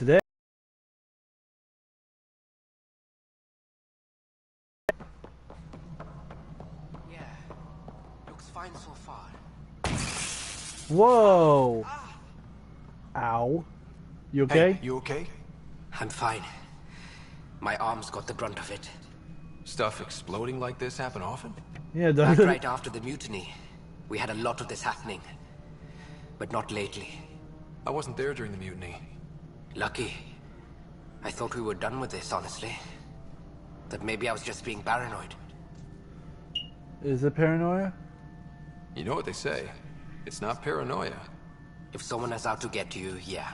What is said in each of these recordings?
Today? Yeah, looks fine so far. Whoa! Ow. You okay? Hey, you okay? I'm fine. My arms got the brunt of it. Stuff exploding like this happen often? Yeah, Back does it? right after the mutiny, we had a lot of this happening. But not lately. I wasn't there during the mutiny. Lucky. I thought we were done with this, honestly. That maybe I was just being paranoid. Is it paranoia? You know what they say. It's not paranoia. If someone is out to get you, yeah.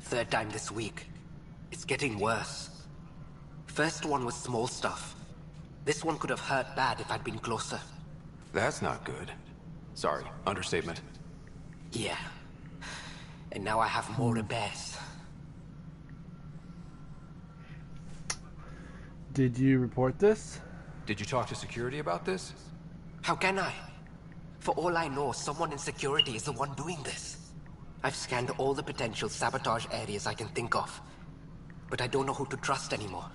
Third time this week. It's getting worse. First one was small stuff. This one could have hurt bad if I'd been closer. That's not good. Sorry, understatement. Yeah. And now I have more repairs. Did you report this? Did you talk to security about this? How can I? For all I know, someone in security is the one doing this. I've scanned all the potential sabotage areas I can think of. But I don't know who to trust anymore.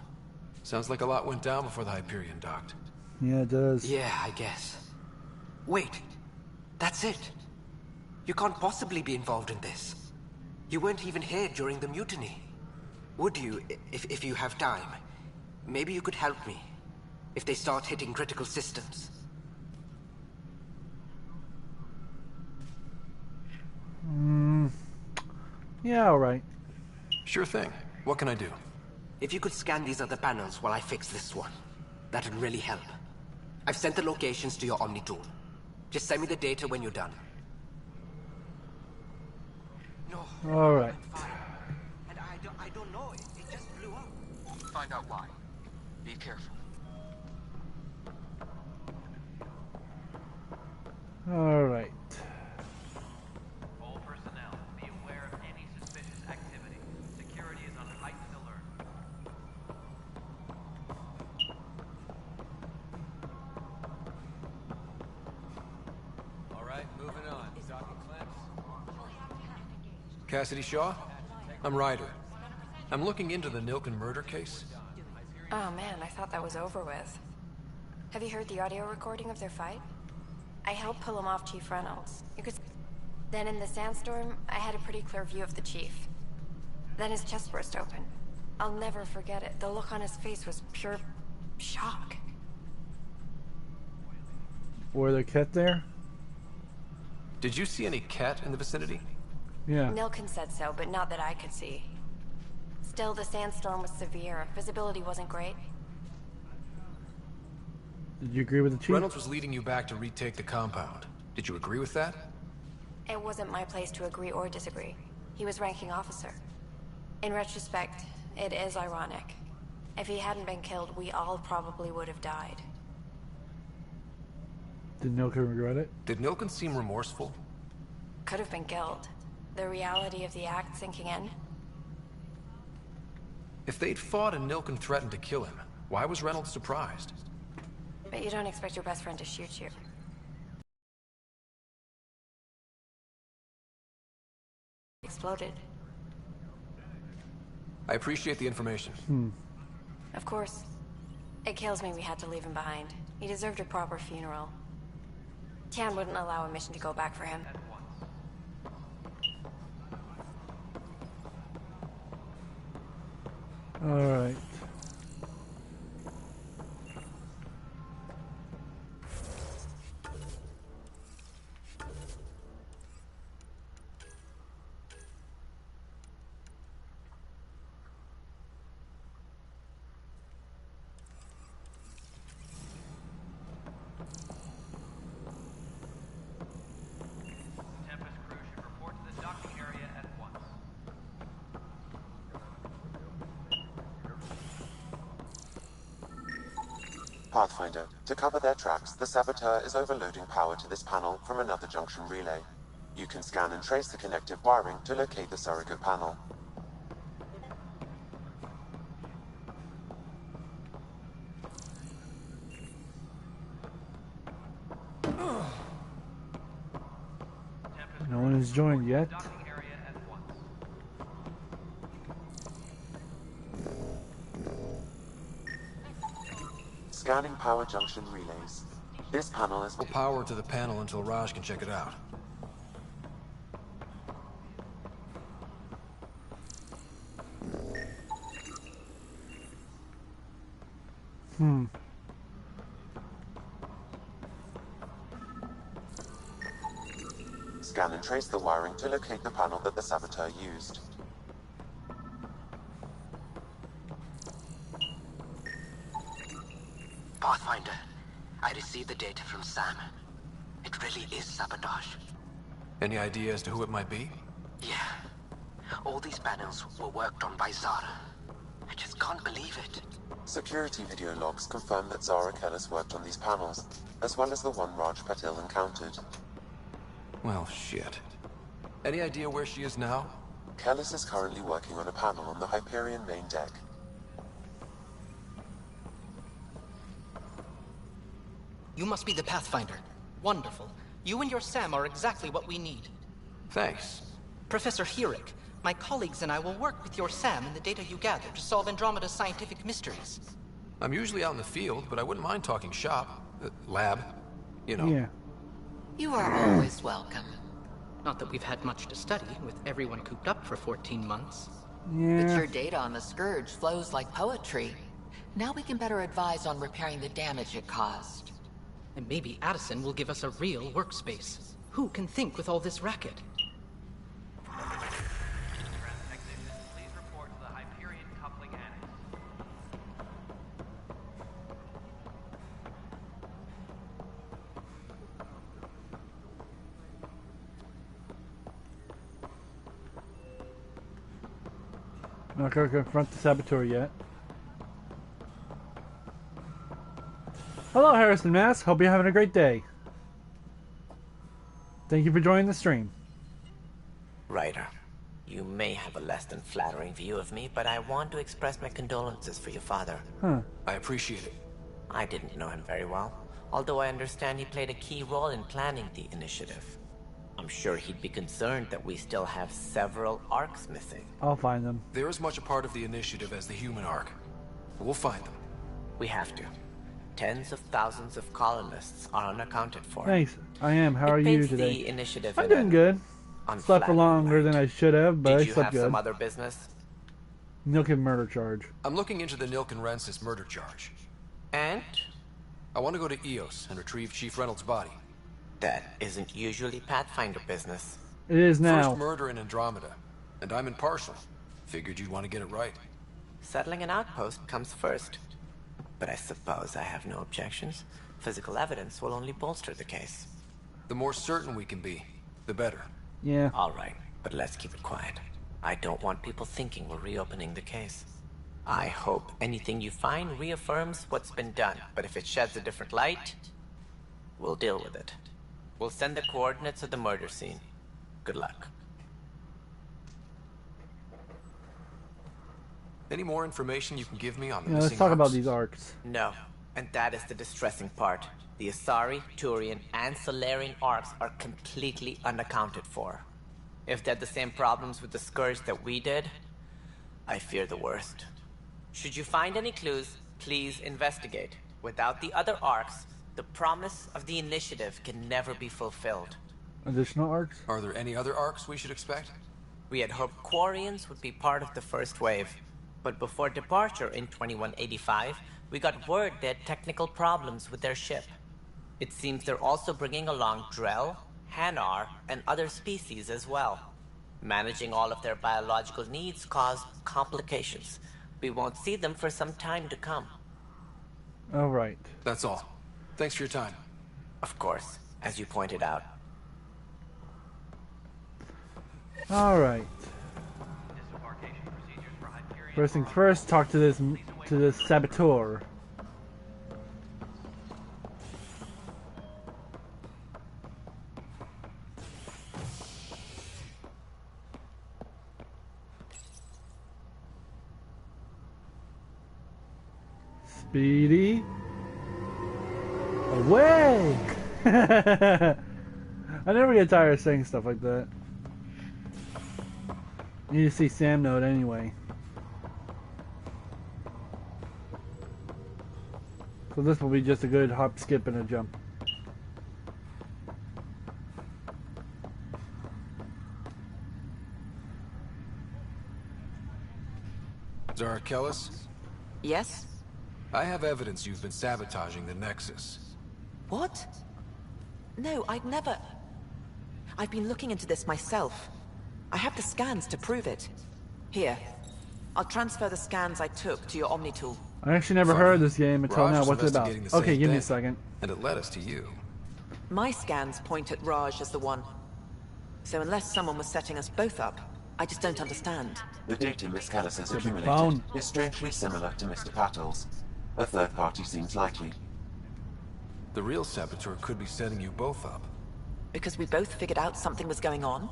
Sounds like a lot went down before the Hyperion docked. Yeah, it does. Yeah, I guess. Wait. That's it. You can't possibly be involved in this. You weren't even here during the mutiny. Would you, if you have time? Maybe you could help me. If they start hitting critical systems. Yeah, alright. Sure thing. What can I do? If you could scan these other panels while I fix this one, that'd really help. I've sent the locations to your Omni tool. Just send me the data when you're done. No. Alright. And I don't know. It just blew up. Find out why. Be careful. Alright. All personnel, be aware of any suspicious activity. Security is on a heightened alert. All right, moving on. Docking clamps. Cassidy Shaw? I'm Ryder. I'm looking into the Nilken murder case. Oh man, I thought that was over with. Have you heard the audio recording of their fight? I helped pull him off Chief Reynolds. You could... Then in the sandstorm, I had a pretty clear view of the chief. Then his chest burst open. I'll never forget it. The look on his face was pure shock. Were there cat there? Did you see any cat in the vicinity? Yeah. Nilken said so, but not that I could see. Still, the sandstorm was severe. Visibility wasn't great. Did you agree with the chief? Reynolds was leading you back to retake the compound. Did you agree with that? It wasn't my place to agree or disagree. He was ranking officer. In retrospect, it is ironic. If he hadn't been killed, we all probably would have died. Did Nilken regret it? Did Nilken seem remorseful? Could have been guilt. The reality of the act sinking in. If they'd fought and Nilken threatened to kill him, why was Reynolds surprised? But you don't expect your best friend to shoot you. Exploded. I appreciate the information. Of course. It kills me we had to leave him behind. He deserved a proper funeral. Tian wouldn't allow a mission to go back for him. Alright. Tempest crew should report to the docking area at once. Pathfinder, to cover their tracks, the saboteur is overloading power to this panel from another junction relay. You can scan and trace the connective wiring to locate the surrogate panel. No one has joined yet. Docking area at once. Scanning power junction relays. This panel is... Power to the panel until Raj can check it out. Scan and trace the wiring to locate the panel that the saboteur used. Pathfinder, I received the data from Sam. It really is sabotage. Any idea as to who it might be? Yeah. All these panels were worked on by Zara. I just can't believe it. Security video logs confirm that Zara Kellis worked on these panels, as well as the one Raj Patil encountered. Well, shit. Any idea where she is now? Kellis is currently working on a panel on the Hyperion main deck. You must be the Pathfinder. Wonderful. You and your Sam are exactly what we need. Thanks. Professor Herrick, my colleagues and I will work with your Sam and the data you gather to solve Andromeda's scientific mysteries. I'm usually out in the field, but I wouldn't mind talking shop. Lab. You know. Yeah. You are always welcome. Not that we've had much to study, with everyone cooped up for 14 months. But Yeah. your data on the Scourge flows like poetry. Now we can better advise on repairing the damage it caused. And maybe Addison will give us a real workspace. Who can think with all this racket? Technician, please report to the Hyperion coupling annex. Not gonna confront the saboteur yet. Hello, Harrison Mass. Hope you're having a great day. Thank you for joining the stream. Ryder, you may have a less than flattering view of me, but I want to express my condolences for your father. I appreciate it. I didn't know him very well, although I understand he played a key role in planning the initiative. I'm sure he'd be concerned that we still have several arcs missing. I'll find them. They're as much a part of the initiative as the human arc. We'll find them. We have to. Tens of thousands of colonists are unaccounted for. Thanks. I am. How are It you paints today? the initiative I'm in doing an good. Slept for unflattering longer than light. I should have, but Did I you slept have good. some other business? Nilkin murder charge. I'm looking into the Nilkin Rensis murder charge. And? I want to go to EOS and retrieve Chief Reynolds' body. That isn't usually Pathfinder business. It is now. First murder in Andromeda. And I'm impartial. Figured you'd want to get it right. Settling an outpost comes first. But I suppose I have no objections. Physical evidence will only bolster the case. The more certain we can be, the better. Yeah. All right, but let's keep it quiet. I don't want people thinking we're reopening the case. I hope anything you find reaffirms what's been done, but if it sheds a different light, we'll deal with it. We'll send the coordinates of the murder scene. Good luck. Any more information you can give me on the Yeah, missing let's talk about arcs? these arcs. No, and that is the distressing part. The Asari, Turian, and Solarian arcs are completely unaccounted for. If they had the same problems with the Scourge that we did, I fear the worst. Should you find any clues, please investigate. Without the other arcs, the promise of the initiative can never be fulfilled. Additional arcs? Are there any other arcs we should expect? We had hoped Quarians would be part of the first wave, but before departure in 2185, we got word they had technical problems with their ship. It seems they're also bringing along Drell, Hanar, and other species as well. Managing all of their biological needs caused complications. We won't see them for some time to come. All right. That's all. Thanks for your time. Of course, as you pointed out. All right. Disembarkation procedures for Hyperion. First things first. Talk to this saboteur. Speedy. Away! I never get tired of saying stuff like that. You need to see Sam note anyway. So this will be just a good hop, skip, and a jump. Zara Kellis, Yes? I have evidence you've been sabotaging the nexus. What? No, I'd never... I've been looking into this myself. I have the scans to prove it. Here. I'll transfer the scans I took to your Omni tool. I actually never heard of this game until now. What's it about? Okay, give me a second. And it led us to you. My scans point at Raj as the one. So unless someone was setting us both up, I just don't understand. The data Miss Kellis has phone. accumulated is strangely similar to Mr. Patel's. A third party seems likely. The real saboteur could be setting you both up. Because we both figured out something was going on?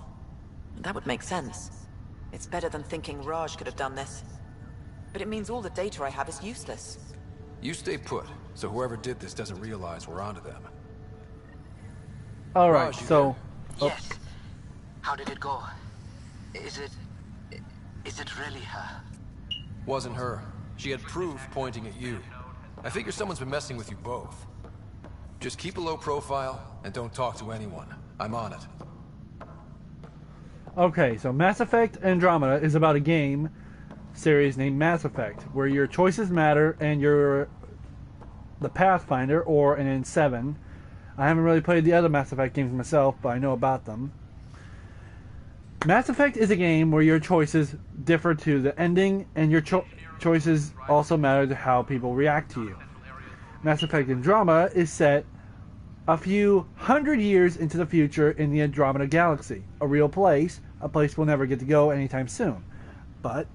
That would make sense. It's better than thinking Raj could have done this. But it means all the data I have is useless. You stay put, so whoever did this doesn't realize we're onto them. Alright, Raj, so... Yes. How did it go? Is it really her? Wasn't her. She had proof pointing at you. I figure someone's been messing with you both. Just keep a low profile, and don't talk to anyone. I'm on it. Okay, so Mass Effect Andromeda is about a game series named Mass Effect, where your choices matter and you're the Pathfinder, or in 7. I haven't really played the other Mass Effect games myself, but I know about them. Mass Effect is a game where your choices differ to the ending, and your choices also matter to how people react to you. Mass Effect Andromeda is set a few hundred years into the future in the Andromeda Galaxy, a real place, a place we'll never get to go anytime soon. But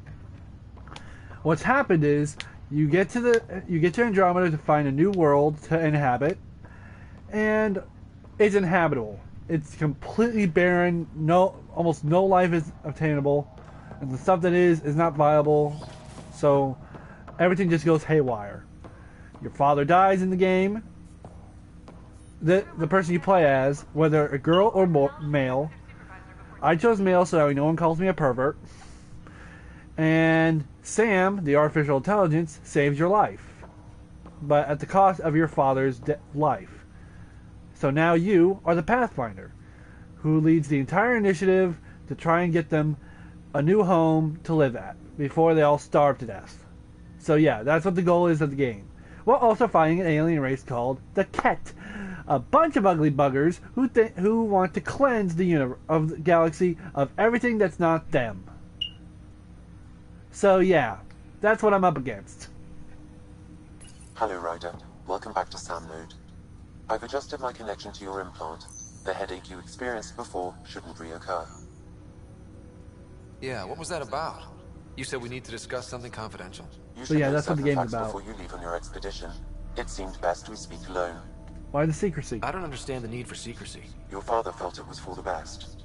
what's happened is you get to Andromeda to find a new world to inhabit, and it's inhabitable. It's completely barren. Almost no life is obtainable, and the stuff that is not viable. So everything just goes haywire. Your father dies in the game. The person you play as, whether a girl or male, I chose male so that way no one calls me a pervert. And Sam, the artificial intelligence, saves your life, but at the cost of your father's life. So now you are the Pathfinder, who leads the entire initiative to try and get them a new home to live at before they all starve to death. So yeah, that's what the goal is of the game. While also fighting an alien race called the Ket, a bunch of ugly buggers who want to cleanse the galaxy of everything that's not them. So yeah, that's what I'm up against. Hello, Ryder. Welcome back to Sam Node. I've adjusted my connection to your implant. The headache you experienced before shouldn't reoccur. Yeah, what was that about? You said we need to discuss something confidential. You So should yeah, know that's what the certain game's facts about. before you leave on your expedition. It seemed best we speak alone. Why the secrecy? I don't understand the need for secrecy. Your father felt it was for the best.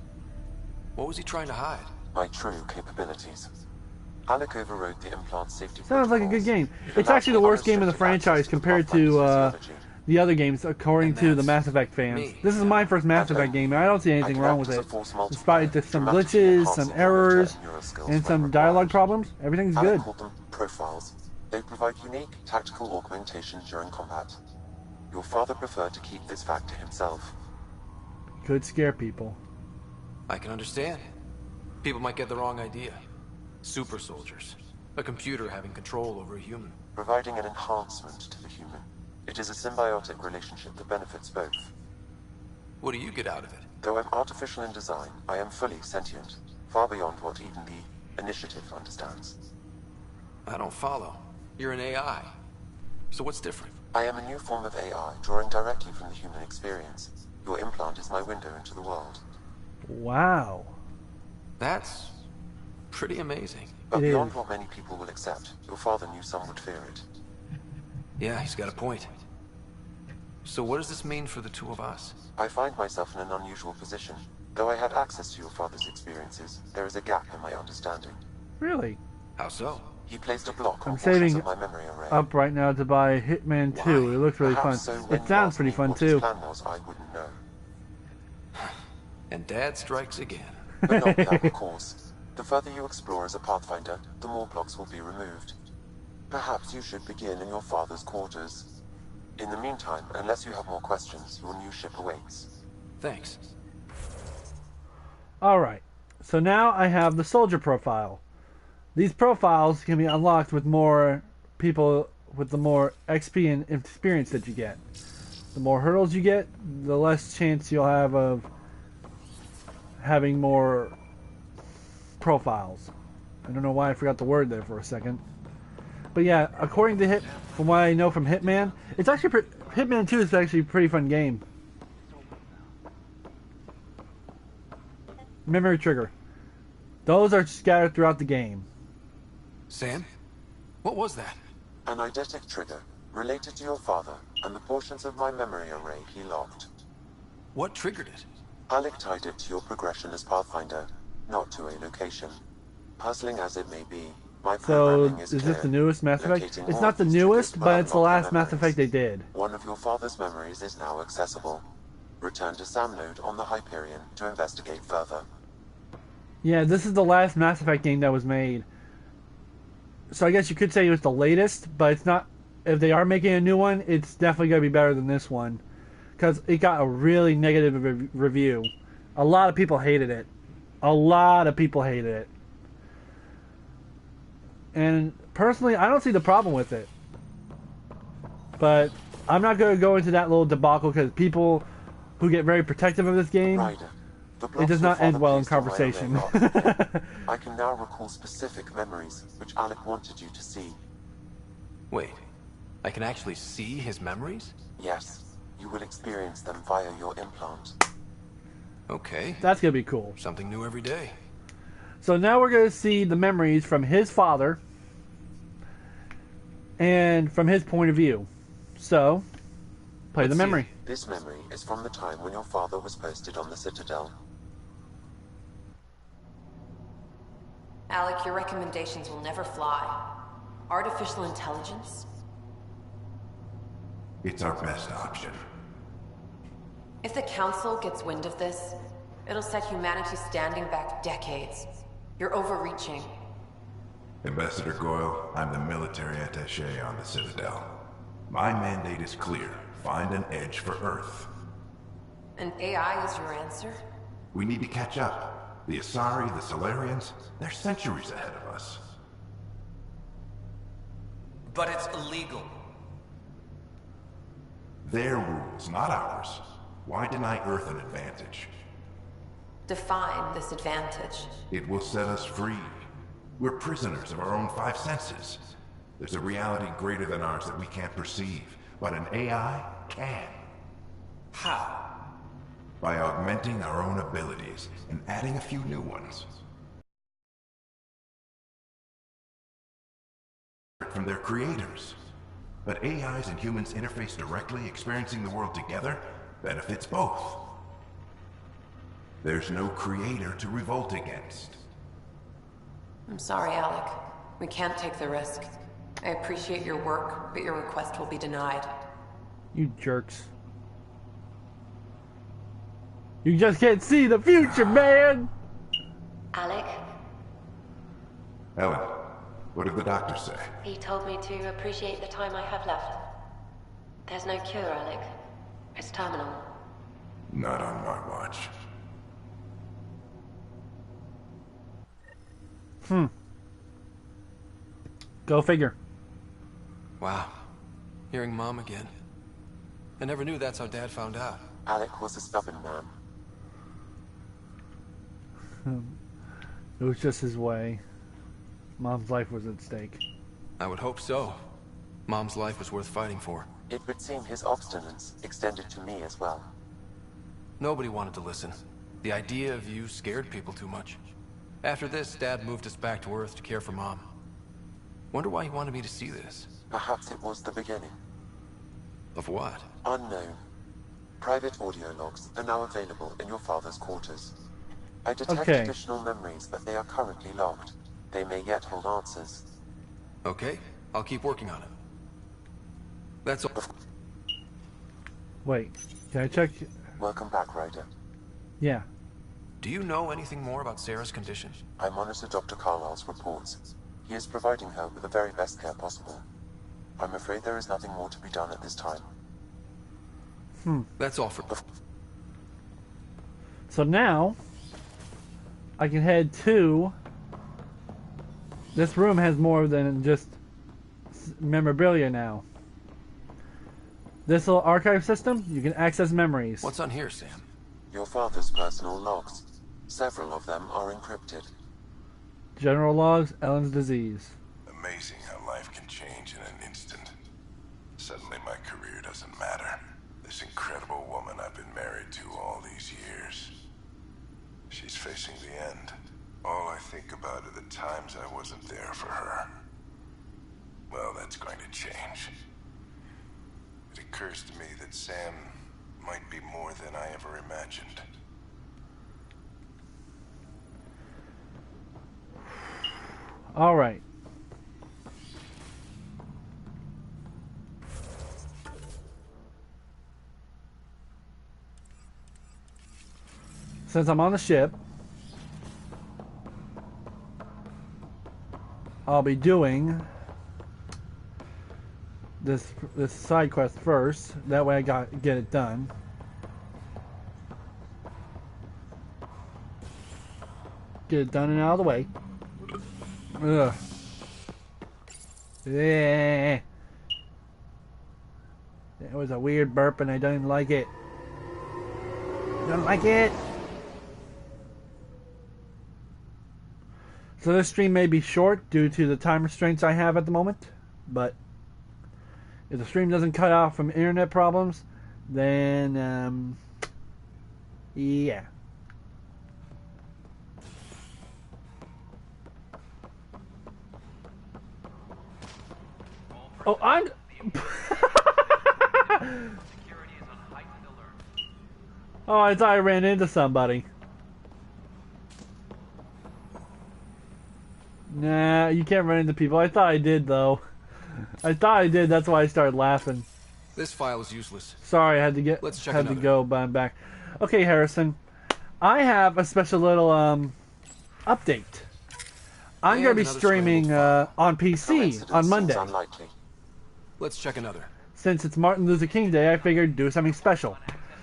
What was he trying to hide? My true capabilities. Alec overrode the implant safety Sounds like a good protocols. game. It It's allowed actually the me worst game in the unrestricted franchise access to compared Pathfinder's to physiology. the other games, according to the that's Mass Effect fans. me. This is my first Mass And Effect game, and I don't see anything can wrong act with as a it. force multiplier, Despite just some dramatically glitches, enhancing some your errors, neural skills and when some required. dialogue problems, everything's Alec good. called them profiles. They provide unique tactical augmentation during combat. Your father preferred to keep this fact to himself. Could scare people. I can understand. People might get the wrong idea. Super soldiers. A computer having control over a human. Providing an enhancement to the human. It is a symbiotic relationship that benefits both. What do you get out of it? Though I'm artificial in design, I am fully sentient, far beyond what even the Initiative understands. I don't follow. You're an AI. So what's different? I am a new form of AI, drawing directly from the human experience. Your implant is my window into the world. Wow. That's pretty amazing. But It beyond is. what many people will accept, your father knew some would fear it. Yeah, he's got a point. So what does this mean for the two of us? I find myself in an unusual position. Though I had access to your father's experiences, there is a gap in my understanding. Really? How so? He placed a block on I'm portions saving of my memory array. up right now to buy Hitman 2. It looks really fun. Perhaps so when It you sounds asked pretty me fun what his too. plan was, I wouldn't know. And Dad strikes again. But not without a cause. The further you explore as a Pathfinder, the more blocks will be removed. Perhaps you should begin in your father's quarters. In the meantime, unless you have more questions, your new ship awaits. Thanks. Alright, so now I have the soldier profile. These profiles can be unlocked with more people, with the more XP and experience that you get. The more hurdles you get, the less chance you'll have of having more profiles. I don't know why I forgot the word there for a second. But yeah, according to from what I know from Hitman, it's actually Hitman 2 is actually a pretty fun game. Memory trigger. Those are scattered throughout the game. Sam? What was that? An eidetic trigger, related to your father, and the portions of my memory array he locked. What triggered it? Alec tied it to your progression as Pathfinder, not to a location. Puzzling as it may be, my programming is this clear. the newest Mass Effect? Locating It's more not the of these newest, triggers but will it's the unlock last your Mass memories. Effect they did. One of your father's memories is now accessible. Return to Sam Node on the Hyperion to investigate further. Yeah, this is the last Mass Effect game that was made. So I guess you could say it was the latest, but it's not. If they are making a new one, it's definitely going to be better than this one. Because it got a really negative review. A lot of people hated it. A lot of people hated it. And personally, I don't see the problem with it. But I'm not going to go into that little debacle because people who get very protective of this game, it does not end well in conversation. I can now recall specific memories which Alec wanted you to see. Wait, I can actually see his memories? Yes, you will experience them via your implant. Okay. That's going to be cool. Something new every day. So now we're going to see the memories from his father and from his point of view. So, play the memory. This memory is from the time when your father was posted on the Citadel. Alec, your recommendations will never fly. Artificial intelligence? It's our best option. If the Council gets wind of this, it'll set humanity standing back decades. You're overreaching. Ambassador Goyle, I'm the military attaché on the Citadel. My mandate is clear. Find an edge for Earth. And AI is your answer? We need to catch up. The Asari, the Solarians, they're centuries ahead of us. But it's illegal. Their rules, not ours. Why deny Earth an advantage? Define this advantage. It will set us free. We're prisoners of our own five senses. There's a reality greater than ours that we can't perceive, but an AI can. How? By augmenting our own abilities and adding a few new ones. From their creators. But AIs and humans interface directly, experiencing the world together, benefits both. There's no creator to revolt against. I'm sorry, Alec. We can't take the risk. I appreciate your work, but your request will be denied. You jerks. You just can't see the future, man! Alec, Ellen, what did the doctor say? he told me to appreciate the time I have left. There's no cure, Alec. It's terminal. Not on my watch. Go figure. Wow. Hearing Mom again. I never knew that's how Dad found out. Alec was a stubborn man. It was just his way. Mom's life was at stake. I would hope so. Mom's life was worth fighting for. It would seem his obstinance extended to me as well. Nobody wanted to listen. The idea of you scared people too much. After this, Dad moved us back to Earth to care for Mom. Wonder why he wanted me to see this. Perhaps it was the beginning. Of what? Unknown. Private audio logs are now available in your father's quarters. I detect additional memories, but they are currently logged. They may yet hold answers. Okay, I'll keep working on it. That's all. Wait, can I check? Welcome back, Ryder. Yeah. Do you know anything more about Sarah's condition? I monitor Dr. Carlisle's reports. He is providing her with the very best care possible. I'm afraid there is nothing more to be done at this time. That's all for... So now, I can head to... This room has more than just memorabilia now. This little archive system, you can access memories. What's on here, Sam? Your father's personal logs. Several of them are encrypted. General logs, Ellen's disease. Amazing how life can change in an instant. Suddenly my career doesn't matter. This incredible woman I've been married to all these years. She's facing the end. All I think about are the times I wasn't there for her. Well, that's going to change. It occurs to me that Sam might be more than I ever imagined. All right. Since I'm on the ship, I'll be doing this side quest first. That way I get it done. Get it done and out of the way. Ugh. Yeah. That was a weird burp and I don't like it. Don't like it. So this stream may be short due to the time restraints I have at the moment, but if the stream doesn't cut off from internet problems, then yeah. Oh, I'm Oh, I thought I ran into somebody. Nah, you can't run into people. I thought I did, though. I thought I did. That's why I started laughing. This file is useless. Sorry, I had to go, but I'm back. Okay, Harrison. I have a special little update. I'm going to be streaming on PC on Monday. Let's check another. Since it's Martin Luther King Day, I figured do something special.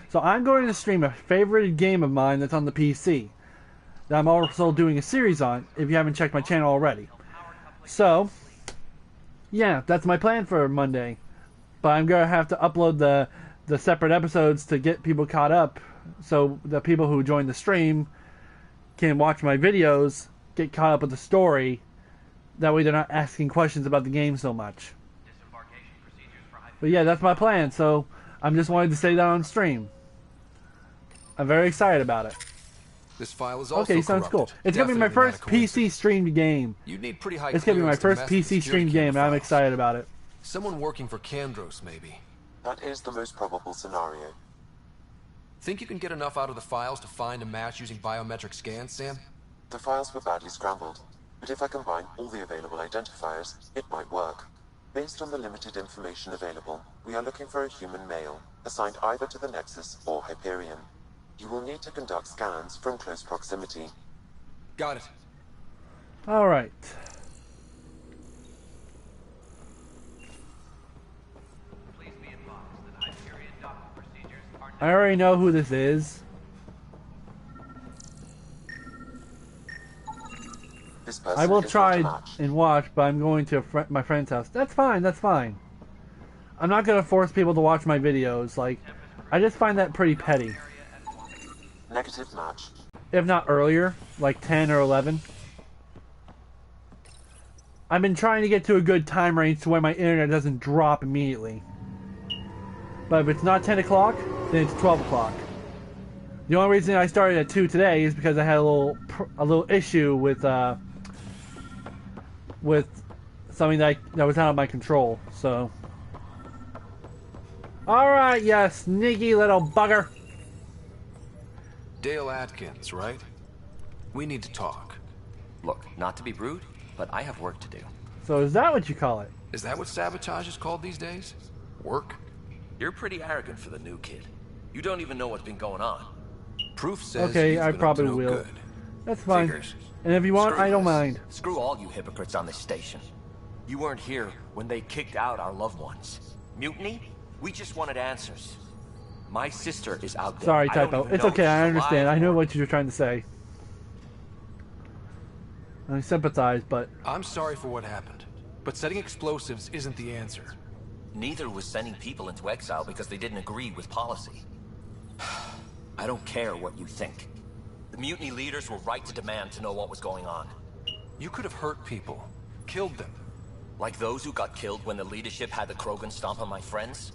So I'm going to stream a favorite game of mine that's on the PC. That I'm also doing a series on, if you haven't checked my channel already. So, yeah, that's my plan for Monday. But I'm going to have to upload the separate episodes to get people caught up, so the people who join the stream can watch my videos, get caught up with the story. That way they're not asking questions about the game so much. But yeah, that's my plan, so I'm just wanted to say that on stream. I'm very excited about it. This file is also okay, sounds cool. It's gonna be my first PC streamed game. You need pretty high. It's gonna be my first PC streamed game, and I'm excited about it. Someone working for Kandros, maybe. That is the most probable scenario. Think you can get enough out of the files to find a match using biometric scans, Sam? The files were badly scrambled, but if I combine all the available identifiers, it might work. Based on the limited information available, we are looking for a human male, assigned either to the Nexus or Hyperion. You will need to conduct scans from close proximity. Got it. All right. Please be advised that Hyperion docking procedures are I already know who this is. This person I will is try not a match. and watch, but I'm going to my friend's house. That's fine. That's fine. I'm not going to force people to watch my videos. Like, I just find that pretty petty. Negative match. If not earlier, like 10 or 11. I've been trying to get to a good time range to where my internet doesn't drop immediately. But if it's not 10 o'clock, then it's 12 o'clock. The only reason I started at 2 today is because I had a little issue with something that was out of my control. So, all right, you sneaky little bugger. Dale Atkins, right? We need to talk. Look, not to be rude, but I have work to do. So is that what you call it? Is that what sabotage is called these days? Work? You're pretty arrogant for the new kid. You don't even know what's been going on. Proof says okay, I probably will. Good. That's fine. Figures. And if you want, Screw I don't this. mind. Screw all you hypocrites on this station. You weren't here when they kicked out our loved ones. Mutiny? We just wanted answers. My sister is out there. Sorry, I don't typo. even It's know okay, if I she's understand. alive I know or- what you're trying to say. I sympathize, but... I'm sorry for what happened, but setting explosives isn't the answer. Neither was sending people into exile because they didn't agree with policy. I don't care what you think. The mutiny leaders were right to demand to know what was going on. You could have hurt people, killed them. Like those who got killed when the leadership had the Krogan stomp on my friends?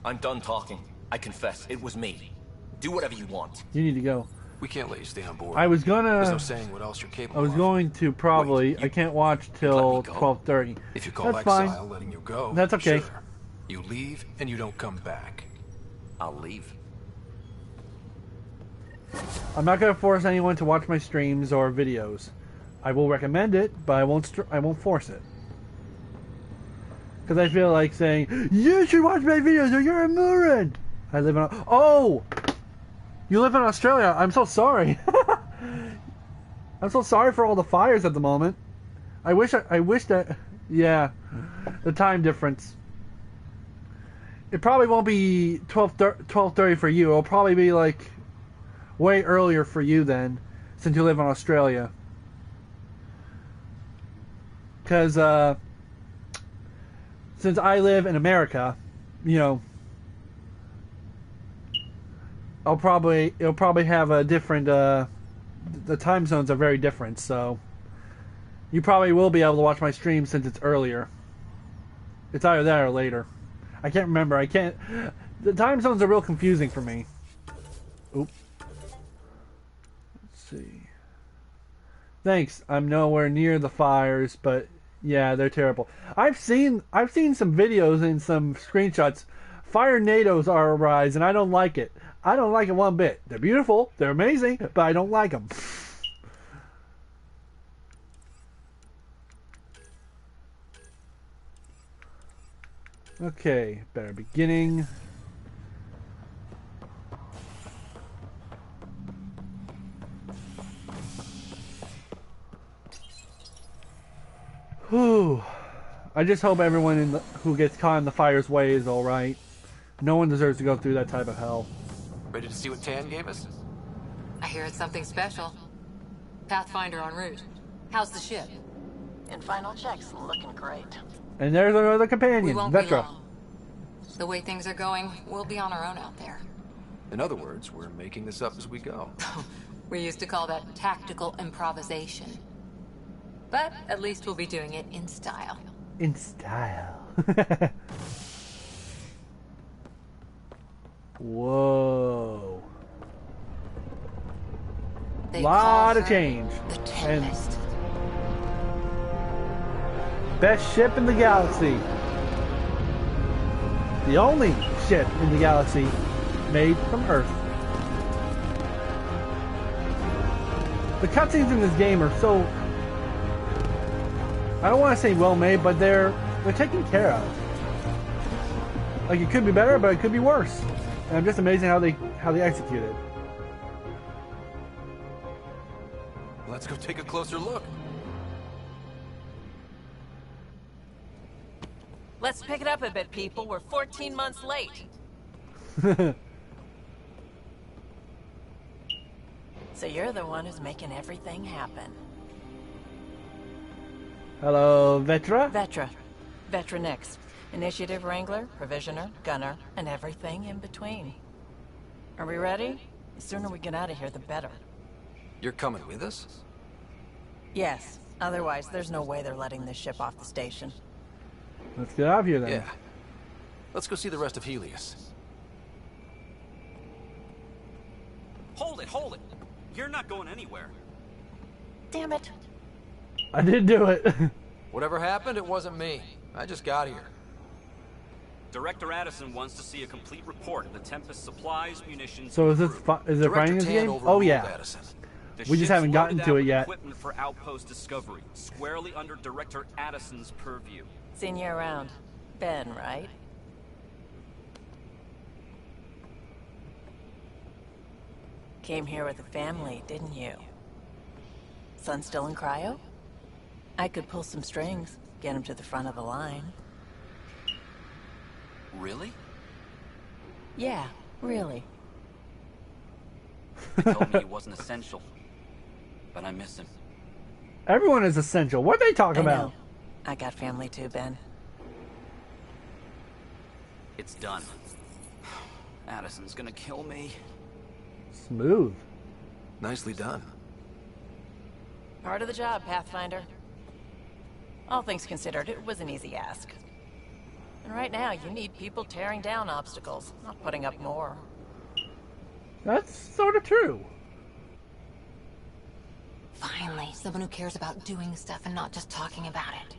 I'm done talking. I confess, it was me. Do whatever you want. You need to go. We can't let you stay on board. I was gonna... There's no saying what else you're capable I was of. going to probably... I can't watch till 12:30. If you call That's exile fine. letting you go, That's okay. sure. You leave and you don't come back. I'll leave. I'm not gonna force anyone to watch my streams or videos. I will recommend it, but I won't force it. Because I feel like saying, you should watch my videos or you're a moron! I live in... Oh! You live in Australia. I'm so sorry. I'm so sorry for all the fires at the moment. I wish that... Yeah. The time difference. It probably won't be 12:30 for you. It'll probably be like way earlier for you then, since you live in Australia. Because since I live in America, you know, it'll probably have a different. The time zones are very different, so you probably will be able to watch my stream since it's earlier. It's either that or later. I can't remember. I can't. The time zones are real confusing for me. Oop. Let's see. Thanks. I'm nowhere near the fires, but yeah, they're terrible. I've seen some videos and some screenshots. Fire NATOs are a rise, and I don't like it. I don't like it one bit. They're beautiful. They're amazing, but I don't like them. Okay, better beginning. Whew. I just hope everyone who gets caught in the fire's way is alright. No one deserves to go through that type of hell. Ready to see what Tan gave us? I hear it's something special. Pathfinder en route. How's the ship? In final checks, looking great. And there's another We companion, won't be Vetra. long. The way things are going, we'll be on our own out there. In other words, we're making this up as we go. We used to call that tactical improvisation. But at least we'll be doing it in style. In style. Whoa. They Lot call of her change. The And Tempest. best ship in the galaxy. The only ship in the galaxy made from Earth. The cutscenes in this game are so... I don't want to say well made, but they're taken care of. Like, it could be better, but it could be worse. And I'm just amazing how they execute it. Let's go take a closer look. Let's pick it up a bit, people. We're 14 months late. So you're the one who's making everything happen. Hello, Vetra? Vetra. Vetra Nix. Initiative Wrangler, Provisioner, Gunner, and everything in between. Are we ready? The sooner we get out of here, the better. You're coming with us? Yes. Otherwise, there's no way they're letting this ship off the station. Let's get out of here then. Yeah. Let's go see the rest of Helios. Hold it! You're not going anywhere. Damn it. I did do it. Whatever happened, it wasn't me. I just got here. Director Addison wants to see a complete report of the Tempest supplies, munitions. So is it finding this game? Oh yeah. The We just ship's haven't gotten loaded to out it with yet. Equipment for outpost discovery, squarely under Director Addison's purview. Seen you around. Ben, right? Came here with a family, didn't you? Son still in cryo? I could pull some strings, get him to the front of the line. Really? Yeah, Really? He told me he wasn't essential, but I miss him. Everyone is essential. What are they talking about? I got family too, Ben. It's done. Addison's gonna kill me. Smooth. Nicely done. Part of the job, Pathfinder. All things considered, it was an easy ask. And right now, you need people tearing down obstacles, not putting up more. That's sort of true. Finally, someone who cares about doing stuff and not just talking about it.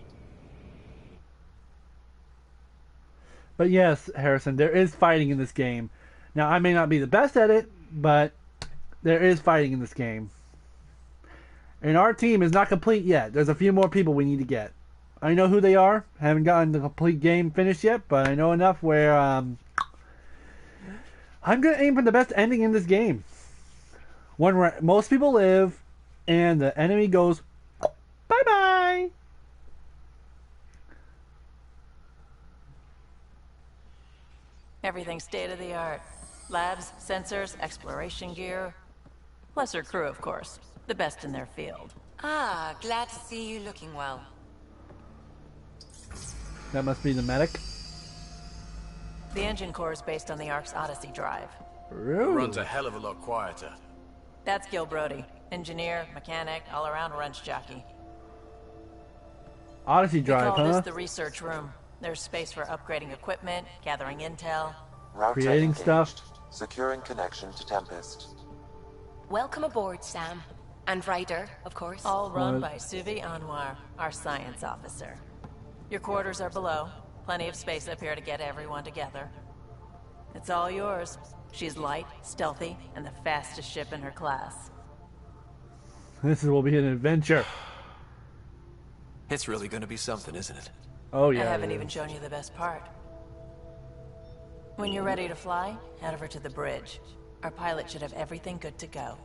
But yes, Harrison, there is fighting in this game. Now, I may not be the best at it, but there is fighting in this game. And our team is not complete yet. There's a few more people we need to get. I know who they are. Haven't gotten the complete game finished yet, but I know enough where I'm going to aim for the best ending in this game. One where most people live and the enemy goes bye-bye. Everything's state-of-the-art. Labs, sensors, exploration gear. Lesser crew, of course. The best in their field. Ah, glad to see you looking well. That must be the medic. The engine core is based on the Ark's Odyssey drive. Really? Runs a hell of a lot quieter. That's Gil Brody. Engineer, mechanic, all-around wrench jockey. Odyssey drive, We call huh? this the research room. There's space for upgrading equipment, gathering intel. Router Creating engaged. stuff. Securing connection to Tempest. Welcome aboard, Sam. And Ryder, of course. All run by Suvi Anwar, our science officer. Your quarters are below. Plenty of space up here to get everyone together. It's all yours. She's light, stealthy, and the fastest ship in her class. This will be an adventure. It's really going to be something, isn't it? Oh yeah. I haven't even shown you the best part. When you're ready to fly, head over to the bridge. Our pilot should have everything good to go.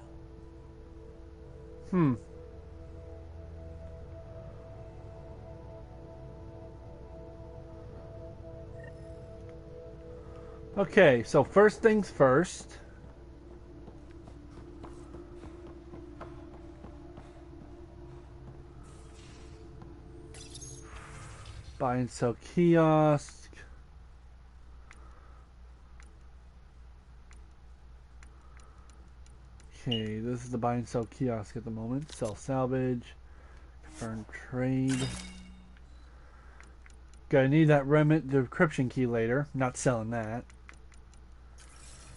Okay, so first things first. Buy and sell kiosk. Okay, this is the buy and sell kiosk at the moment. Sell salvage. Confirm trade. Gonna need that remnant decryption key later. Not selling that.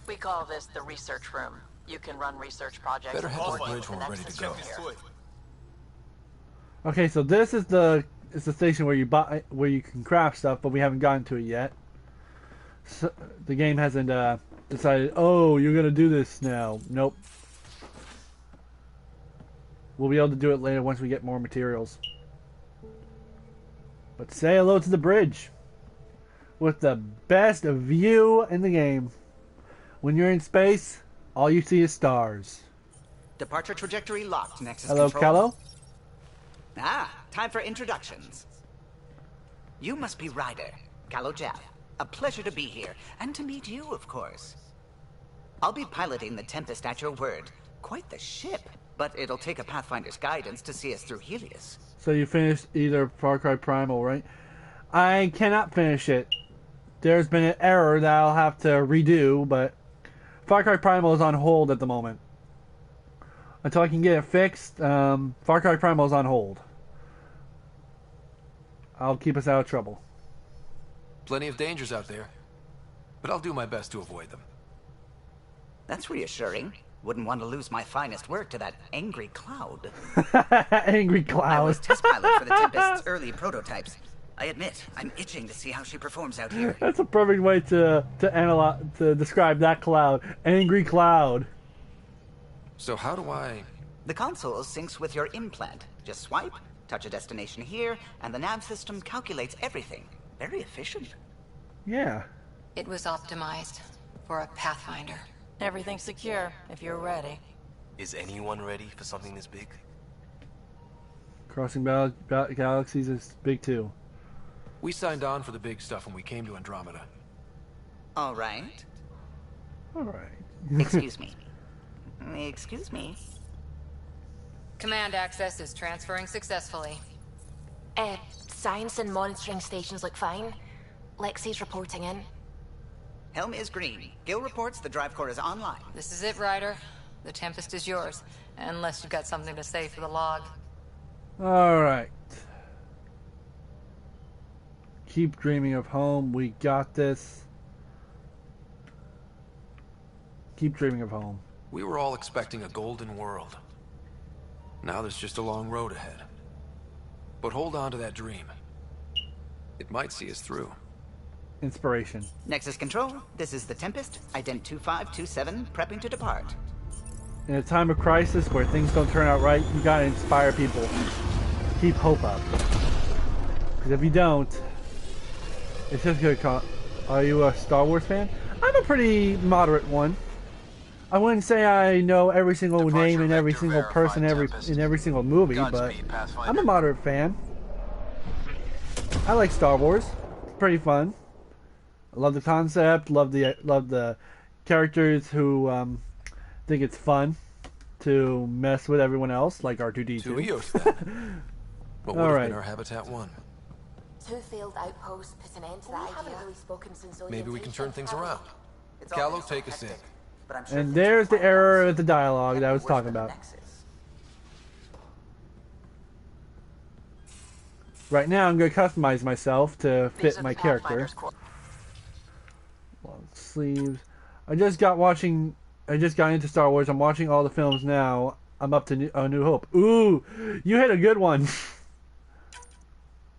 We call this the research room. You can run research projects. Better head to the bridge when we're ready to go. Okay, so this is the station where you buy, where you can craft stuff, but we haven't gotten to it yet. So, the game hasn't decided. Oh, you're gonna do this now. Nope. We'll be able to do it later once we get more materials. But say hello to the bridge with the best view in the game. When you're in space, all you see is stars. Departure trajectory locked. Nexus Hello, control. Callo. Ah, time for introductions. You must be Ryder, Callo Jaff. A pleasure to be here, and to meet you, of course. I'll be piloting the Tempest at your word. Quite the ship, but it'll take a Pathfinder's guidance to see us through Helios. So you finished either Far Cry Primal, right? I cannot finish it. There's been an error that I'll have to redo, but Far Cry Primal is on hold at the moment. Until I can get it fixed, Far Cry Primal is on hold. I'll keep us out of trouble. Plenty of dangers out there, but I'll do my best to avoid them. That's reassuring. Wouldn't want to lose my finest work to that angry cloud. Angry cloud. I was test pilot for the Tempest's early prototypes. I admit, I'm itching to see how she performs out here. That's a perfect way to describe that cloud. Angry cloud. So how do I... The console syncs with your implant. Just swipe, touch a destination here, and the nav system calculates everything. Very efficient. Yeah. It was optimized for a Pathfinder. Everything's secure, if you're ready. Is anyone ready for something this big? Crossing galaxies is big too. We signed on for the big stuff when we came to Andromeda. All right. Alright. Excuse me. Excuse me. Command access is transferring successfully. Science and monitoring stations look fine. Lexi's reporting in. Helm is green. Gil reports the drive core is online. This is it, Ryder. The Tempest is yours, unless you've got something to say for the log. Alright. Keep dreaming of home. We got this. Keep dreaming of home. We were all expecting a golden world. Now there's just a long road ahead. But hold on to that dream. It might see us through. Inspiration. Nexus Control, this is the Tempest, ident 2527, prepping to depart. In a time of crisis where things don't turn out right, you gotta inspire people. Keep hope up. Because if you don't, it's just gonna call. Are you a Star Wars fan? I'm a pretty moderate one. I wouldn't say I know every single name and every single person in every single movie, but I'm a moderate fan. I like Star Wars. It's pretty fun. I love the concept. Love the characters who think it's fun to mess with everyone else, like R2-D2. To Eos, then. What would have been our Habitat 1? Two failed outposts put an end to that idea. Haven't really spoken since Maybe we can turn things around. Callow, take us in. And there's the error of the dialogue that I was talking about. Right now, I'm going to customize myself to fit my character. Long sleeves. I just got into Star Wars. I'm watching all the films now. I'm up to A New Hope. Ooh, you hit a good one.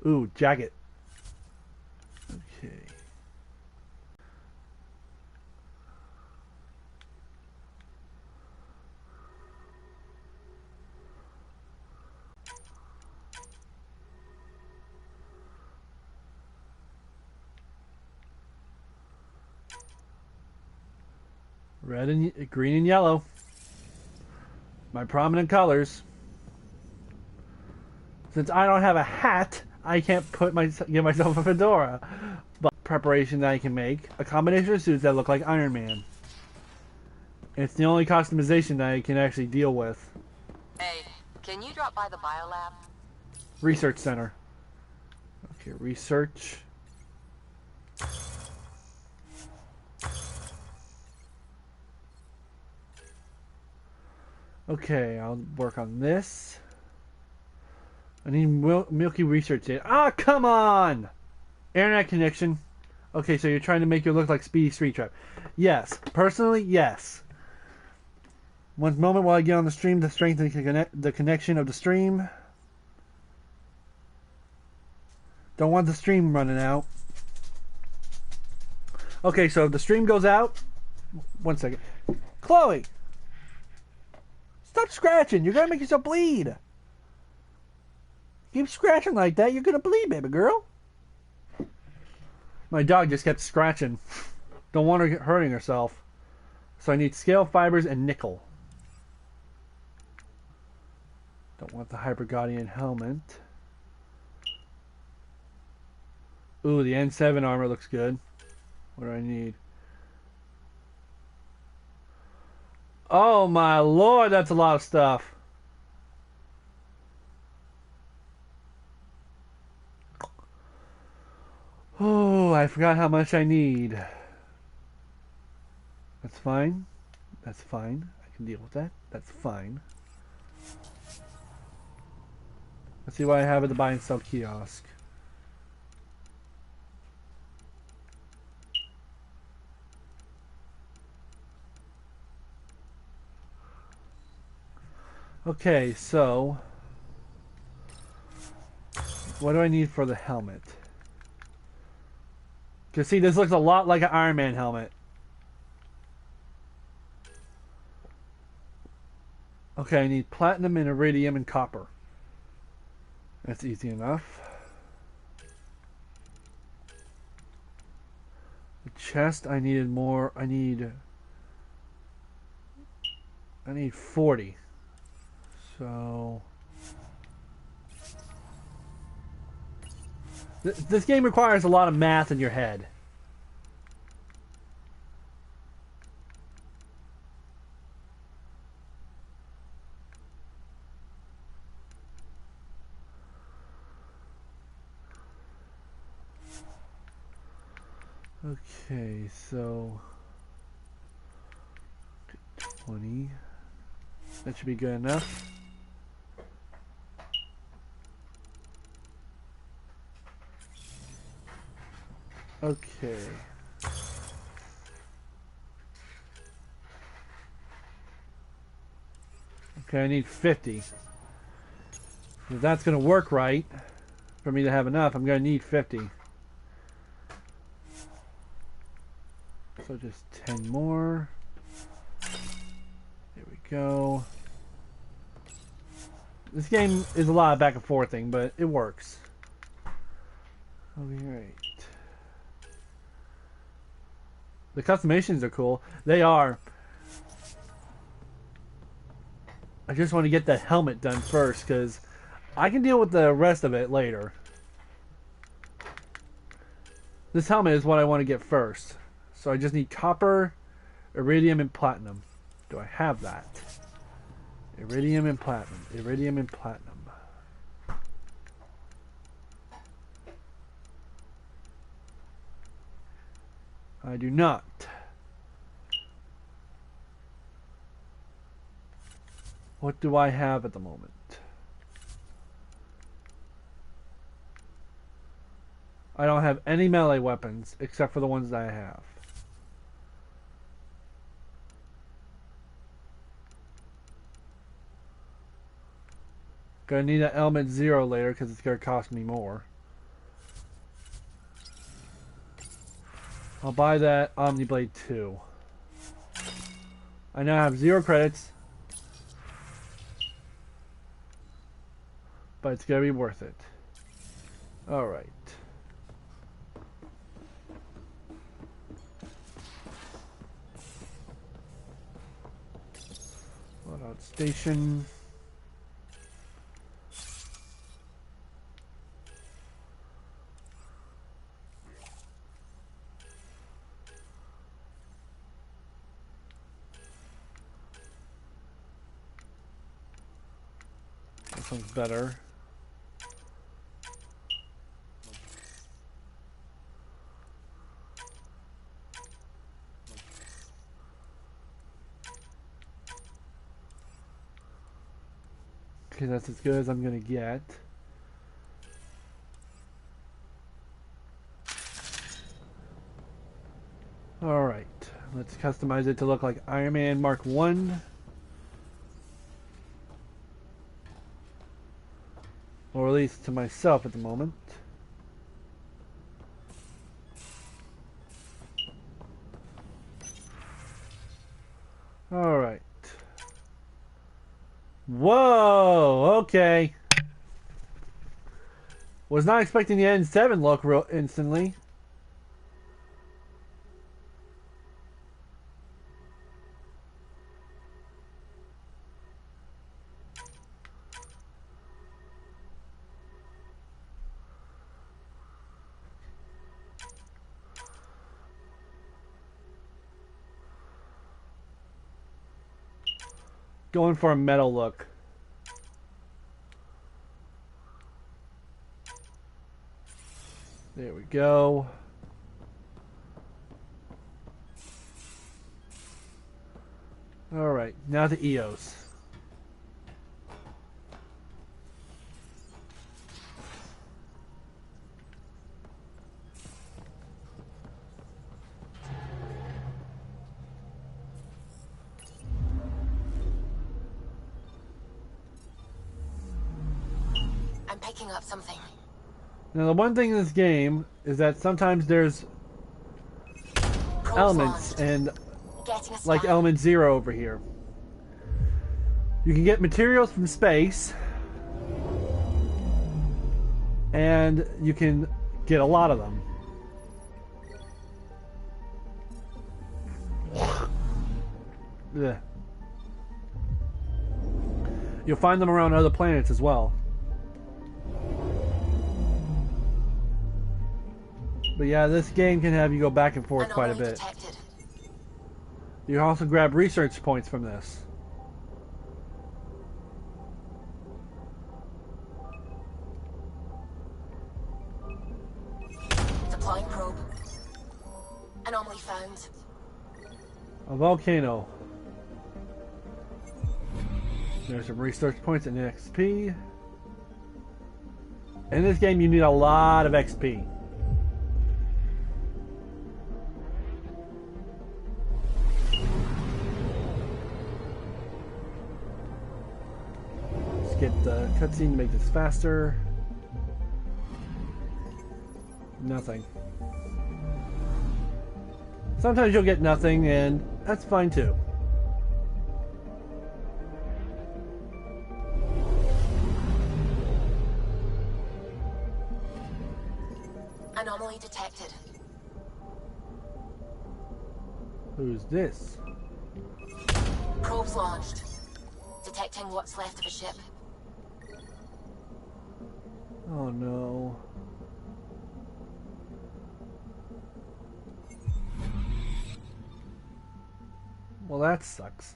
Ooh, jacket. Okay. Red and green and yellow. My prominent colors. Since I don't have a hat, I can't give myself a fedora. But preparation that I can make, a combination of suits that look like Iron Man. It's the only customization that I can actually deal with. Hey, can you drop by the biolab? Research center. Okay, research. Okay, I'll work on this. I need Milky research data. Ah, come on! Internet connection. Okay, so you're trying to make it look like Speedy Street Trap. Yes. Personally, yes. One moment while I get on the stream to strengthen the connection of the stream. Don't want the stream running out. Okay, so if the stream goes out... One second. Chloe! Stop scratching. You're going to make yourself bleed. Keep scratching like that, you're going to bleed, baby girl. My dog just kept scratching. Don't want her hurting herself. So I need scale fibers and nickel. Don't want the Hypergaudian helmet. Ooh, the N7 armor looks good. What do I need? Oh my lord, that's a lot of stuff. Oh, I forgot how much I need. That's fine. That's fine. I can deal with that. That's fine. Let's see what I have at the buy and sell kiosk. Okay, so what do I need for the helmet? Because see, this looks a lot like an Iron Man helmet. Okay, I need platinum and iridium and copper. That's easy enough. The chest, I needed more. I need 40. So this game requires a lot of math in your head. Okay, so 20. That should be good enough. Okay. Okay, I need 50. If that's going to work right, for me to have enough, I'm going to need 50. So just 10 more. There we go. This game is a lot of back and forth thing, but it works. Alright. The customizations are cool. They are. I just want to get the helmet done first, because I can deal with the rest of it later. This helmet is what I want to get first. So I just need copper, iridium, and platinum. Do I have that? Iridium and platinum. Iridium and platinum. I do not. What do I have at the moment? I don't have any melee weapons except for the ones that I have. Gonna need an element 0 later because it's gonna cost me more. I'll buy that Omniblade 2. I now have 0 credits, but it's gonna be worth it. Alright. Loadout station. This one's better. Okay, that's as good as I'm gonna get. Alright, let's customize it to look like Iron Man Mark 1. Or at least to myself at the moment. Alright. Whoa! Okay. Was not expecting the N7 look real instantly. Going for a metal look. There we go. Alright, now the EOS. I'm picking up something. Now the one thing in this game is that sometimes there's elements and like element 0 over here. You can get materials from space and you can get a lot of them. Ugh. You'll find them around other planets as well. But yeah, this game can have you go back and forth quite a bit. You can also grab research points from this. Deploying probe. Anomaly found. A volcano. There's some research points and XP. In this game, you need a lot of XP. Skip the cutscene to make this faster. Nothing. Sometimes you'll get nothing, and that's fine too. Anomaly detected. Who's this? Probes launched. Detecting what's left of a ship. Oh no. Well, that sucks.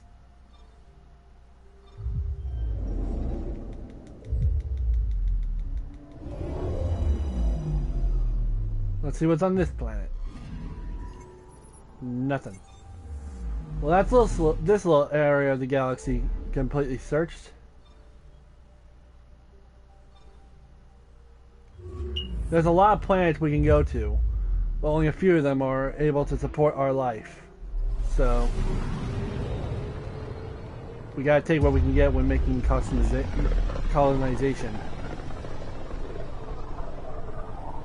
Let's see what's on this planet. Nothing. Well, that's this little area of the galaxy completely searched. There's a lot of planets we can go to, but only a few of them are able to support our life. So we gotta take what we can get when making colonization.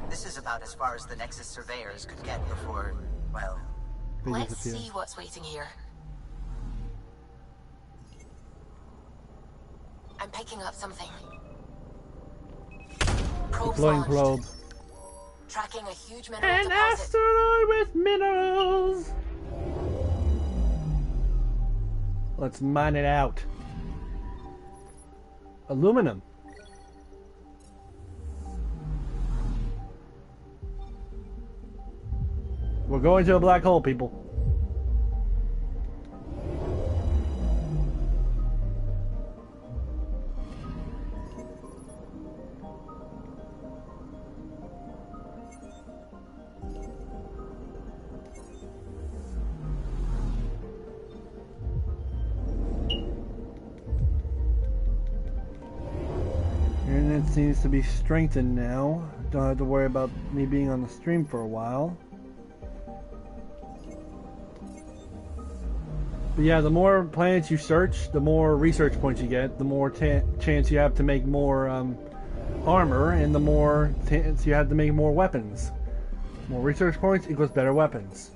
This is about as far as the Nexus surveyors could get before, well... Let's see what's waiting here. I'm picking up something. Probes Deploying launched. probe. Tracking a huge mineral An deposit. asteroid with minerals! Let's mine it out. Aluminum. We're going to a black hole, people. Internet seems to be strengthened now. Don't have to worry about me being on the stream for a while. But yeah, the more planets you search, the more research points you get, the more chance you have to make more armor, and the more chance you have to make more weapons. More research points equals better weapons.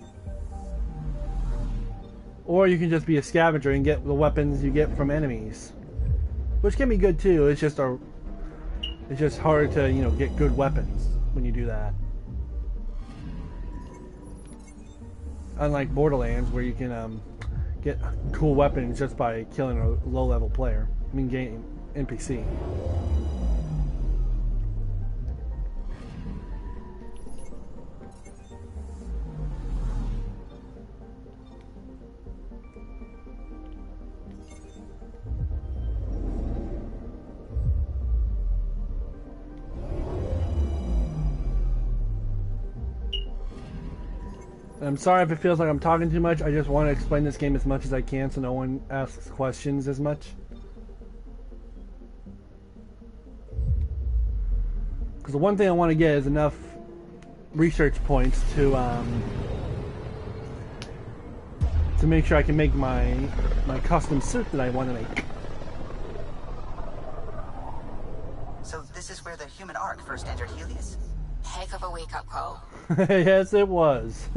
Or you can just be a scavenger and get the weapons you get from enemies, which can be good too. It's just hard to, you know, get good weapons when you do that. Unlike Borderlands, where you can get cool weapons just by killing a low-level player. I mean, game NPC. I'm sorry if it feels like I'm talking too much. I just want to explain this game as much as I can so no one asks questions as much. Because the one thing I want to get is enough research points to make sure I can make my custom suit that I want to make. So this is where the human ark first entered Helios? Heck of a wake-up call. Yes, it was.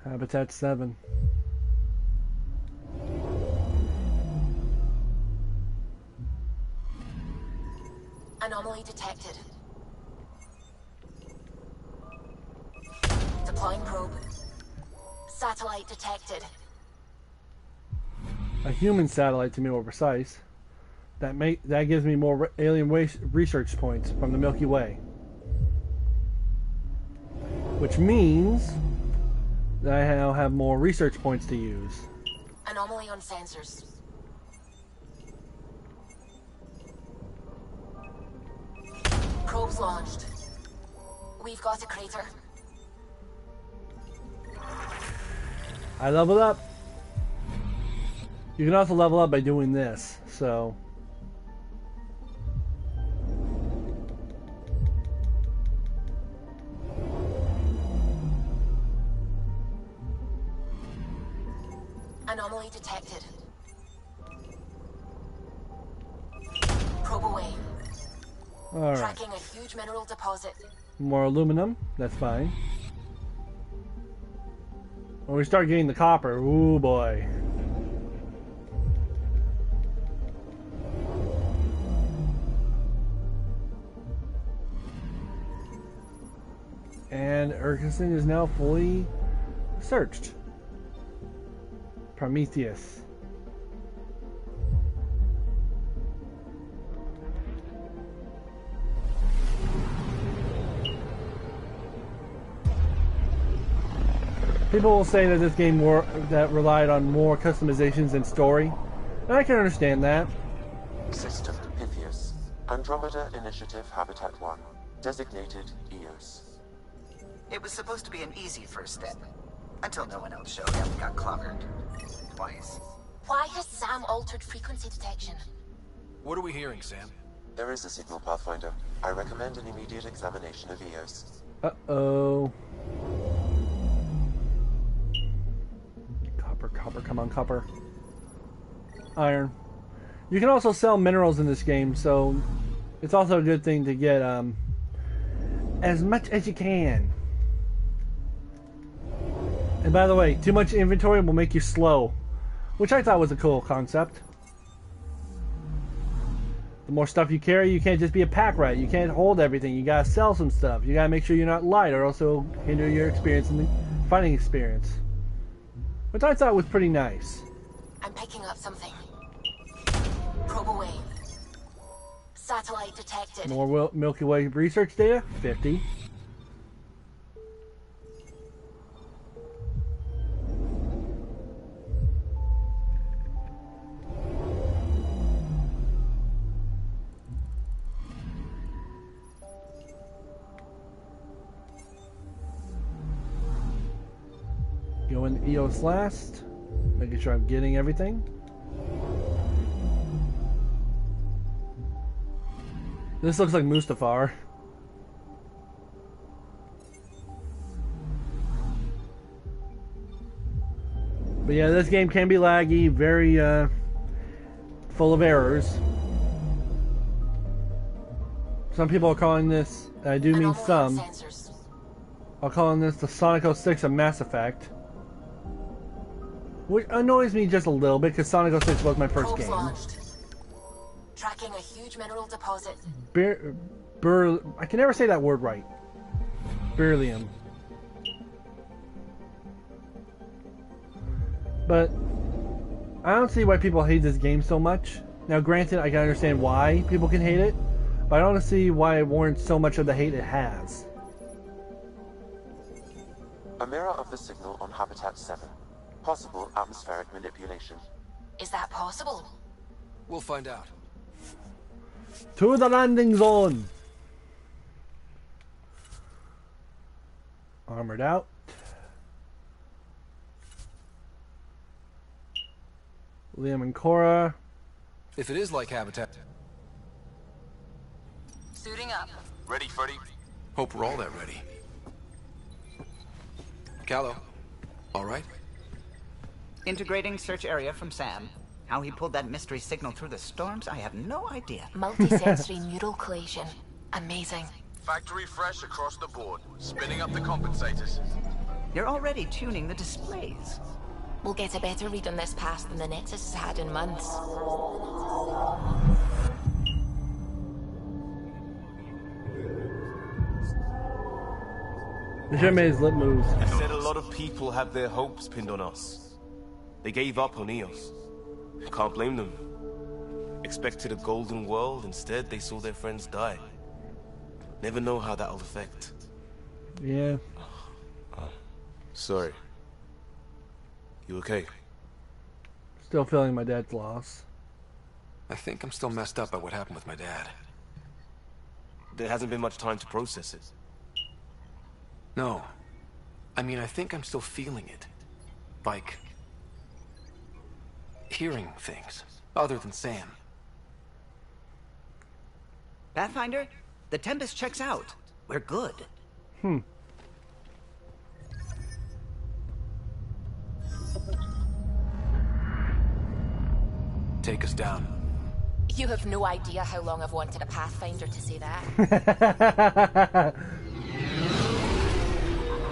Habitat 7. Anomaly detected. Deploying probe. Satellite detected. A human satellite, to be more precise. That gives me more alien research points from the Milky Way, which means that I now have more research points to use. Anomaly on sensors. Probes launched. We've got a crater. I leveled up. You can also level up by doing this, so. Anomaly detected. Probe away. Alright. Tracking a huge mineral deposit. More aluminum, that's fine. When we start getting the copper, ooh boy. And Urkison is now fully searched. Prometheus. People will say that this game relied on more customizations and story, and I can understand that. System Pythias. Andromeda Initiative Habitat 1. Designated EOS. It was supposed to be an easy first step. Until no one else showed up and got clobbered. Twice. Why has Sam altered frequency detection? What are we hearing, Sam? There is a signal, Pathfinder. I recommend an immediate examination of EOS. Uh-oh. Copper, come on, copper. Iron. You can also sell minerals in this game, so it's also a good thing to get as much as you can. And by the way, too much inventory will make you slow, which I thought was a cool concept. The more stuff you carry, you can't just be a pack rat. You can't hold everything. You gotta sell some stuff. You gotta make sure you're not light, or else it'll hinder your experience in the fighting experience. Which I thought was pretty nice. I'm picking up something. Probe away. Satellite detected. More Milky Way research data? 50. Go in EOS last, making sure I'm getting everything. This looks like Mustafar. But yeah, this game can be laggy, very full of errors. Some people are calling this, I do mean some, are calling this the Sonic 06 of Mass Effect. Which annoys me just a little bit, because Sonic 06 was my first game. Launched. Tracking a huge mineral deposit. I can never say that word right. Beryllium. But I don't see why people hate this game so much. Now granted, I can understand why people can hate it, but I don't see why it warrants so much of the hate it has. A mirror of the signal on Habitat 7. Possible atmospheric manipulation. Is that possible? We'll find out. To the landing zone! Armored out. Liam and Cora. If it is like Habitat... Suiting up. Ready, Freddy? Hope we're all that ready. Callow, all right? Integrating search area from Sam. How he pulled that mystery signal through the storms, I have no idea. Multi-sensory neural collation. Amazing. Factory fresh across the board. Spinning up the compensators. You're already tuning the displays. We'll get a better read on this pass than the Nexus has had in months. The ship made his lip moves. I said a lot of people have their hopes pinned on us. They gave up on EOS. Can't blame them. Expected a golden world, instead they saw their friends die. Never know how that'll affect. Yeah. Sorry. You okay? Still feeling my dad's loss. I think I'm still messed up by what happened with my dad. There hasn't been much time to process it. No. I mean, I think I'm still feeling it. Like... hearing things, other than Sam. Pathfinder, the Tempest checks out. We're good. Take us down. You have no idea how long I've wanted a Pathfinder to say that.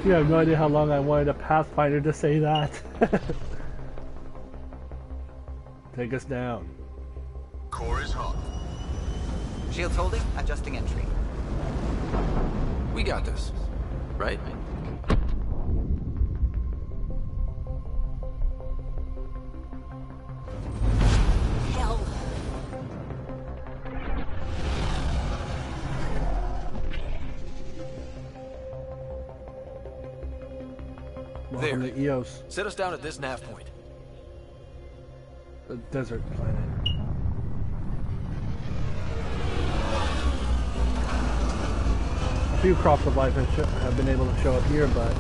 You have no idea how long I wanted a Pathfinder to say that. Take us down. Core is hot. Shields holding, adjusting entry. We got this, right? Hell. Welcome to EOS. Set us down at this nav point. The desert planet. A few crops of life have been able to show up here, but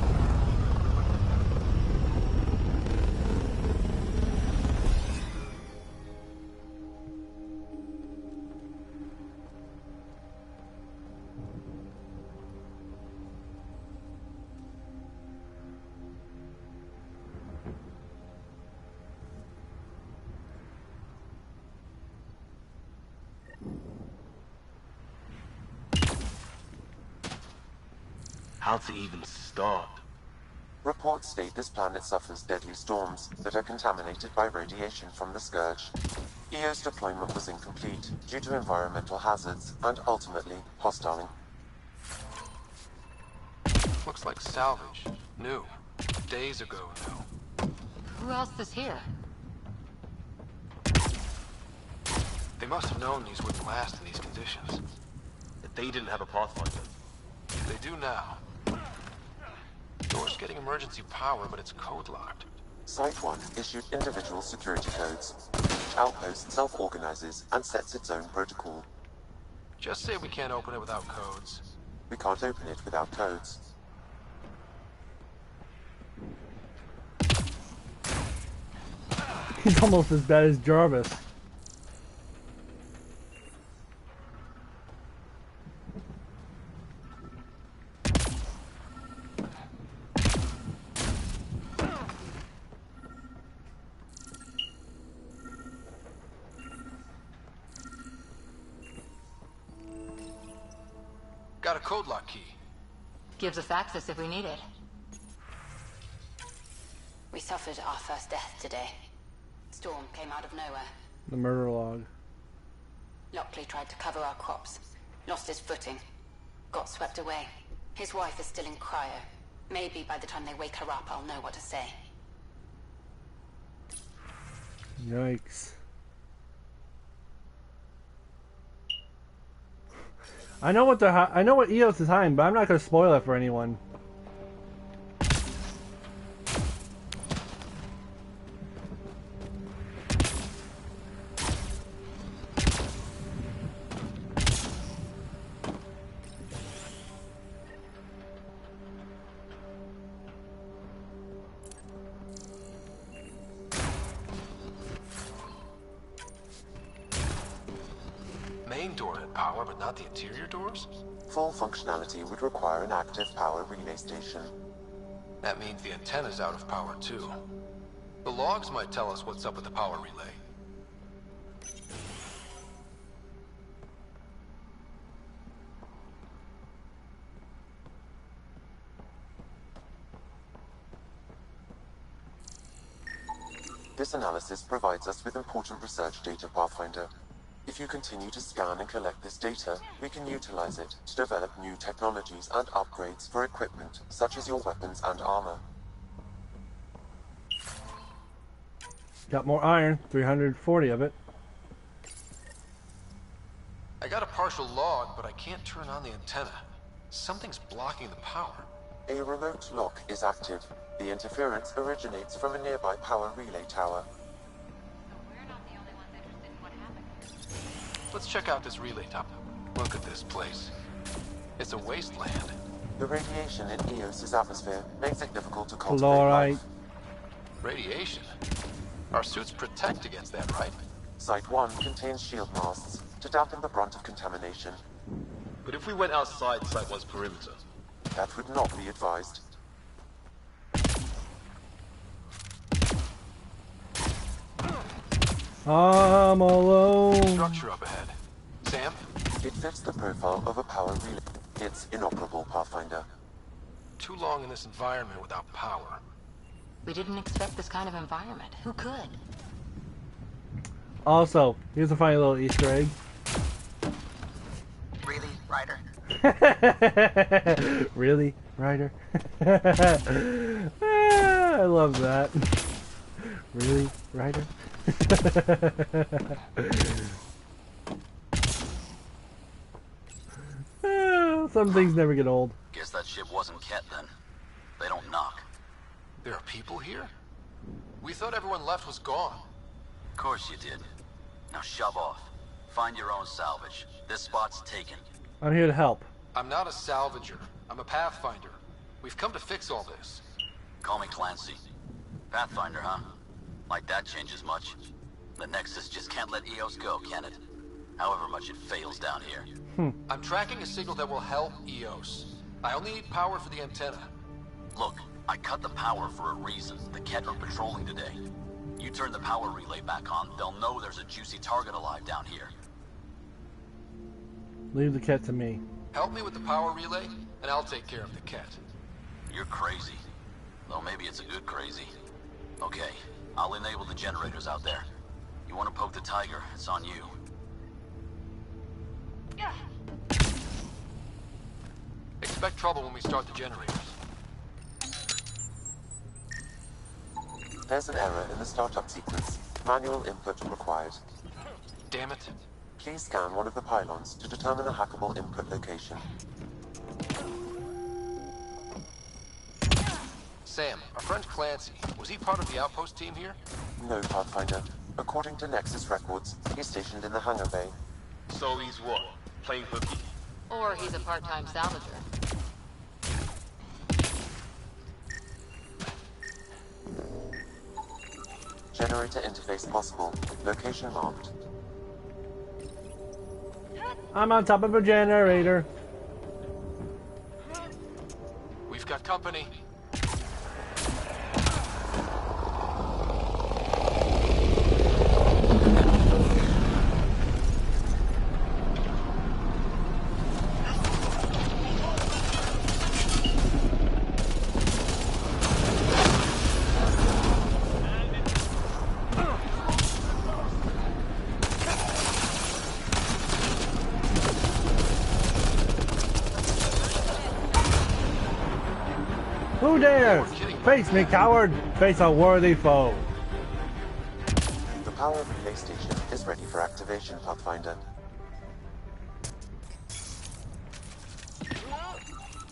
How to even start? Reports state this planet suffers deadly storms that are contaminated by radiation from the Scourge. EO's deployment was incomplete due to environmental hazards and ultimately hostile. Looks like salvage. New. Days ago, new. Who else is here? They must have known these wouldn't last in these conditions. If they didn't have a Pathfinder. They do now. Door's getting emergency power, but it's code-locked. Site 1 issued individual security codes. Each outpost self-organizes and sets its own protocol. Just say we can't open it without codes. We can't open it without codes. he's almost as bad as Jarvis. Got a code lock key. Gives us access if we need it. We suffered our first death today. Storm came out of nowhere. The murder log. Lockley tried to cover our crops. Lost his footing. Got swept away. His wife is still in cryo. Maybe by the time they wake her up, I'll know what to say. Yikes. I know what EOS is hiding, but I'm not going to spoil it for anyone. Main door had power, but not the interior doors? Full functionality would require an active power relay station. That means the antenna's out of power too. The logs might tell us what's up with the power relay. This analysis provides us with important research data, Pathfinder. If you continue to scan and collect this data, we can utilize it to develop new technologies and upgrades for equipment, such as your weapons and armor. Got more iron, 340 of it. I got a partial log, but I can't turn on the antenna. Something's blocking the power. A remote lock is active. The interference originates from a nearby power relay tower. Let's check out this relay tower. Look at this place. It's a wasteland. The radiation in Eos's atmosphere makes it difficult to cultivate Fluorite. life. Radiation? Our suits protect against that, right? Site 1 contains shield masts to dampen the brunt of contamination. But if we went outside Site 1's perimeter? That would not be advised. I'm alone. Structure up ahead. Sam? It fits the profile of a power relay. It's inoperable, Pathfinder. Too long in this environment without power. We didn't expect this kind of environment. Who could? Also, here's a funny little Easter egg. Really, Ryder? Really, Ryder? I love that. Really, Ryder? Some things never get old. Guess that ship wasn't Ket then. They don't knock. There are people here? We thought everyone left was gone. Of course you did. Now shove off. Find your own salvage. This spot's taken. I'm here to help. I'm not a salvager. I'm a pathfinder. We've come to fix all this. Call me Clancy. Pathfinder, huh? Like that changes much. The Nexus just can't let Eos go, can it? However much it fails down here. I'm tracking a signal that will help Eos. I only need power for the antenna. Look, I cut the power for a reason. The Ket are patrolling today. You turn the power relay back on, they'll know there's a juicy target alive down here. Leave the cat to me. Help me with the power relay, and I'll take care of the cat. You're crazy. Though maybe it's a good crazy. Okay, I'll enable the generators out there. You want to poke the tiger, it's on you. Expect trouble when we start the generators. There's an error in the startup sequence. Manual input required. Damn it. Please scan one of the pylons to determine a hackable input location. Sam, our friend Clancy, was he part of the outpost team here? No, Pathfinder. According to Nexus records, he's stationed in the hangar bay. So he's what? Playing hooky? Or he's a part-time salvager. Generator interface possible. Location marked. I'm on top of a generator. We've got company. Who dares? Face me, coward! Face a worthy foe. The power relay station is ready for activation, Pathfinder.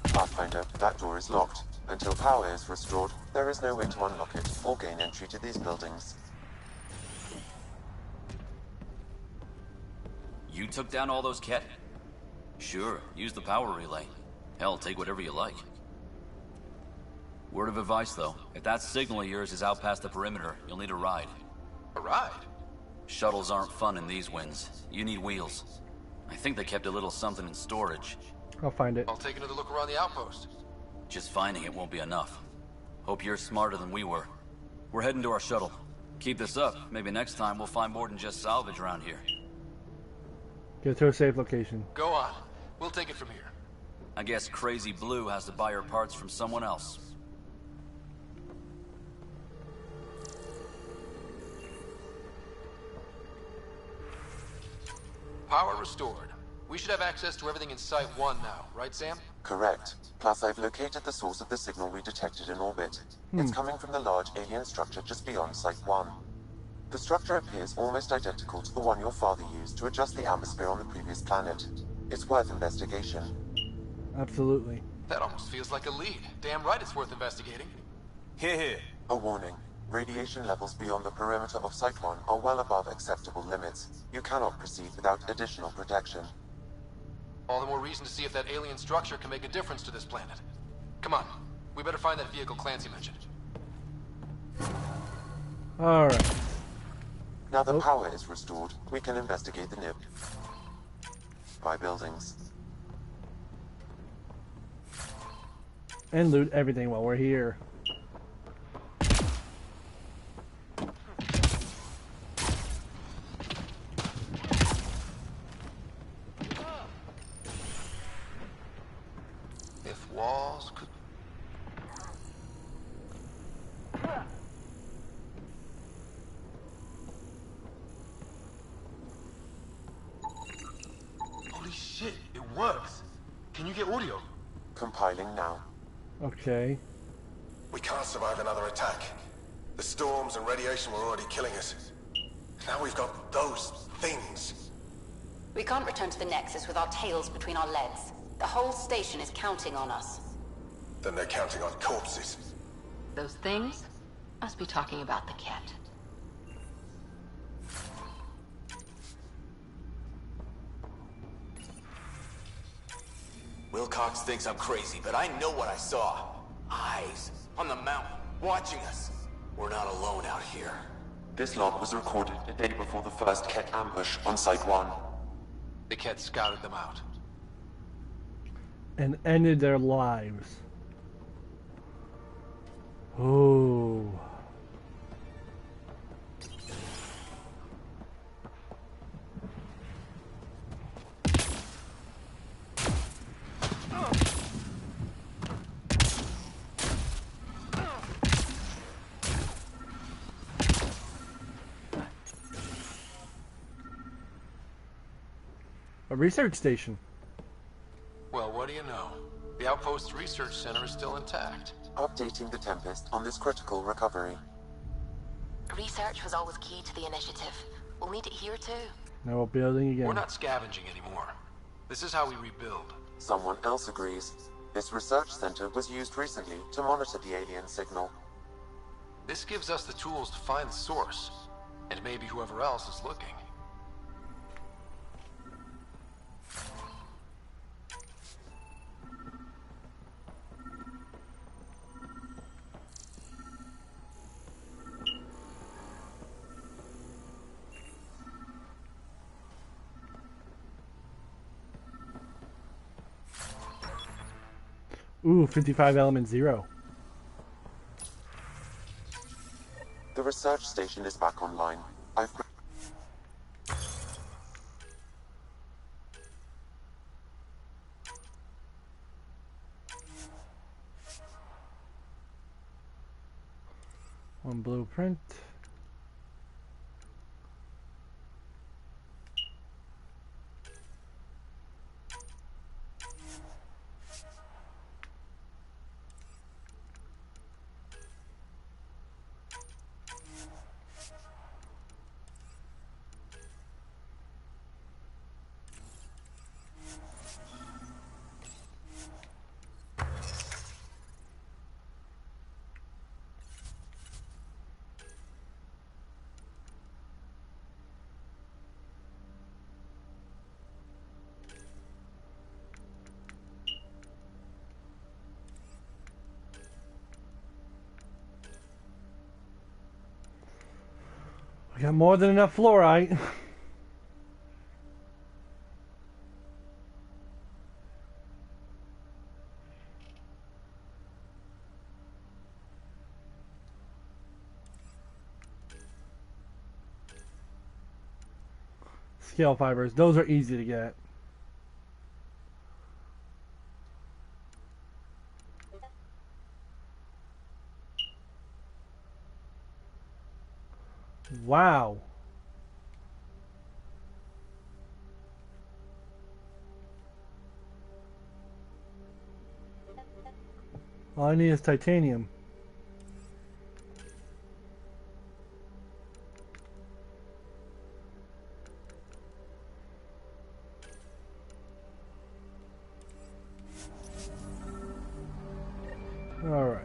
Pathfinder, that door is locked. Until power is restored, there is no way to unlock it or gain entry to these buildings. You took down all those Ket? Sure, use the power relay. Hell, take whatever you like. Word of advice, though. If that signal of yours is out past the perimeter, you'll need a ride. A ride? Shuttles aren't fun in these winds. You need wheels. I think they kept a little something in storage. I'll find it. I'll take another look around the outpost. Just finding it won't be enough. Hope you're smarter than we were. We're heading to our shuttle. Keep this up. Maybe next time we'll find more than just salvage around here. Get to a safe location. Go on. We'll take it from here. I guess Crazy Blue has to buy her parts from someone else. Power restored. We should have access to everything in Site 1 now, right, Sam? Correct. Plus, I've located the source of the signal we detected in orbit. It's coming from the large alien structure just beyond Site 1. The structure appears almost identical to the one your father used to adjust the atmosphere on the previous planet. It's worth investigation. Absolutely. That almost feels like a lead. Damn right it's worth investigating. Here. A warning. Radiation levels beyond the perimeter of Site 1 are well above acceptable limits. You cannot proceed without additional protection. All the more reason to see if that alien structure can make a difference to this planet. Come on, we better find that vehicle Clancy mentioned. Alright. Now the power is restored, we can investigate the NIP. By buildings. And loot everything while we're here. If walls could... Holy shit, it works. Can you get audio? Compiling now. Okay. We can't survive another attack. The storms and radiation were already killing us. Now we've got those things. We can't return to the Nexus with our tails between our legs. The whole station is counting on us. Then they're counting on corpses. Those things must be talking about the cat. Wilcox thinks I'm crazy, but I know what I saw. Eyes on the mountain, watching us. We're not alone out here. This log was recorded a day before the first Ket ambush on Site 1. The Ket scouted them out. And ended their lives. Oh. A research station. Well, what do you know? The Outpost's research center is still intact. Updating the Tempest on this critical recovery. Research was always key to the initiative. We'll need it here too. Now we're building again. We're not scavenging anymore. This is how we rebuild. Someone else agrees. This research center was used recently to monitor the alien signal. This gives us the tools to find the source, and maybe whoever else is looking. Ooh, 55 element 0. The research station is back online. I've... One blueprint. We got more than enough fluorite. Scale fibers, those are easy to get. Wow. All I need is titanium. All right.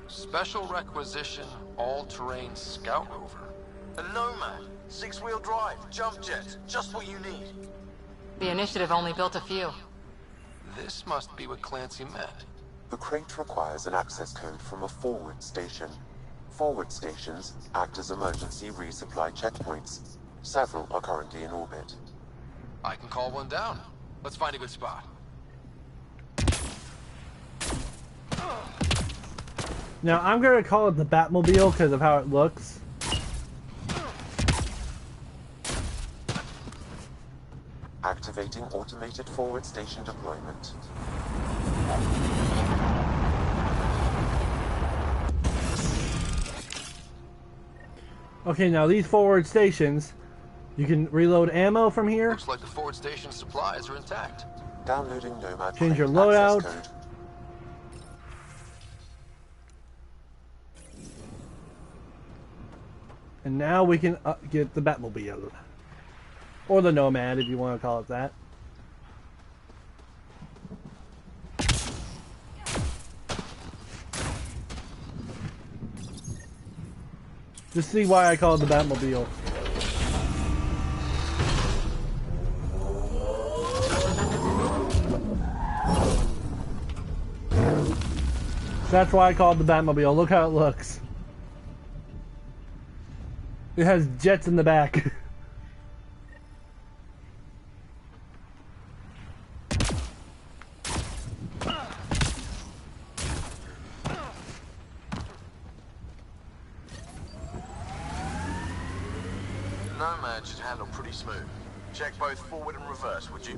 Special requisition, all-terrain scout rover. A Nomad, 6-wheel drive, jump jets, just what you need. The Initiative only built a few. This must be what Clancy meant. The crate requires an access code from a forward station. Forward stations act as emergency resupply checkpoints. Several are currently in orbit. I can call one down. Let's find a good spot. Now, I'm going to call it the Batmobile because of how it looks. Activating automated forward station deployment. Okay, now these forward stations, you can reload ammo from here. Looks like the forward station supplies are intact. Downloading Nomad Change your crate loadout. access code. And now we can get the Batmobile. Or the Nomad, if you want to call it that. Just see why I call it the Batmobile. That's why I call it the Batmobile. Look how it looks. It has jets in the back. Nomad should handle pretty smooth. Check both forward and reverse, would you?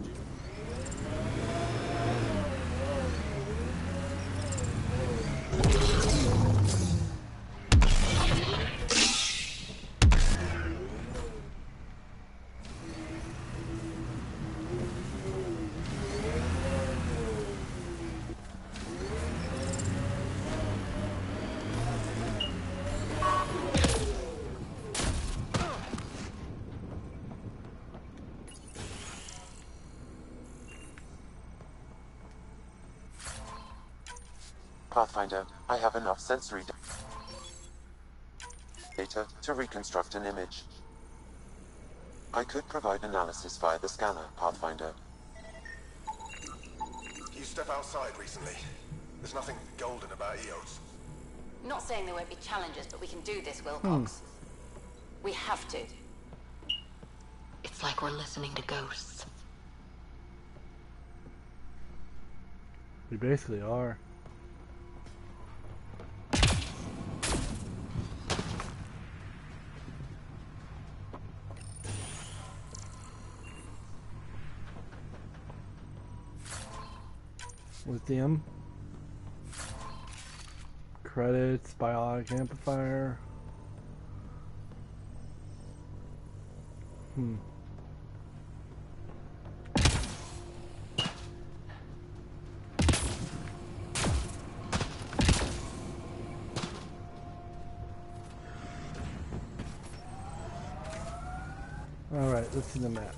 Pathfinder, I have enough sensory data to reconstruct an image. I could provide analysis via the scanner, Pathfinder. You step outside recently. There's nothing golden about EOS. Not saying there won't be challenges, but we can do this, Wilcox. We have to. It's like we're listening to ghosts. We basically are. Lithium. Credits, biotic amplifier. Alright, let's see the map.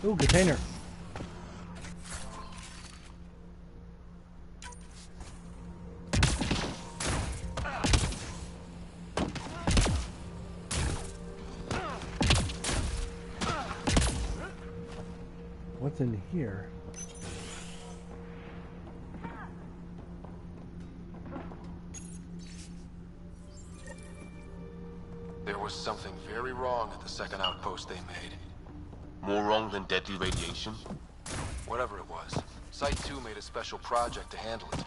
Ooh, container. What's in here? There was something very wrong at the second outpost they made. More wrong than deadly radiation? Whatever it was, Site 2 made a special project to handle it.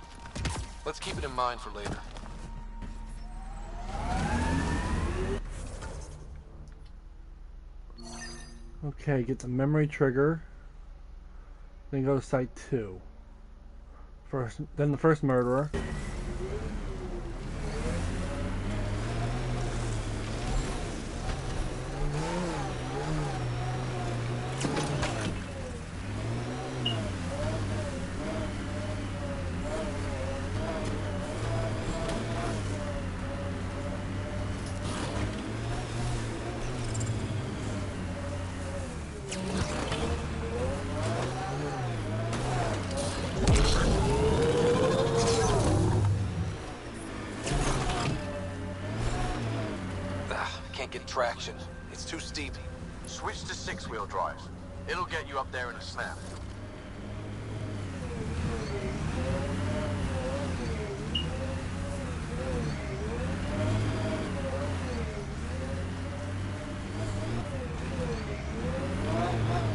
Let's keep it in mind for later. Okay, get the memory trigger. Then go to Site 2. First, then the first murderer. traction. It's too steep. Switch to 6-wheel drive. It'll get you up there in a snap.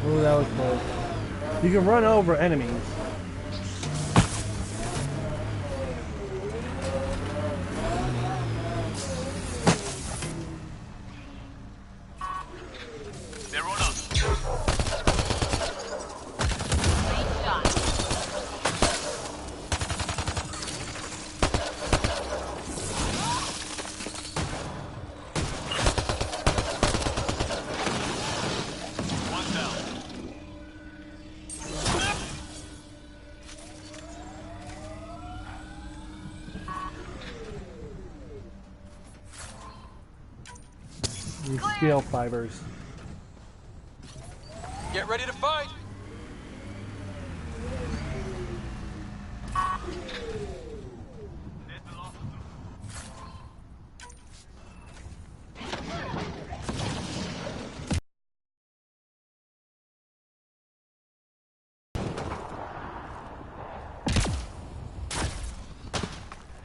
Ooh, that was close. You can run over enemies. They're on us. One down. These scale fibers. Get ready to fight!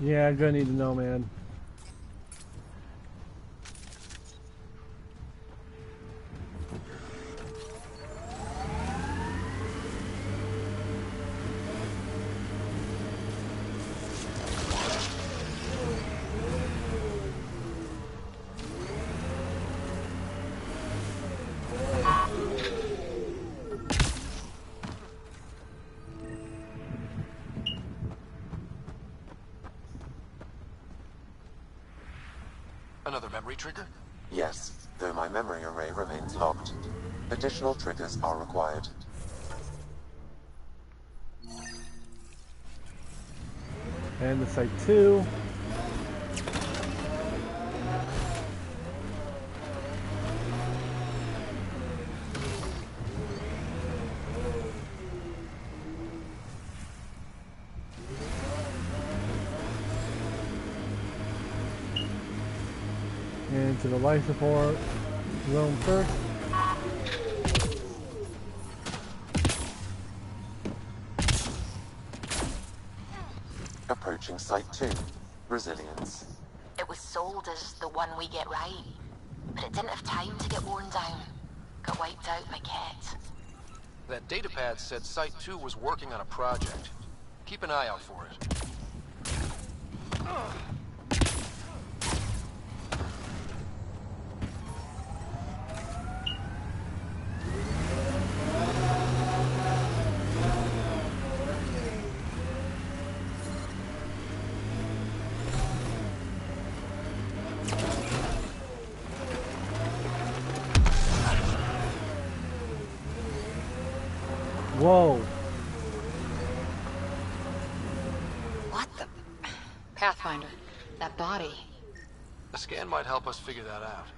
Yeah, I'm gonna need to know, man. Another memory trigger? Yes, though my memory array remains locked. Additional triggers are required. And the site 2. Into the life support zone first. Approaching Site 2. Resilience. It was sold as the one we get right, but it didn't have time to get worn down. Got wiped out by Ket. That datapad said Site 2 was working on a project. Keep an eye out for it. Whoa. What the? Pathfinder, that body. A scan might help us figure that out.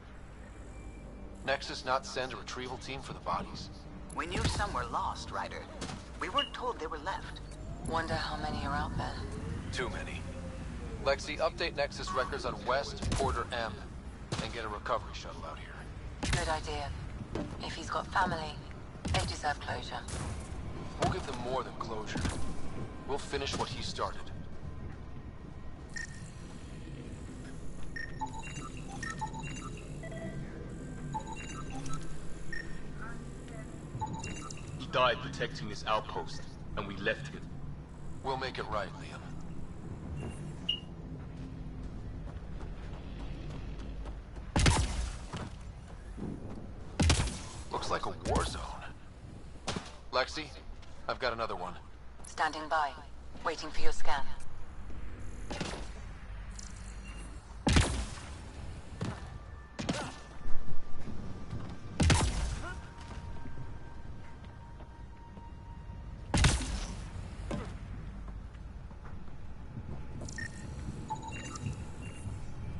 Nexus not send a retrieval team for the bodies? We knew some were lost, Ryder. We weren't told they were left. Wonder how many are out there. Too many. Lexi, update Nexus records on West Porter M. And get a recovery shuttle out here. Good idea. If he's got family, they deserve closure. We'll give them more than closure. We'll finish what he started. He died protecting this outpost, and we left him. We'll make it right, Liam. Looks like a war zone. Lexi, I've got another one. Standing by, waiting for your scan.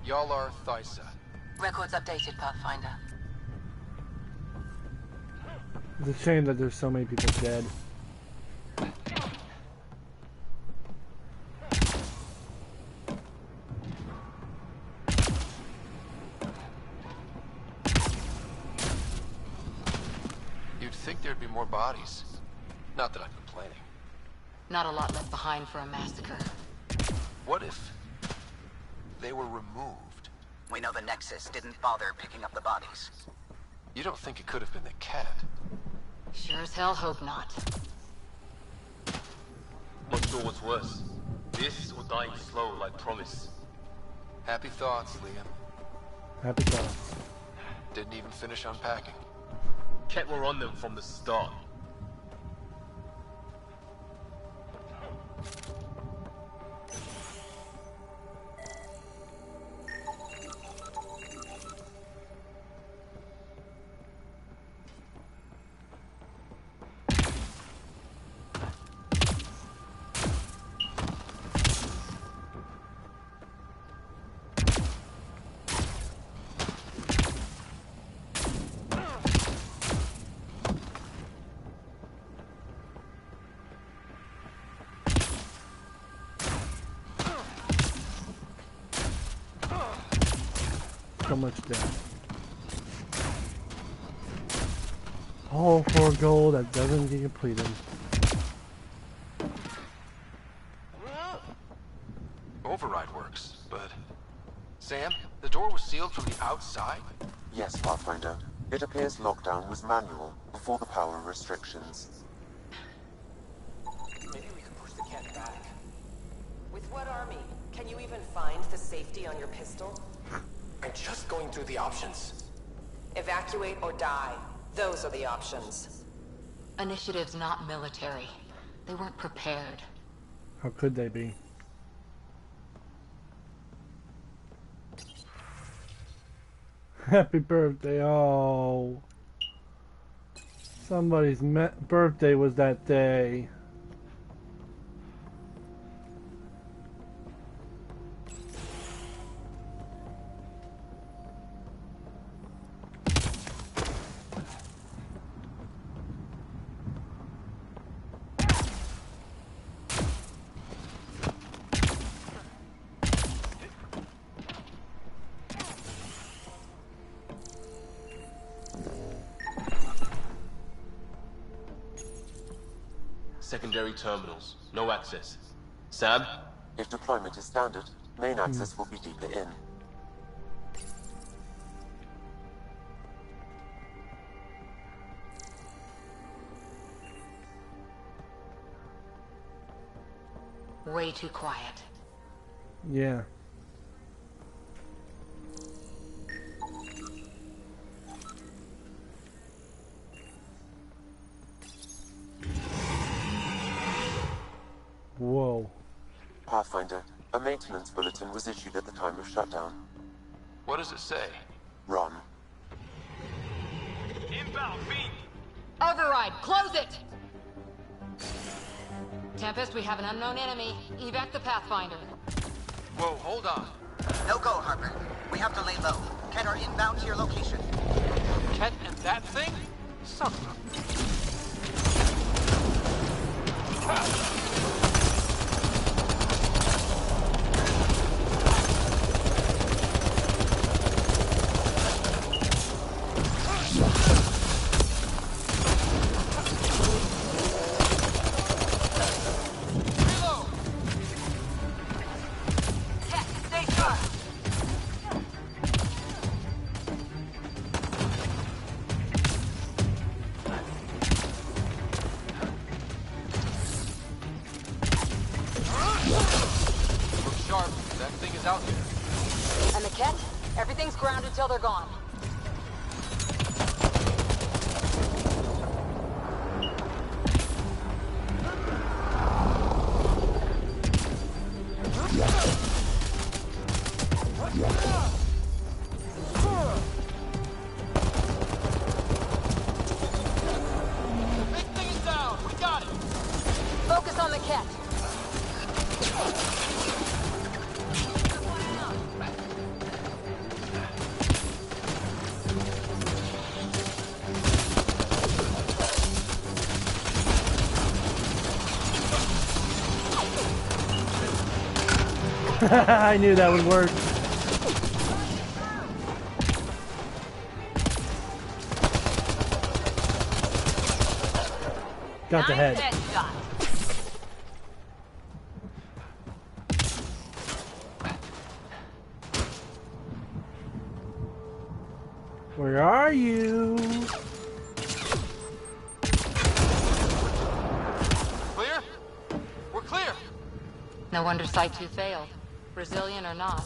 Y'all are Thysa. Records updated, Pathfinder. It's a shame that there's so many people dead. You'd think there'd be more bodies. Not that I'm complaining. Not a lot left behind for a massacre. What if they were removed? We know the Nexus didn't bother picking up the bodies. You don't think it could have been the cat? Sure as hell hope not. Not sure what's worse. This or dying slow like promise. Happy thoughts, Liam. Happy thoughts. Didn't even finish unpacking. Cat were on them from the start. So much death. All for gold that doesn't get completed. Override works, but... Sam, the door was sealed from the outside? Yes, Pathfinder. It appears lockdown was manual before the power restrictions. Maybe we could push the cat back. With what army? Can you even find the safety on your pistol? I'm just going through the options. Evacuate or die. Those are the options. Initiative's not military. They weren't prepared. How could they be? Happy birthday. Oh. Somebody's birthday was that day. Secondary terminals. No access. Sam? If deployment is standard, main access will be deeper in. Way too quiet. Yeah. Whoa. Pathfinder, a maintenance bulletin was issued at the time of shutdown. What does it say? Run. Inbound, Fiend! Override, close it! Tempest, we have an unknown enemy. Evac the Pathfinder. Whoa, hold on. No go, Harper. We have to lay low. Ken are inbound to your location. Cat and that thing? Son of out there. And the Kett? Everything's grounded till they're gone. Big thing is down. We got it. Focus on the Kett. I knew that would work. Got the head. Headshot. Where are you? Clear? We're clear. No wonder Site 2 failed. Brazilian or not.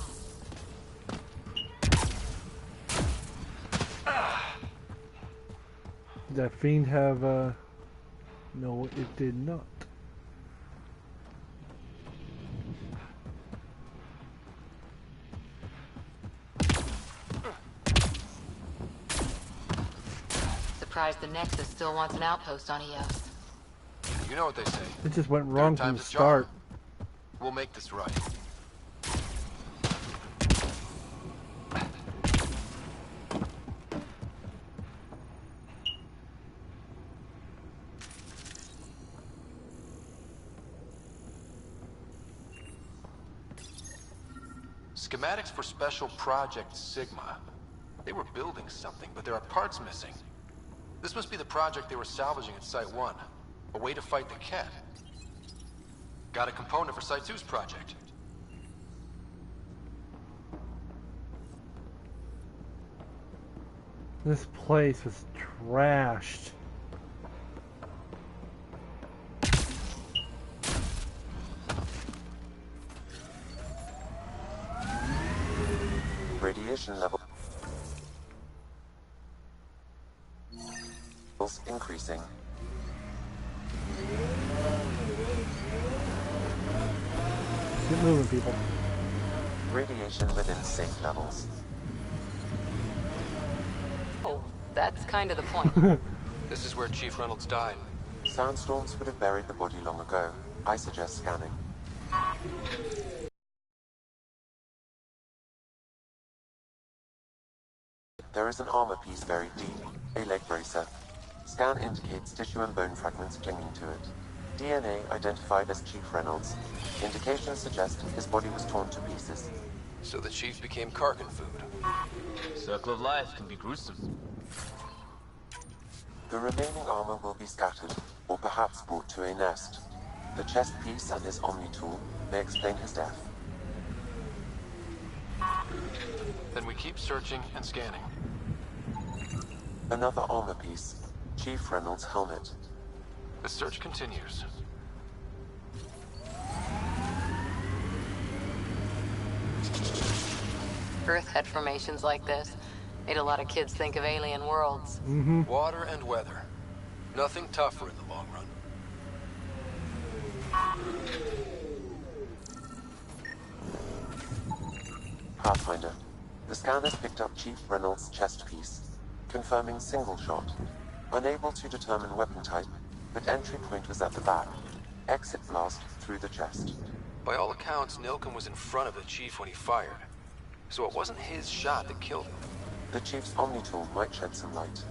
Did that fiend have, no, it did not. Surprised the Nexus still wants an outpost on EOS. You know what they say. It just went wrong from the start. We'll make this right. Schematics for Special Project Sigma. They were building something, but there are parts missing. This must be the project they were salvaging at Site 1. A way to fight the Ket. Got a component for Site 2's project. This place was trashed. Radiation level increasing. Keep moving, people. Radiation within safe levels. Oh, that's kind of the point. This is where Chief Reynolds died. Sandstorms would have buried the body long ago. I suggest scanning. There is an armor piece buried deep, a leg bracer. Scan indicates tissue and bone fragments clinging to it. DNA identified as Chief Reynolds. Indications suggest his body was torn to pieces. So the Chief became Karkin food. Circle of life can be gruesome. The remaining armor will be scattered, or perhaps brought to a nest. The chest piece and his Omni tool may explain his death. Then we keep searching and scanning. Another armor piece. Chief Reynolds' helmet. The search continues. Earth had formations like this. Made a lot of kids think of alien worlds. Water and weather. Nothing tougher in the long run. Pathfinder. The scanners picked up Chief Reynolds' chest piece, confirming single shot. Unable to determine weapon type, but entry point was at the back. Exit blast through the chest. By all accounts, Nilken was in front of the Chief when he fired. So it wasn't his shot that killed him. The Chief's Omni tool might shed some light.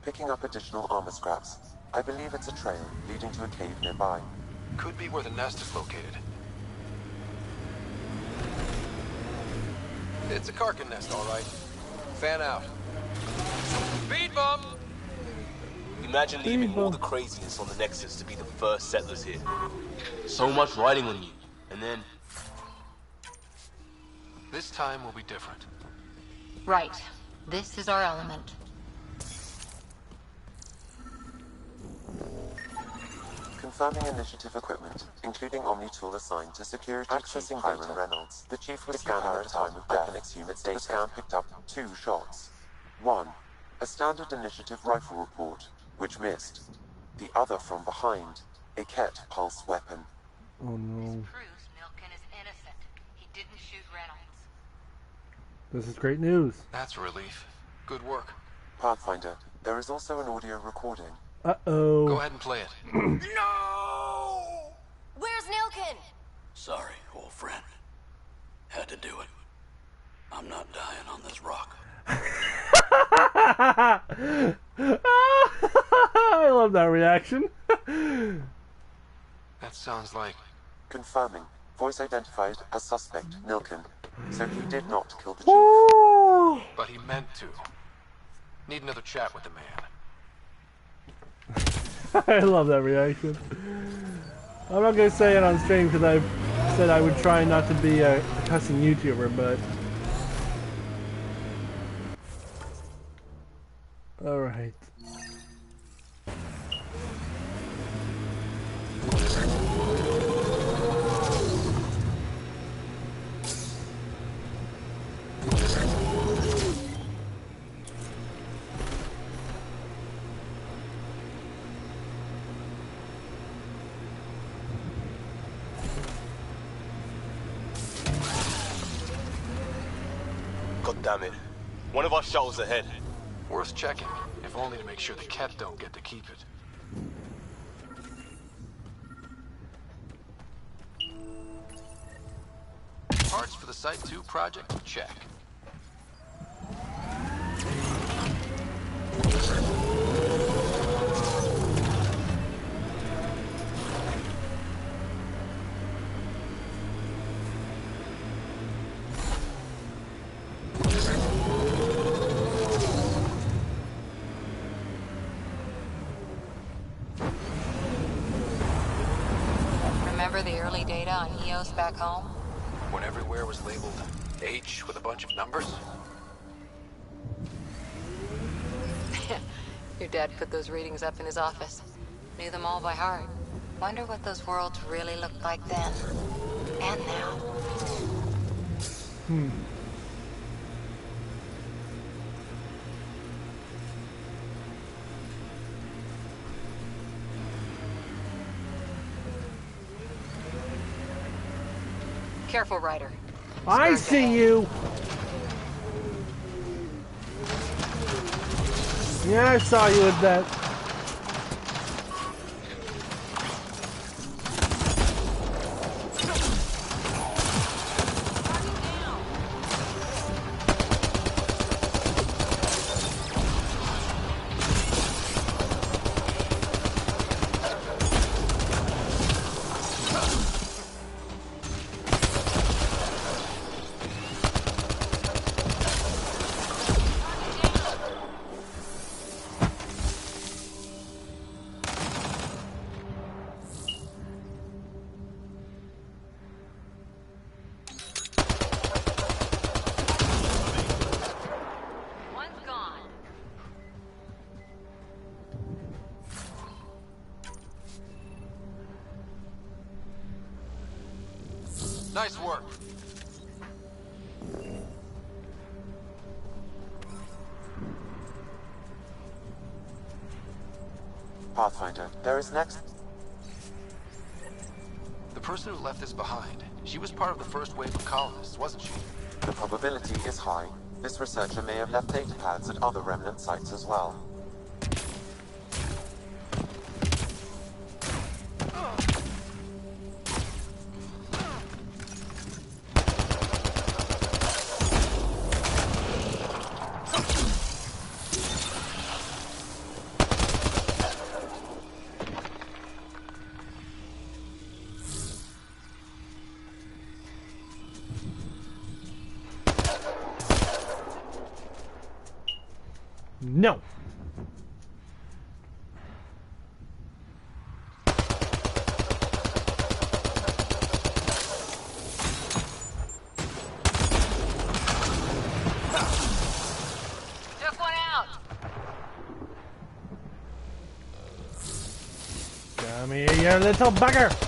Picking up additional armor scraps. I believe it's a trail leading to a cave nearby. Could be where the nest is located. It's a Karkin nest, all right. Fan out. Speed bump! Imagine leaving all the craziness on the Nexus to be the first settlers here. So much riding on you, and then... This time will be different. Right. This is our element. Confirming initiative equipment, including Omni tool assigned to security. Accessing Chief Reynolds. The Chief was scanned at the time of death. The scan picked up 2 shots. 1. A standard initiative rifle report, which missed. The other from behind, a Ket pulse weapon. Oh no. Proves Nilken is innocent. He didn't shoot Reynolds. This is great news. That's a relief. Good work. Pathfinder, there is also an audio recording. Uh-oh. Go ahead and play it. No! Where's Nilken? Sorry, old friend. Had to do it. I'm not dying on this rock. I love that reaction. That sounds like Confirming. Voice identified as suspect, Nilkin. So he did not kill the chief. But he meant to. Need another chat with the man. I love that reaction. I'm not gonna say it on stream because I said I would try not to be a cussing YouTuber, but all right. God damn it. One of our shuttles ahead. Worth checking, if only to make sure the Ket don't get to keep it. Parts for the Site 2 project? Check. Remember the early data on EOS back home? When everywhere was labeled H with a bunch of numbers? Your dad put those readings up in his office. Knew them all by heart. Wonder what those worlds really looked like then. And now. Careful, Ryder. I see you. Yeah, I saw you with that. Nice work. Pathfinder, there is next. The person who left this behind, she was part of the first wave of colonists, wasn't she? The probability is high. This researcher may have left data pads at other remnant sites as well. No. Took one out. Come here, you little bugger.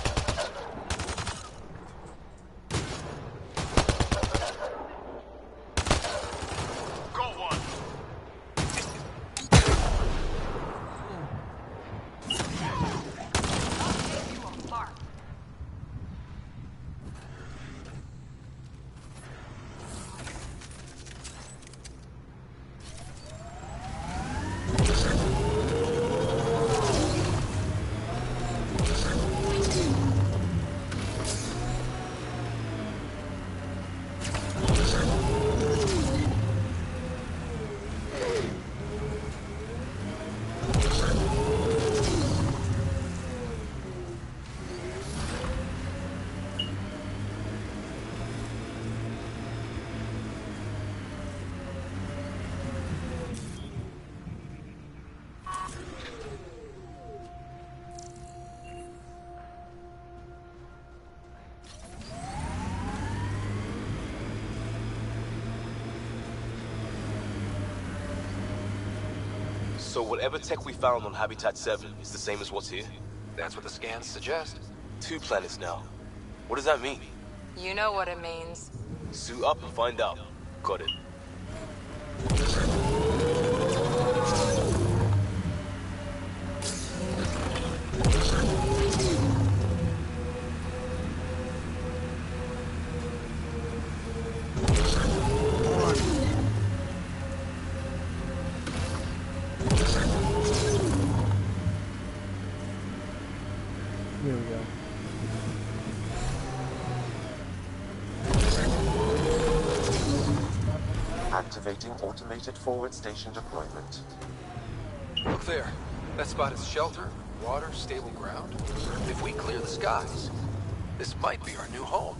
So whatever tech we found on Habitat 7 is the same as what's here? That's what the scans suggest. 2 planets now. What does that mean? You know what it means. Suit up and find out. Got it. Here we go. Activating automated forward station deployment. Look there. That spot is shelter, water, stable ground. If we clear the skies, this might be our new home.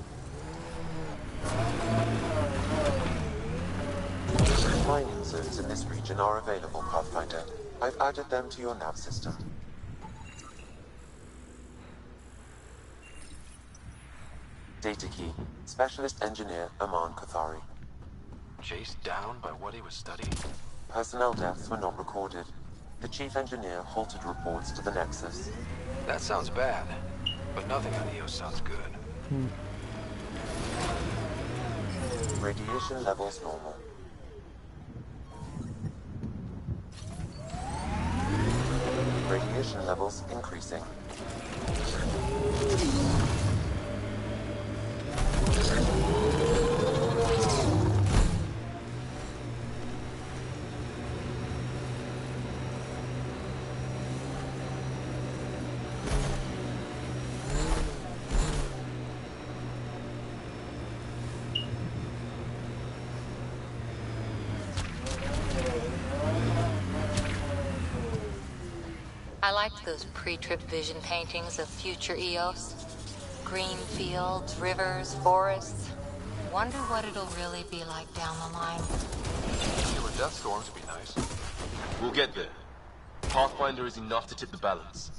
Mining zones in this region are available, Pathfinder. I've added them to your nav system. Data key. Specialist Engineer Aman Kathari. Chased down by what he was studying? Personnel deaths were not recorded. The Chief Engineer halted reports to the Nexus. That sounds bad, but nothing on EOS sounds good. Radiation levels normal. Radiation levels increasing. I liked those pre-trip vision paintings of future EOS. Green fields, rivers, forests. Wonder what it'll really be like down the line. Fewer death storms would be nice. We'll get there. Pathfinder is enough to tip the balance.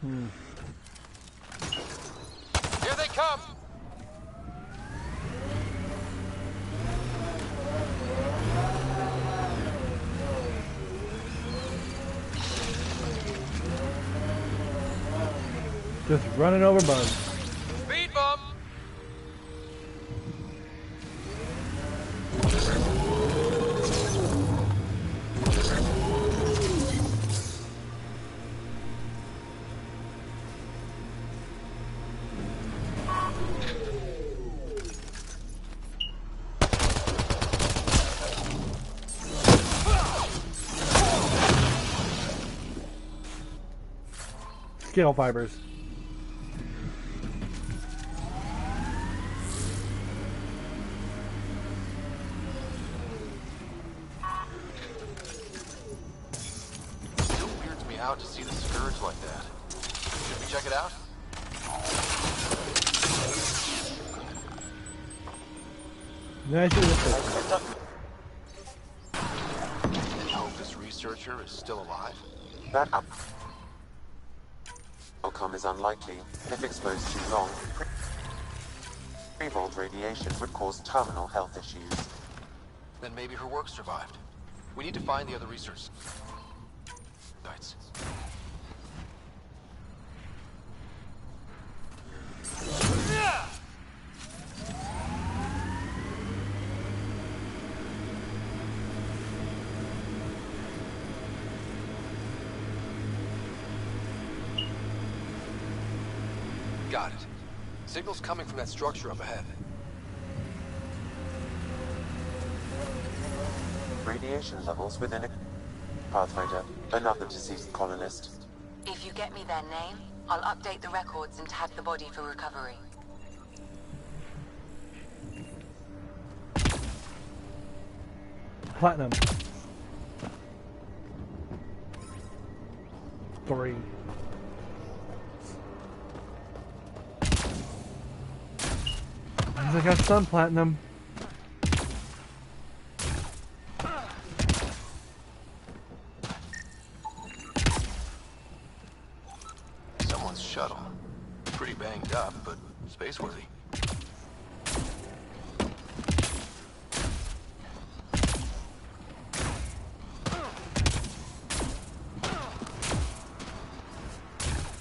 Here they come! Just running over bugs. Speed bump! Scale fibers. Still weirds me out to see the Scourge like that. Should we check it out? Nice. I hope this researcher is still alive. That outcome is unlikely. If exposed too long, pre-volt radiation would cause terminal health issues. Then maybe her work survived. We need to find the other research sites. Got it. Signal's coming from that structure up ahead. Radiation levels within a Pathfinder, another deceased colonist. If you get me their name, I'll update the records and tag the body for recovery. Platinum. 3. I got some platinum. Someone's shuttle. Pretty banged up, but Spaceworthy.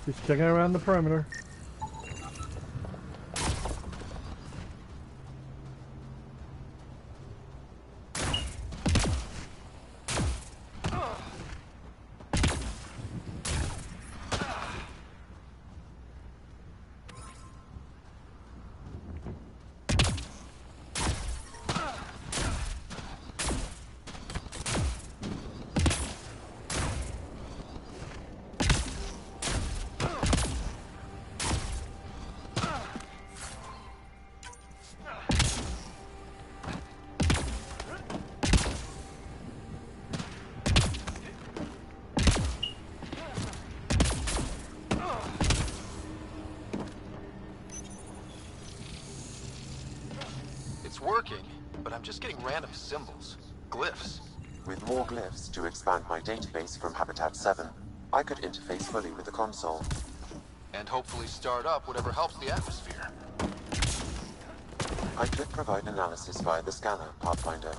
Just checking around the perimeter. It's working, but I'm just getting random symbols. Glyphs. With more glyphs to expand my database from Habitat 7, I could interface fully with the console. And hopefully start up whatever helps the atmosphere. I could provide analysis via the scanner, Pathfinder.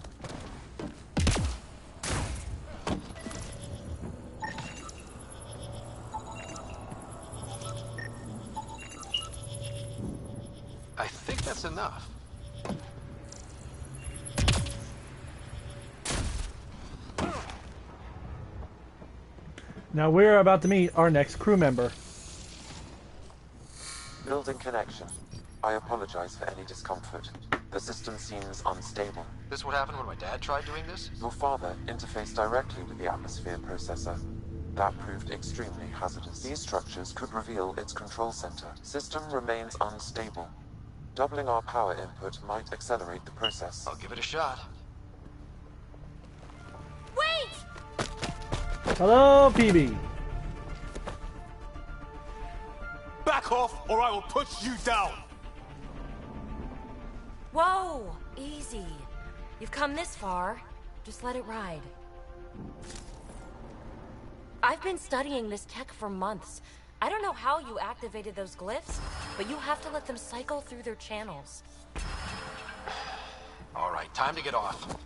I think that's enough. Now we're about to meet our next crew member. Building connection. I apologize for any discomfort. The system seems unstable. This what happened when my dad tried doing this? Your father interfaced directly with the atmosphere processor. That proved extremely hazardous. These structures could reveal its control center. System remains unstable. Doubling our power input might accelerate the process. I'll give it a shot. Wait! Hello, PB. Back off, or I will put you down! Whoa! Easy. You've come this far. Just let it ride. I've been studying this tech for months. I don't know how you activated those glyphs, but you have to let them cycle through their channels. All right, time to get off.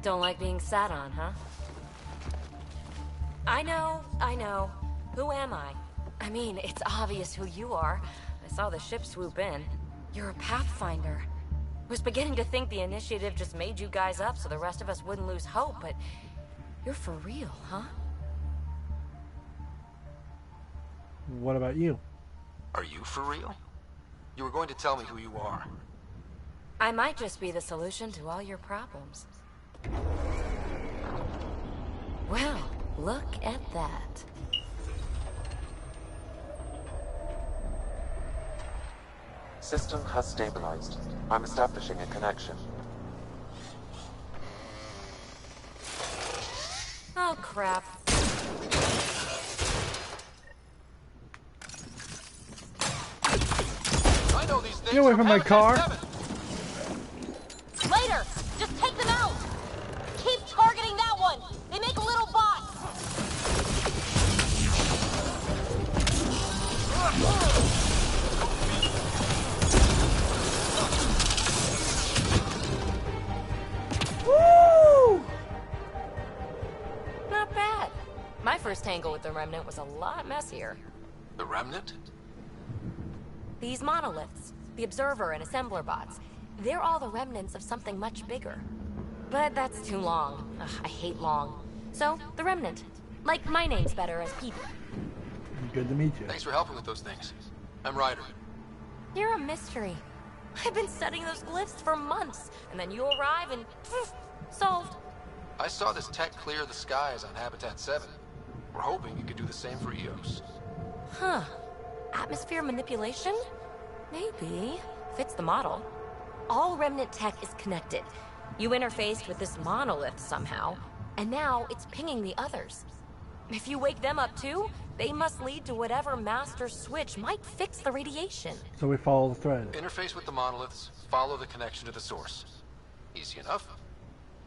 Don't like being sat on, huh? I know. Who am I? I mean, it's obvious who you are. I saw the ship swoop in. You're a Pathfinder. Was beginning to think the initiative just made you guys up so the rest of us wouldn't lose hope, but you're for real, huh? What about you? Are you for real? You were going to tell me who you are. I might just be the solution to all your problems. Well, look at that. System has stabilized. I'm establishing a connection. Oh, crap. I know these things. Get away from my car. Later! Just take them out! Keep targeting that one! They make little bots! Woo! Not bad. My first tangle with the Remnant was a lot messier. The Remnant? These monoliths, the Observer and Assembler bots, they're all the remnants of something much bigger. But that's too long. Ugh, I hate long. So, the Remnant. Like my name's better as PB. Good to meet you. Thanks for helping with those things. I'm Ryder. You're a mystery. I've been studying those glyphs for months, and then you arrive and solved. I saw this tech clear the skies on Habitat 7. We're hoping you could do the same for EOS. Huh. Atmosphere manipulation? Maybe. Fits the model. All Remnant tech is connected. You interfaced with this monolith somehow, and now it's pinging the others. If you wake them up too, they must lead to whatever master switch might fix the radiation. So we follow the thread. Interface with the monoliths, follow the connection to the source. Easy enough.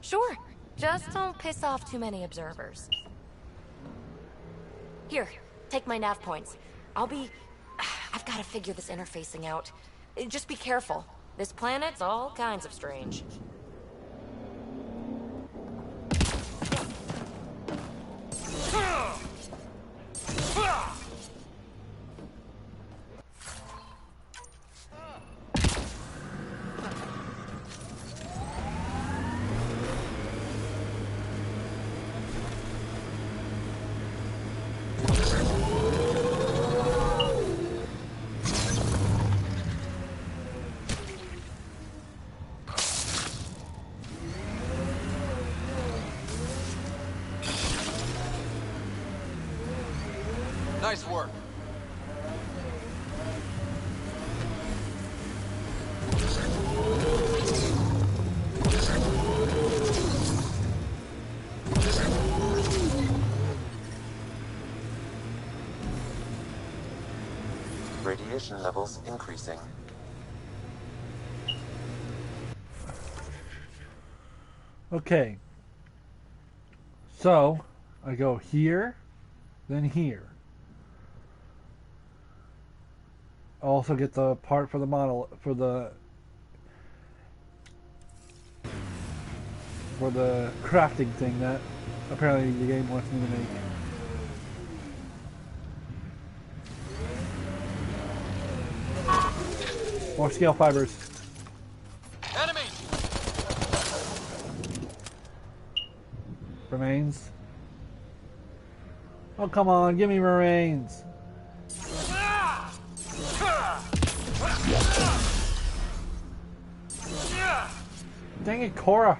Sure. Just don't piss off too many observers. Here, take my nav points. I'll be... I've got to figure this interfacing out. Just be careful. This planet's all kinds of strange. Nice work. Radiation levels increasing. Okay. So, I go here, then here. I also get the part for the model, for the crafting thing that apparently the game wants me to make. More scale fibers. Enemy! Remains. Oh, come on, give me remains. Dang it, Cora.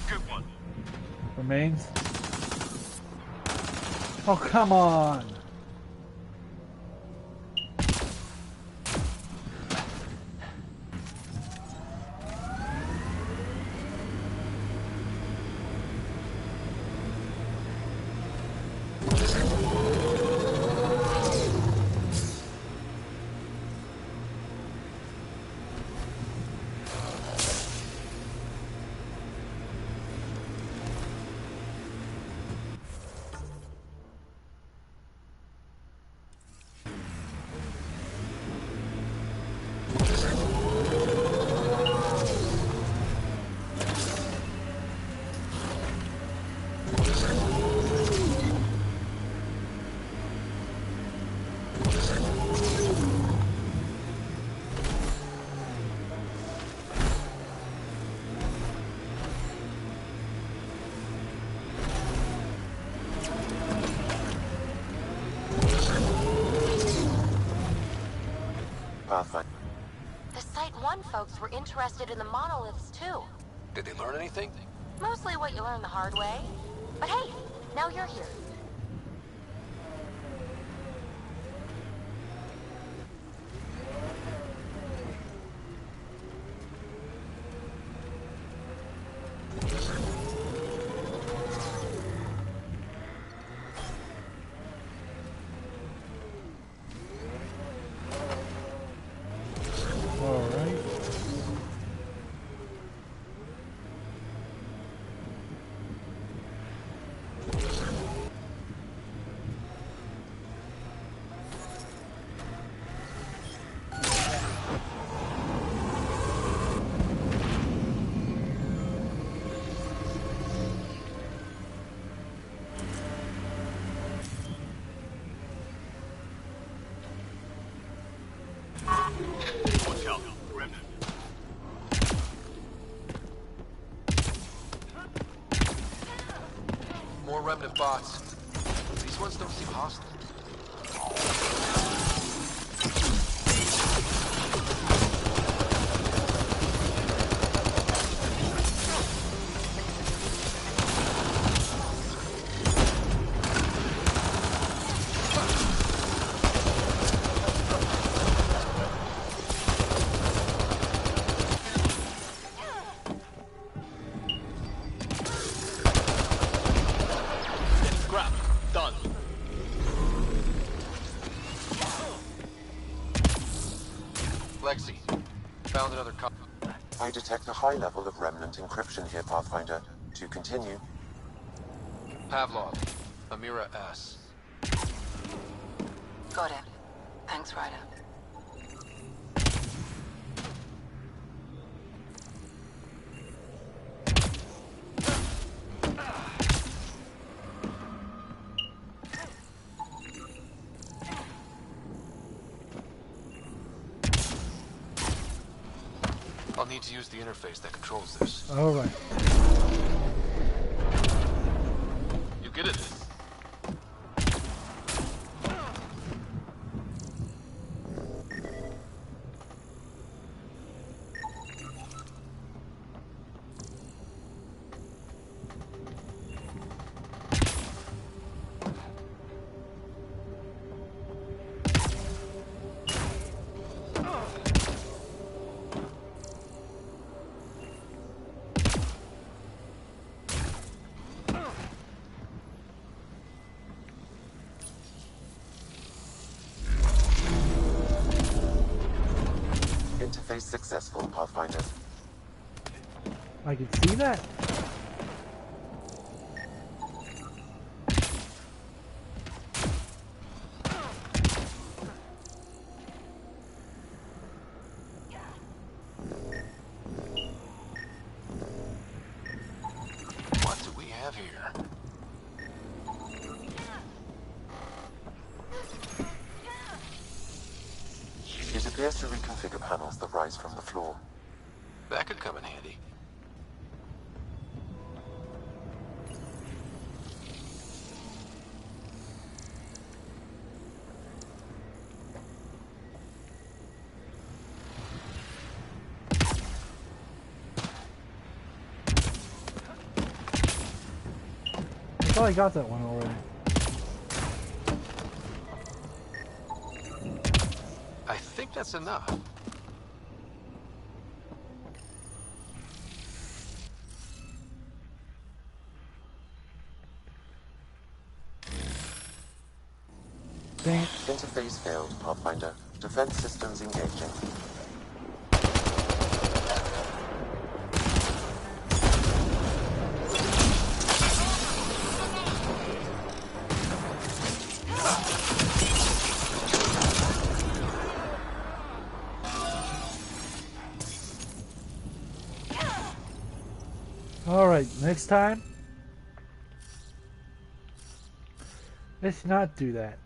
Good one. Remains. Oh, come on. Pathfinder. The Site 1 folks were interested in the monoliths too. Did they learn anything? Mostly what you learn the hard way. But hey, now you're here. Watch out, Remnant. More Remnant bots. These ones don't seem hostile. Scrap. Done. I detect a high level of remnant encryption here, Pathfinder. To continue. Pavlov, Amira S. Got it. Thanks, Ryder. I'll need to use the interface that controls this. All right. You good at this? Interface successful, Pathfinder. I can see that. What do we have here? It appears to reconfigure panels that rise from the floor. That could come in handy. I thought I got that one already. I think that's enough. Dang it. Interface failed, Pathfinder. Defense systems engaging. All right, next time, let's not do that.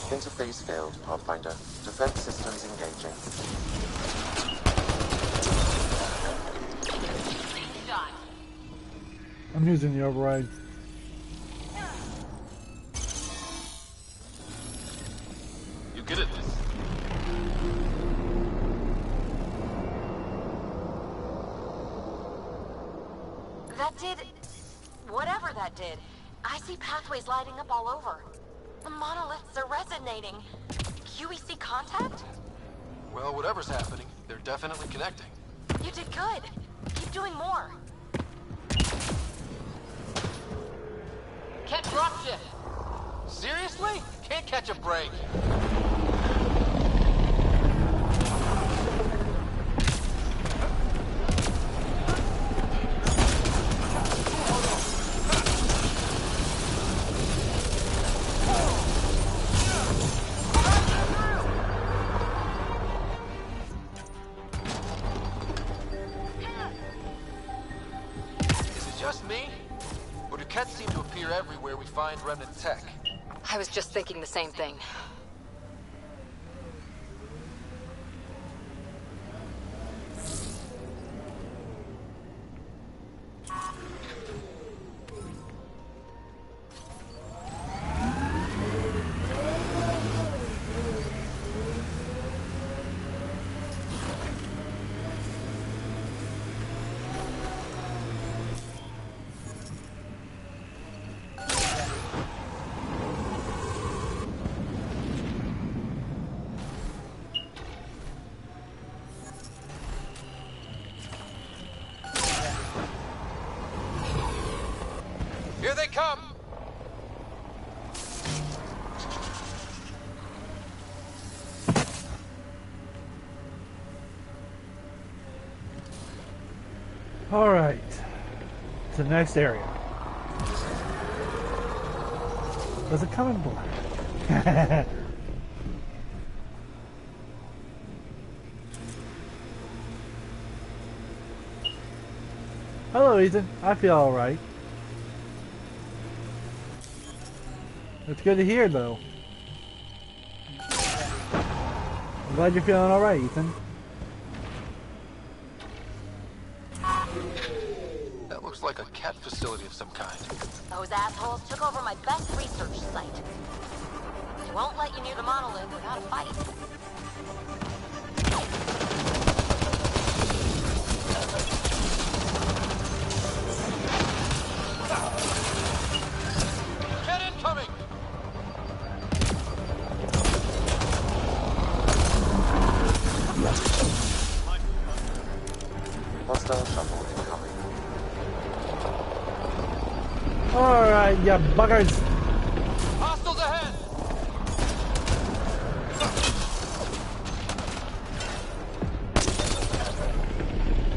Interface failed, Pathfinder. Defense systems engaging. I'm using the override. You good at this? That did... whatever that did. I see pathways lighting up all over. The monoliths are resonating. QEC contact? Well, whatever's happening, they're definitely connecting. You did good. Keep doing more. Can't drop shit! Seriously? Can't catch a break. Just me? Or do Kets seem to appear everywhere we find remnant tech? I was just thinking the same thing. come! All right, to the next area. Does it come in black? Hello, Ethan. I feel all right. It's good to hear, though. I'm glad you're feeling all right, Ethan. That looks like a cat facility of some kind. Those assholes took over my best research site. They won't let you near the monolith without a fight. Cat incoming! Hostile shuttle incoming. Alright, you buggers. Hostiles ahead!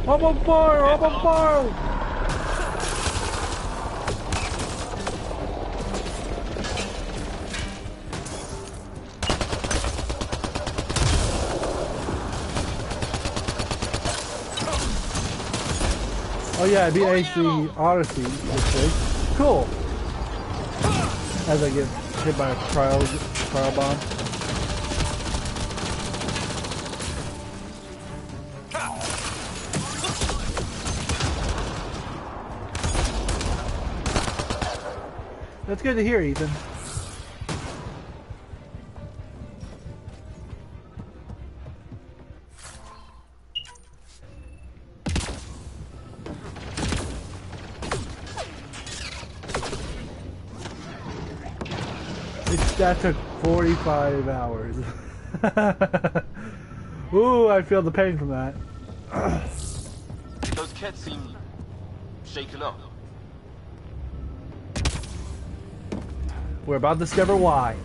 I'm on fire! I'm on fire! Oh yeah, I beat AC Odyssey this week. Cool. As I get hit by a cryo bomb. That's good to hear, Ethan. That took 45 hours. Ooh, I feel the pain from that. Those cats seem shaken up. We're about to discover why.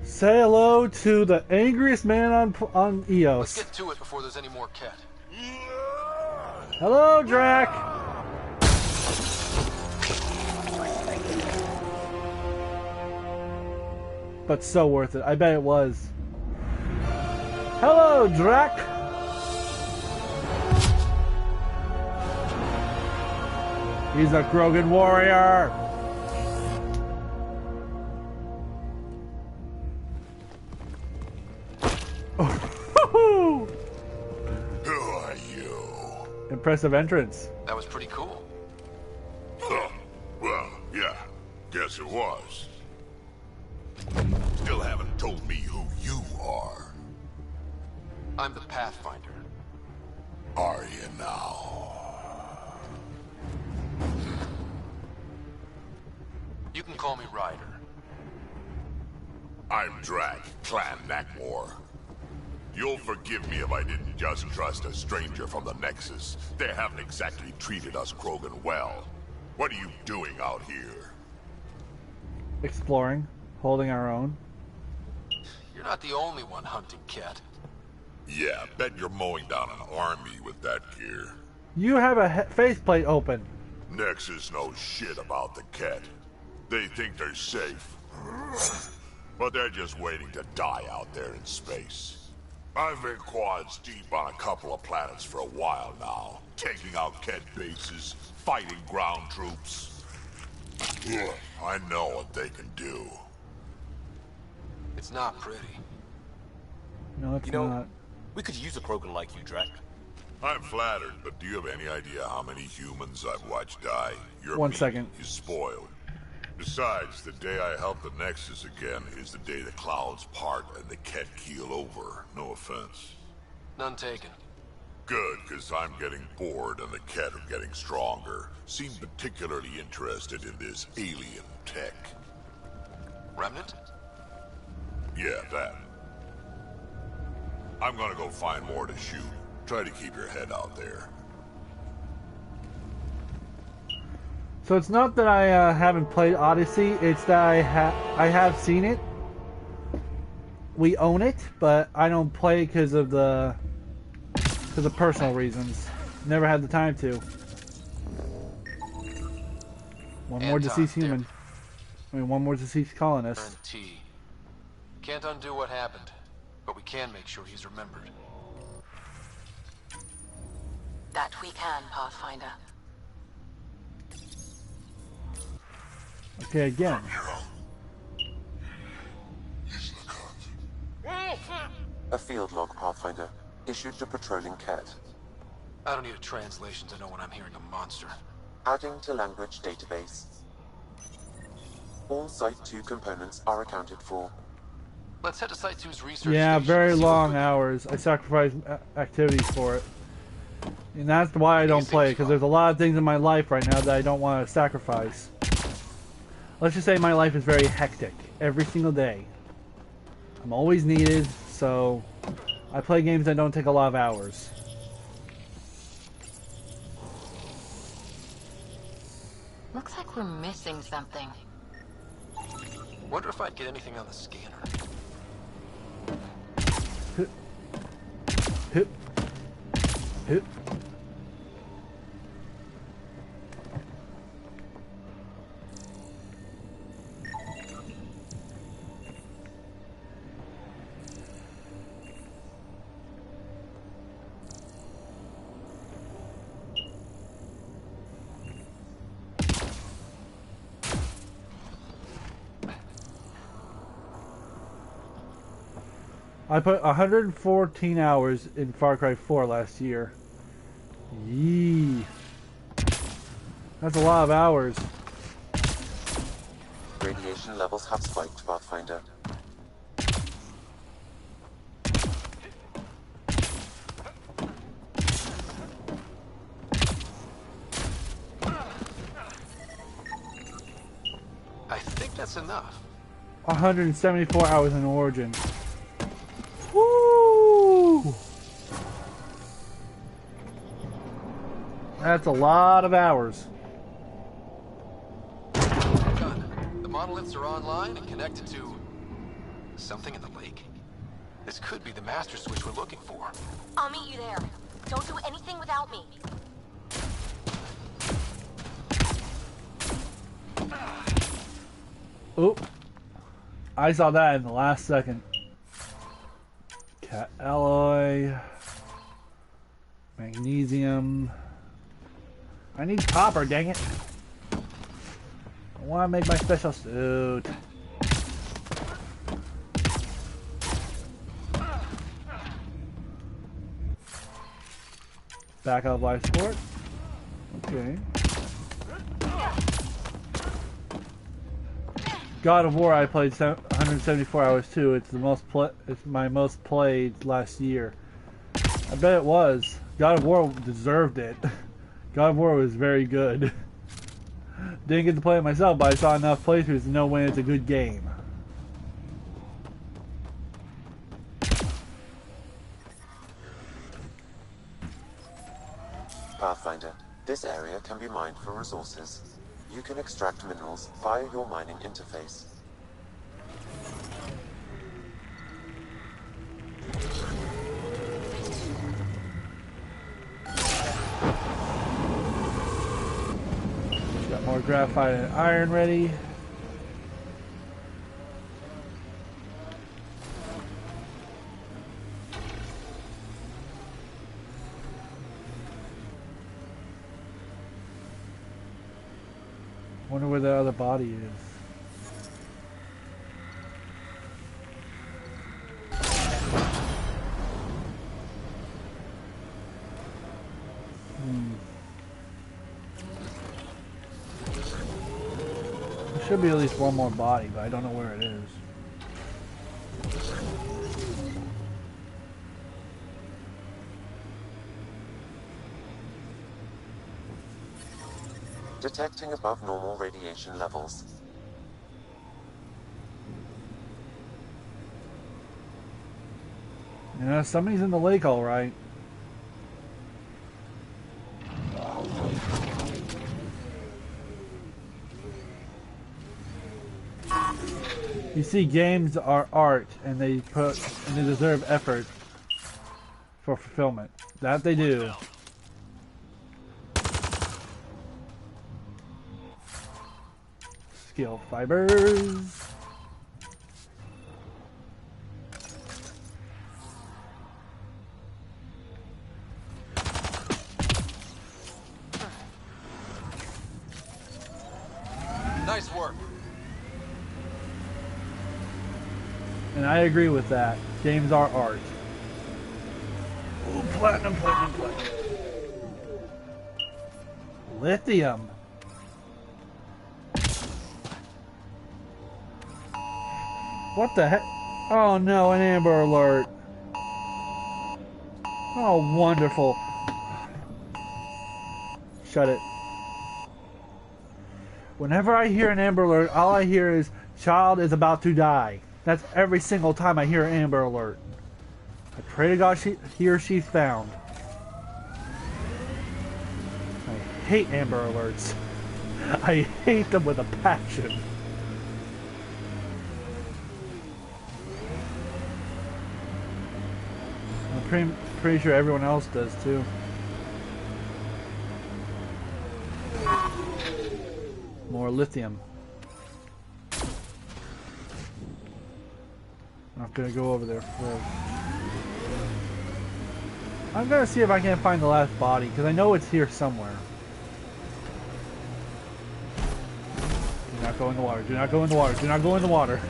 Say hello to the angriest man on EOS. Let's get to it before there's any more cat. Hello, Drac. But so worth it. I bet it was. Hello, Drac. He's a Krogan warrior. Who are you? Impressive entrance. That was pretty cool. Huh. Well, yeah. Guess it was. Still haven't told me who you are. I'm the Pathfinder. Are you now? You can call me Ryder. I'm Drac, Clan Nakmor. You'll forgive me if I didn't just trust a stranger from the Nexus. They haven't exactly treated us Krogan well. What are you doing out here? Exploring, holding our own. You're not the only one hunting cat. Yeah, bet you're mowing down an army with that gear. You have a faceplate open. Nexus knows shit about the cat. They think they're safe. But they're just waiting to die out there in space. I've been quads deep on a couple of planets for a while now. Taking out cat bases, fighting ground troops. Ugh, I know what they can do. It's not pretty. No, it's not. We could use a Krogan like you, Drac. I'm flattered, but do you have any idea how many humans I've watched die? Your One meat second. is spoiled. Besides, the day I help the Nexus again is the day the clouds part and the cat keel over. No offense. None taken. Good, because I'm getting bored and the cat are getting stronger. Seem particularly interested in this alien tech. Remnant? Yeah, that. I'm gonna go find more to shoot. Try to keep your head out there. So it's not that I haven't played Odyssey, it's that I have seen it. We own it, but I don't play because of personal reasons. Never had the time to. One more deceased human. I mean, one more deceased colonist. T. Can't undo what happened, but we can make sure he's remembered. That we can, Pathfinder. Okay, again. A field log, Pathfinder, issued to patrolling cat. I don't need a translation to know when I'm hearing a monster. Adding to language database. All Site 2 components are accounted for. Let's head to Site 2's research Yeah, station very and see long hours. I sacrifice activities for it. And that's why I don't play, because there's a lot of things in my life right now that I don't want to sacrifice. Let's just say my life is very hectic every single day. I'm always needed, so I play games that don't take a lot of hours. Looks like we're missing something. Wonder if I'd get anything on the scanner. Hip. Hip. I put 114 hours in Far Cry 4 last year. Yee. That's a lot of hours. Radiation levels have spiked, Pathfinder. I think that's enough. 174 hours in Origin. Woo! That's a lot of hours. Done. The monoliths are online and connected to something in the lake. This could be the master switch we're looking for. I'll meet you there. Don't do anything without me. Oop. I saw that in the last second. Cat alloy. Magnesium. I need copper, dang it. I want to make my special suit. Backup life support. Okay. God of War I played 174 hours too. It's it's my most played last year. I bet it was. God of War deserved it. God of War was very good. Didn't get to play it myself, but I saw enough playthroughs to know when it's a good game. Pathfinder, this area can be mined for resources. You can extract minerals via your mining interface. Got more graphite and iron ready. Wonder where the other body is. There should be at least one more body, but I don't know where it is. Detecting above normal radiation levels. Yeah, somebody's in the lake, all right. You see, games are art, and they deserve effort for fulfillment. That they do. Skill fibers. Nice work. And I agree with that. Games are art. Ooh, platinum. Lithium. What the heck? Oh no, an Amber Alert. Oh, wonderful. Shut it. Whenever I hear an Amber Alert, all I hear is, child is about to die. That's every single time I hear an Amber Alert. I pray to God he or she's found. I hate Amber Alerts. I hate them with a passion. I'm pretty sure everyone else does too. More lithium. Not gonna go over there first. I'm gonna see if I can find the last body, because I know it's here somewhere. Do not go in the water. Do not go in the water. Do not go in the water.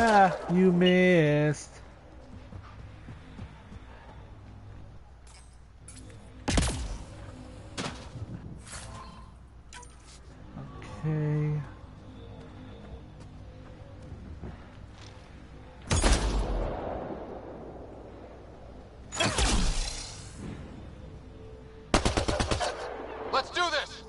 Ah, you missed. Okay. Let's do this!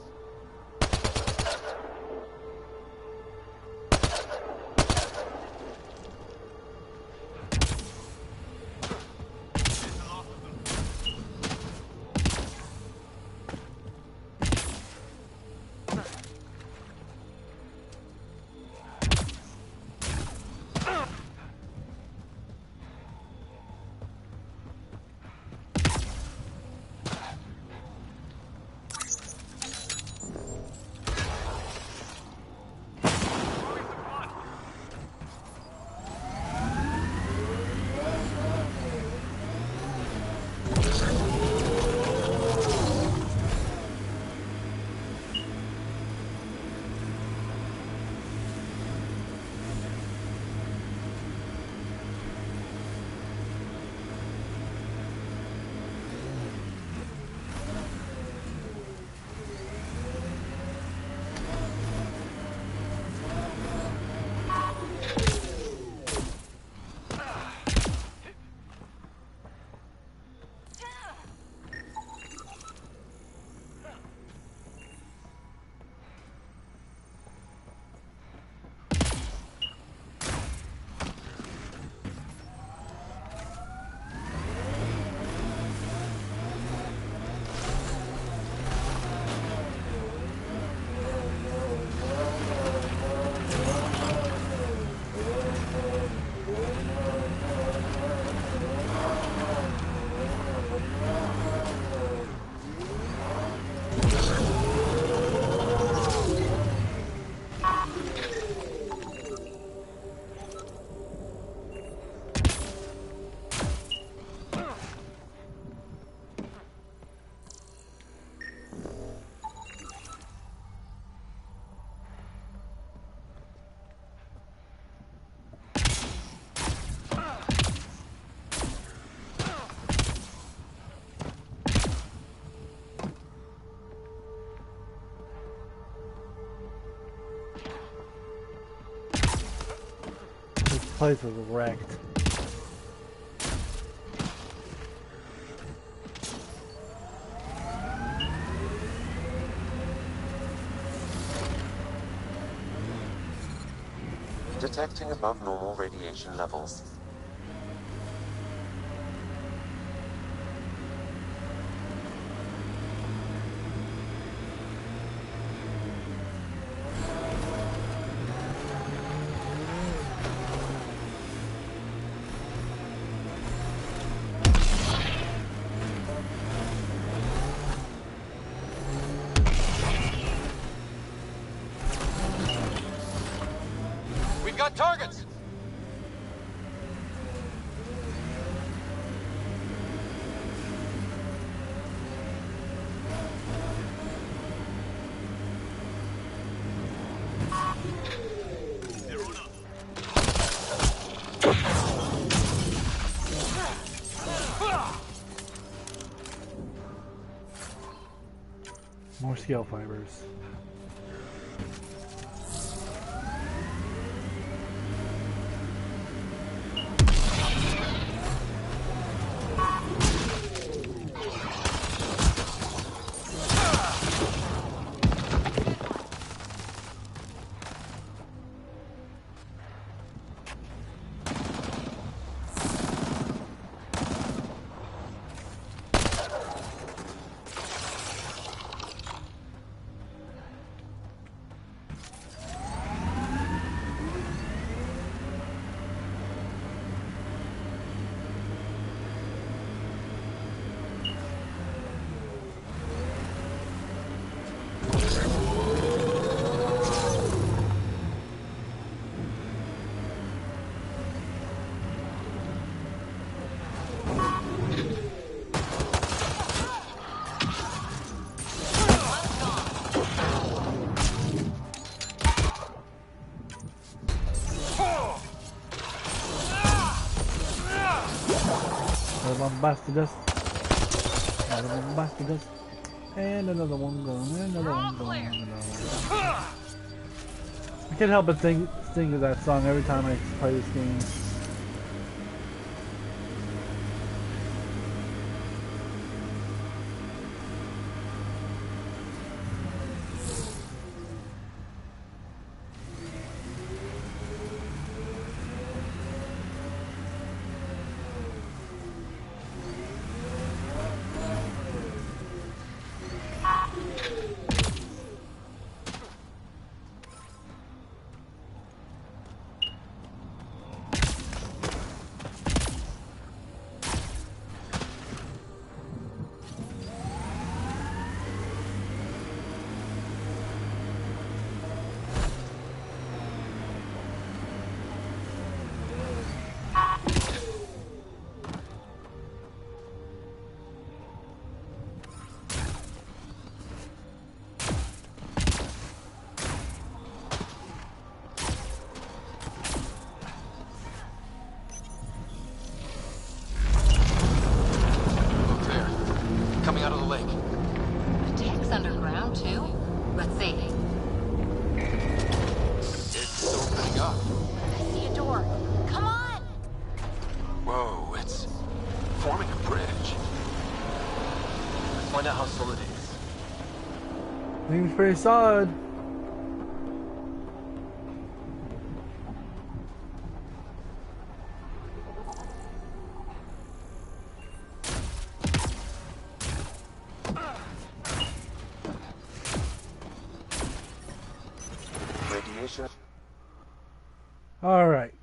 place was wrecked. Detecting above normal radiation levels. We've got targets! More scale fibers. Bombasticus. Another bombasticus. And another one going. Another one going. Another one. I can't help but sing that song every time I play this game. Seems pretty solid. Radiation. All right.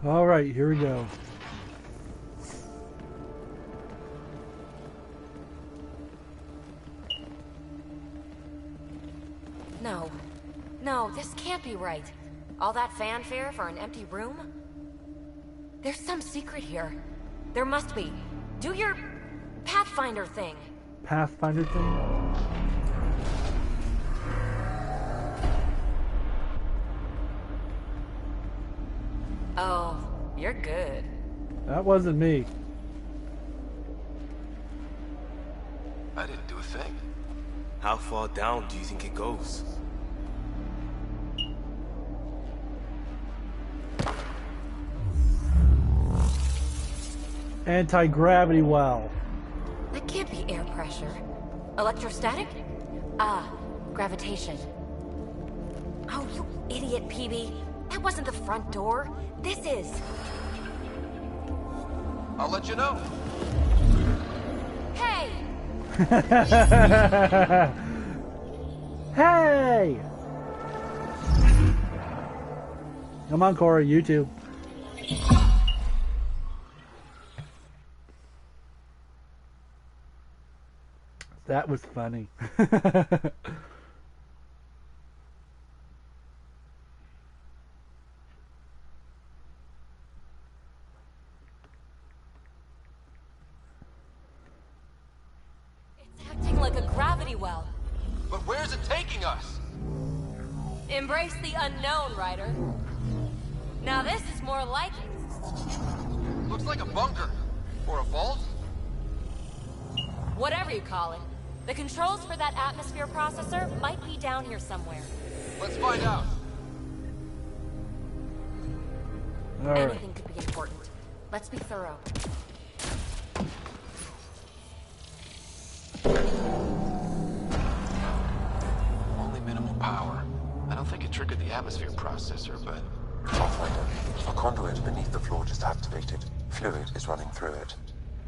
All right, here we go. No, this can't be right. All that fanfare for an empty room? There's some secret here. There must be. Do your Pathfinder thing. Pathfinder thing? Oh, you're good. That wasn't me. I didn't do a thing. How far down do you think it goes? Anti-gravity well. That can't be air pressure. Electrostatic? Ah, gravitation. Oh, you idiot, PB. That wasn't the front door. This is. I'll let you know. Hey! Hey! Come on, Corey, YouTube. That was funny. Acting like a gravity well. But where's it taking us? Embrace the unknown, Ryder. Now this is more like it. Looks like a bunker. Or a vault? Whatever you call it. The controls for that atmosphere processor might be down here somewhere. Let's find out. All right. Anything could be important. Let's be thorough. Only minimal power. I don't think it triggered the atmosphere processor, but... Pathfinder, a conduit beneath the floor just activated. Fluid is running through it.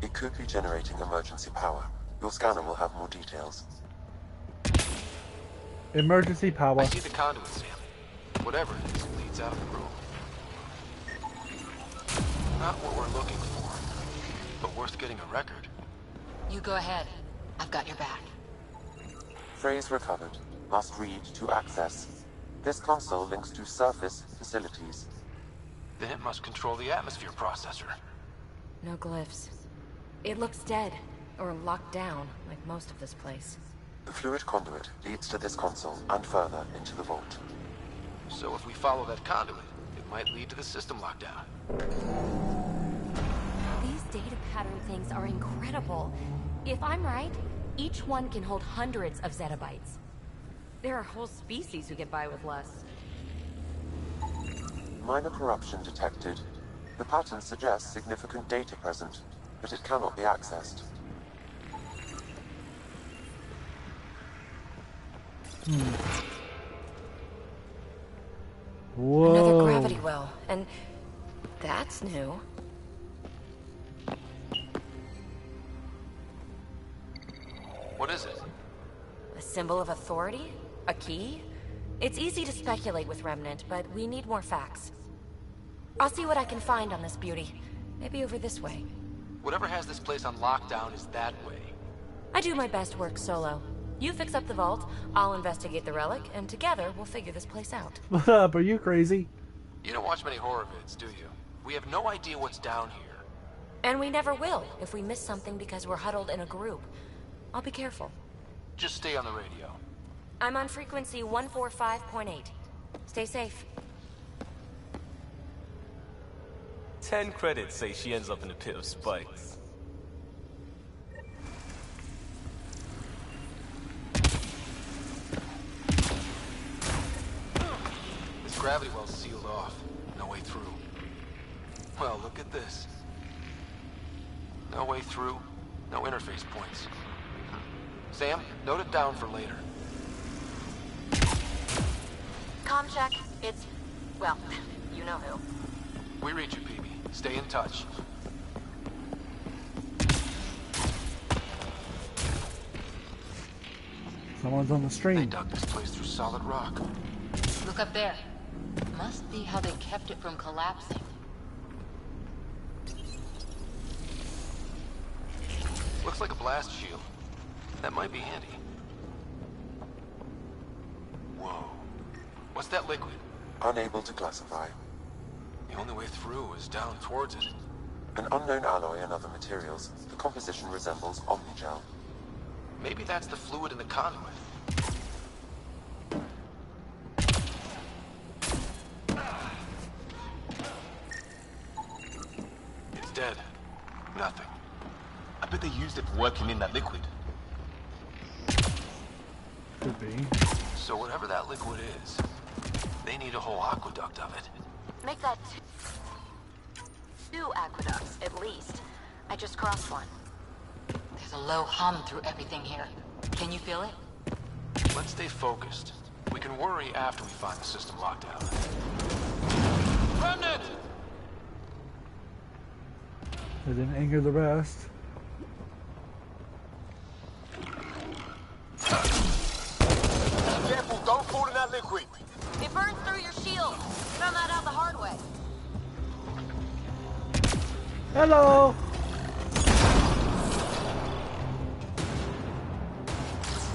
It could be generating emergency power. Your scanner will have more details. Emergency power. I see the conduit, Sam. Whatever it is, it leads out of the room. Not what we're looking for, but worth getting a record. You go ahead. I've got your back. Phrase recovered. Must read to access. This console links to surface facilities. Then it must control the atmosphere processor. No glyphs. It looks dead, or locked down, like most of this place. The fluid conduit leads to this console and further into the vault. So if we follow that conduit, it might lead to the system lockdown. These data pattern things are incredible. If I'm right, each one can hold hundreds of zettabytes. There are whole species who get by with less. Minor corruption detected. The pattern suggests significant data present, but it cannot be accessed. Whoa. Another gravity well, and that's new. What is it? A symbol of authority? A key? It's easy to speculate with Remnant, but we need more facts. I'll see what I can find on this beauty. Maybe over this way. Whatever has this place on lockdown is that way. I do my best work solo. You fix up the vault, I'll investigate the relic, and together we'll figure this place out. What up? Are you crazy? You don't watch many horror vids, do you? We have no idea what's down here. And we never will if we miss something because we're huddled in a group. I'll be careful. Just stay on the radio. I'm on frequency 145.8. Stay safe. 10 credits say she ends up in a pit of spikes. This gravity well's sealed off. No way through. Well, look at this. No way through. No interface points. Sam, note it down for later. Comm check. It's... well, you know who. We read you, PB. Stay in touch. Someone's on the stream. They dug this place through solid rock. Look up there. Must be how they kept it from collapsing. Looks like a blast shield. That might be handy. Whoa. What's that liquid? Unable to classify. The only way through is down towards it. An unknown alloy and other materials. The composition resembles omnigel. Maybe that's the fluid in the conduit. working in that liquid. Could be. So whatever that liquid is, they need a whole aqueduct of it. Make that two aqueducts, at least. I just crossed one. There's a low hum through everything here. Can you feel it? Let's stay focused. We can worry after we find the system lockdown. Remnant! It didn't anger the rest. Careful, don't fall in that liquid. It burns through your shield. Found that out the hard way. Hello!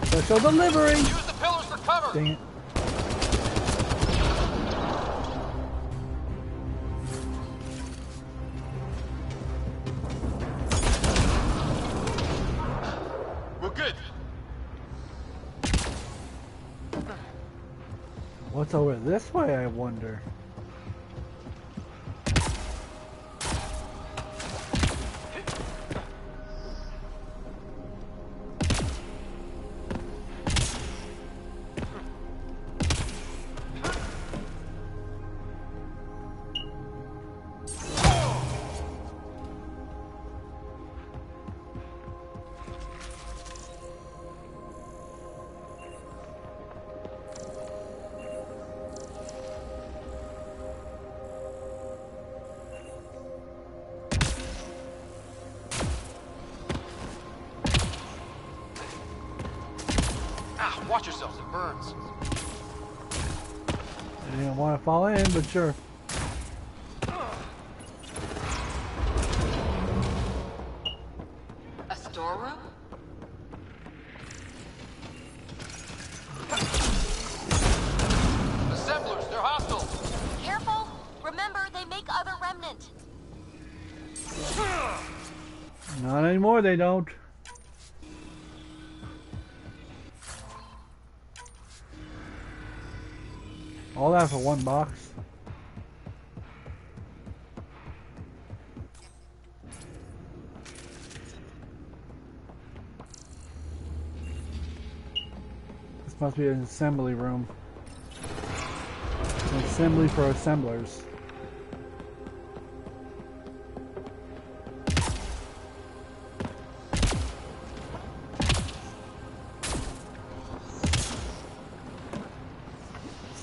Special delivery! Use the pillars for cover! Dang it. We're good. What's over this way, I wonder? Watch yourselves, it burns. I didn't want to fall in, but sure. A storeroom? Assemblers, they're hostile. Careful! Remember, they make other remnant. Not anymore, they don't. All that for one box. This must be an assembly room. An assembly for assemblers.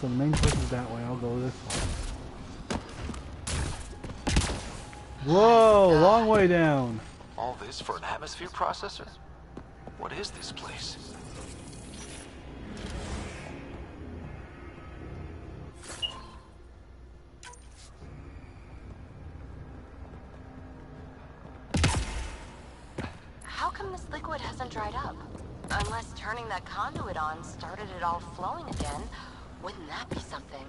So the main course is that way. I'll go this way. Whoa, long way down. All this for an atmosphere processor? What is this place? How come this liquid hasn't dried up? Unless turning that conduit on started it all flowing again. Wouldn't that be something?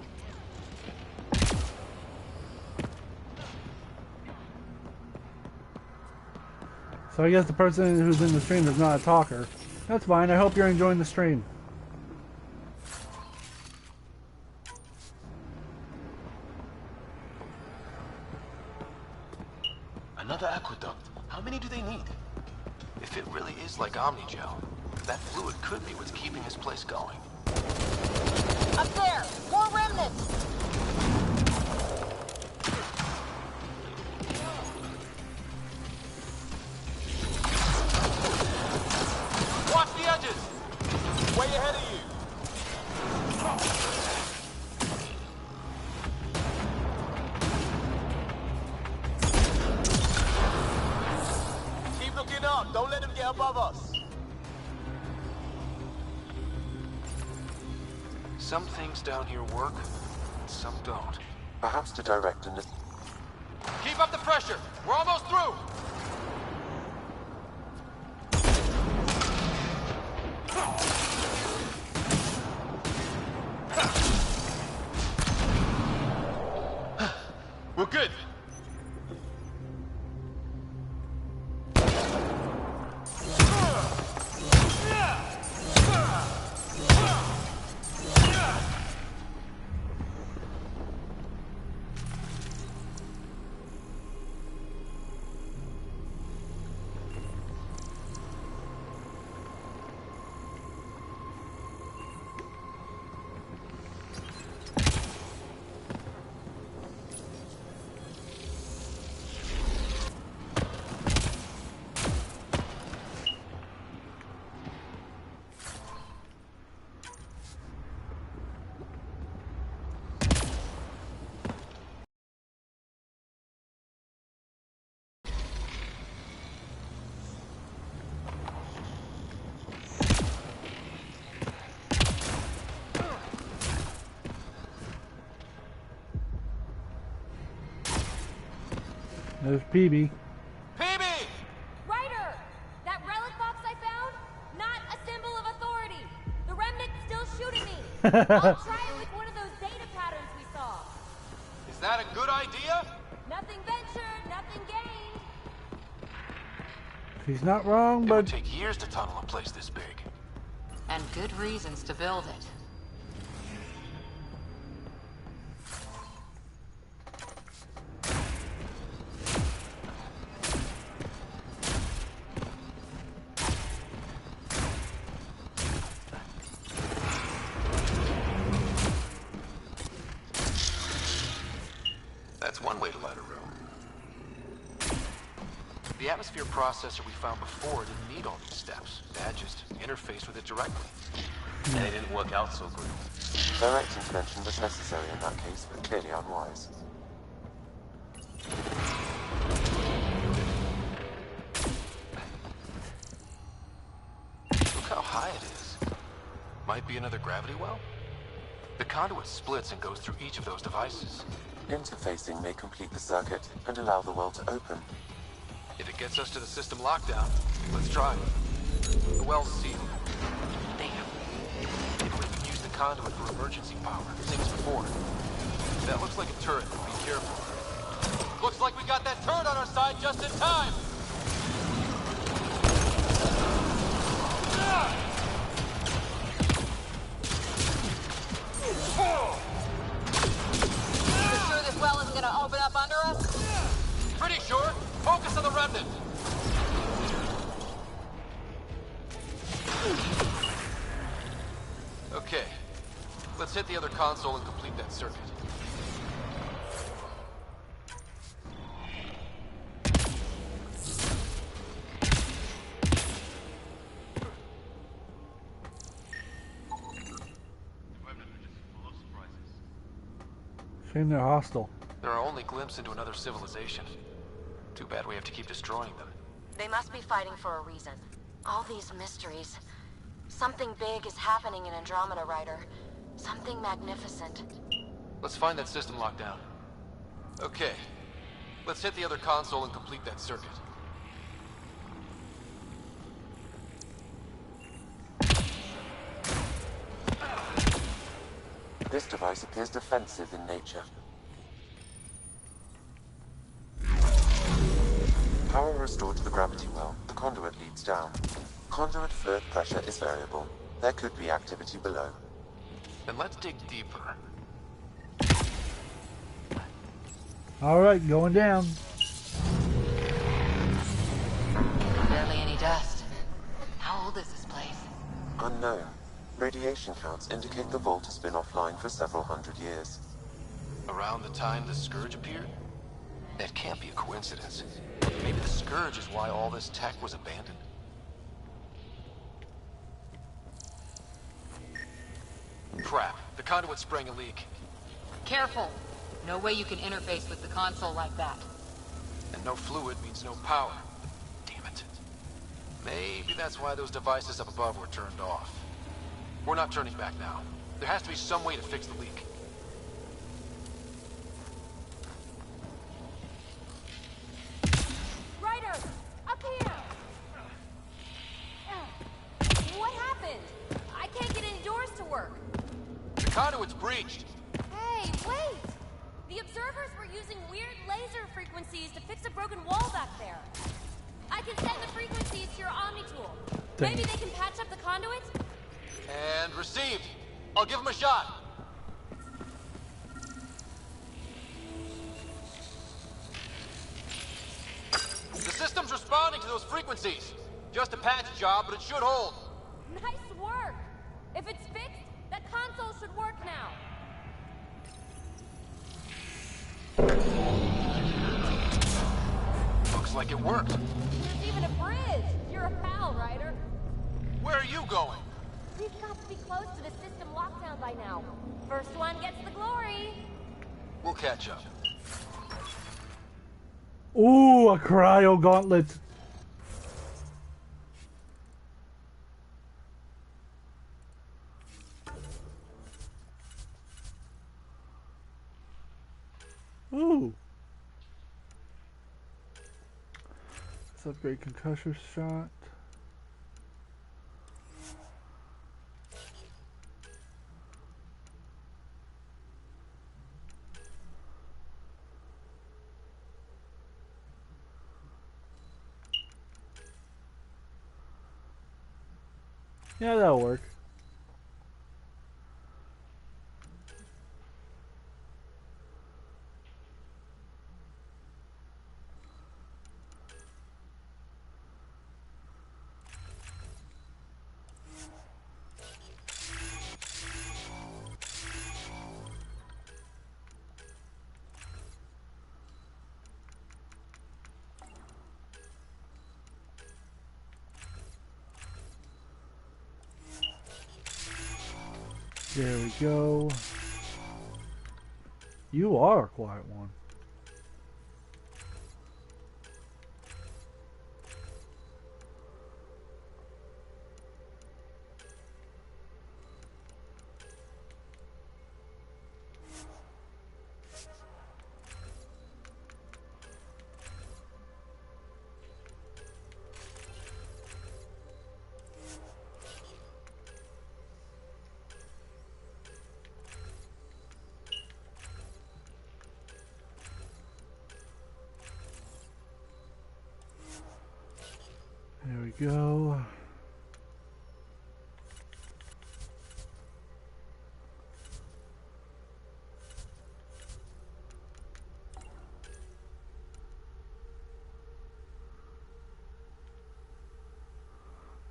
So I guess the person who's in the stream is not a talker. That's fine. I hope you're enjoying the stream. Another aqueduct. How many do they need? If it really is like Omnigel, that fluid could be what's keeping this place going. Up there! More remnants! Watch the edges! Way ahead of you! Keep looking up! Don't let them get above us! Some things down here work, and some don't. Perhaps to direct an... Keep up the pressure! We're almost through! We're good! There's PB. PB! Ryder! That relic box I found? Not a symbol of authority. The remnant's still shooting me. I'll try it with one of those data patterns we saw. Is that a good idea? Nothing ventured, nothing gained. He's not wrong, It but would take years to tunnel a place this big. And good reasons to build it. That's one way to light a room. The atmosphere processor we found before didn't need all these steps. Dad just interfaced with it directly. And it didn't work out so good. Direct intervention was necessary in that case, but clearly unwise. Look how high it is. Might be another gravity well? The conduit splits and goes through each of those devices. Interfacing may complete the circuit and allow the well to open. If it gets us to the system lockdown, let's try. The well's sealed. Damn. Maybe we can use the conduit for emergency power, same as before. That looks like a turret. Be careful. Looks like we got that turret on our side just in time! You sure this well isn't gonna open up under us? Pretty sure. Focus on the remnant. Okay. Let's hit the other console and complete that circuit. shame they're hostile. They're our only glimpse into another civilization. Too bad we have to keep destroying them. They must be fighting for a reason. All these mysteries. Something big is happening in Andromeda, Ryder. Something magnificent. Let's find that system lockdown. Okay. Let's hit the other console and complete that circuit. This device appears defensive in nature. Power restored to the gravity well. The conduit leads down. Conduit fluid pressure is variable. There could be activity below. Then let's dig deeper. Alright, going down. Barely any dust. How old is this place? Unknown. Radiation counts indicate the vault has been offline for several hundred years. Around the time the Scourge appeared? That can't be a coincidence. Maybe the Scourge is why all this tech was abandoned. Crap. The conduit sprang a leak. Careful. No way you can interface with the console like that. And no fluid means no power. Damn it. Maybe that's why those devices up above were turned off. We're not turning back now. There has to be some way to fix the leak. Ryder! Up here! What happened? I can't get any doors to work. The conduit's breached. Hey, wait! The observers were using weird laser frequencies to fix a broken wall back there. I can send the frequencies to your Omni tool. Maybe they can patch up the conduit? And received. I'll give him a shot. The system's responding to those frequencies. Just a patch job, but it should hold. Nice work! If it's fixed, that console should work now. Looks like it worked. There's even a bridge! You're a pal, Ryder. Where are you going? We've got to be close to the system lockdown by now. First one gets the glory. We'll catch up. Ooh, a cryo gauntlet. Ooh. upgrade concussor shot. Yeah, that'll work. There we go. You are a quiet one. There we go.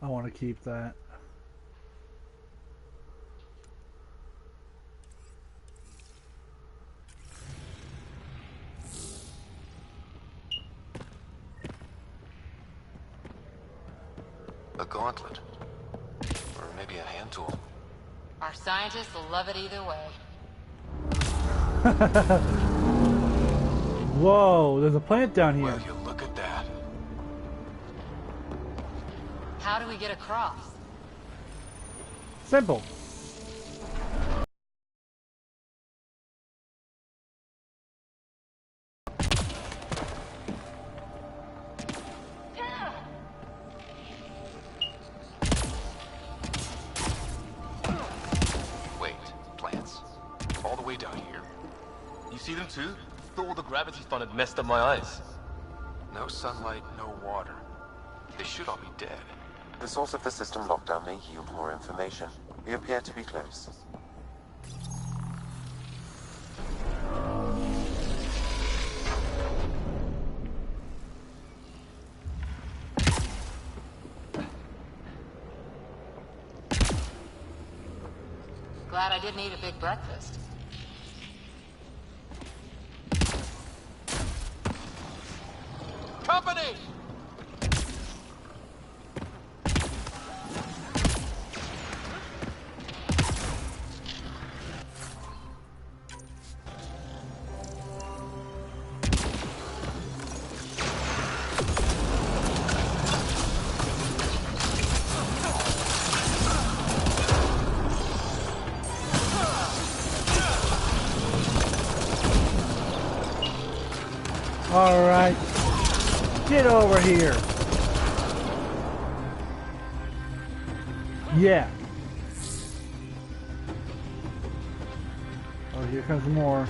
I want to keep that. A gauntlet. Or maybe a hand tool. Our scientists will love it either way. Whoa, there's a plant down here. Well, you look at that. How do we get across? Simple. Wait, plants? All the way down here? You see them too? Thought all the gravity fun had messed up my eyes. No sunlight, no water. They should all be dead. The source of the system lockdown may yield more information. We appear to be close. Glad I didn't eat a big breakfast. Company! All right, get over here. Yeah. Oh, here comes more.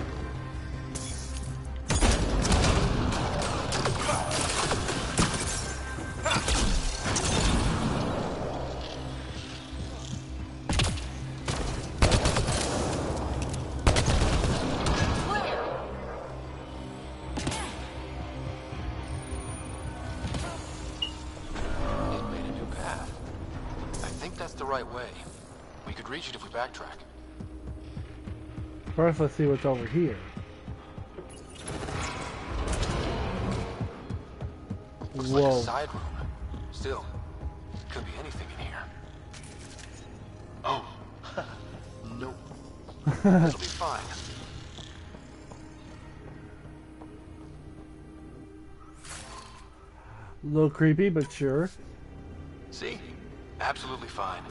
Backtrack. First, let's see what's over here. Looks Whoa. like a side room. Still, could be anything in here. Oh, no. This'll be fine. A little creepy, but sure. See? Absolutely fine.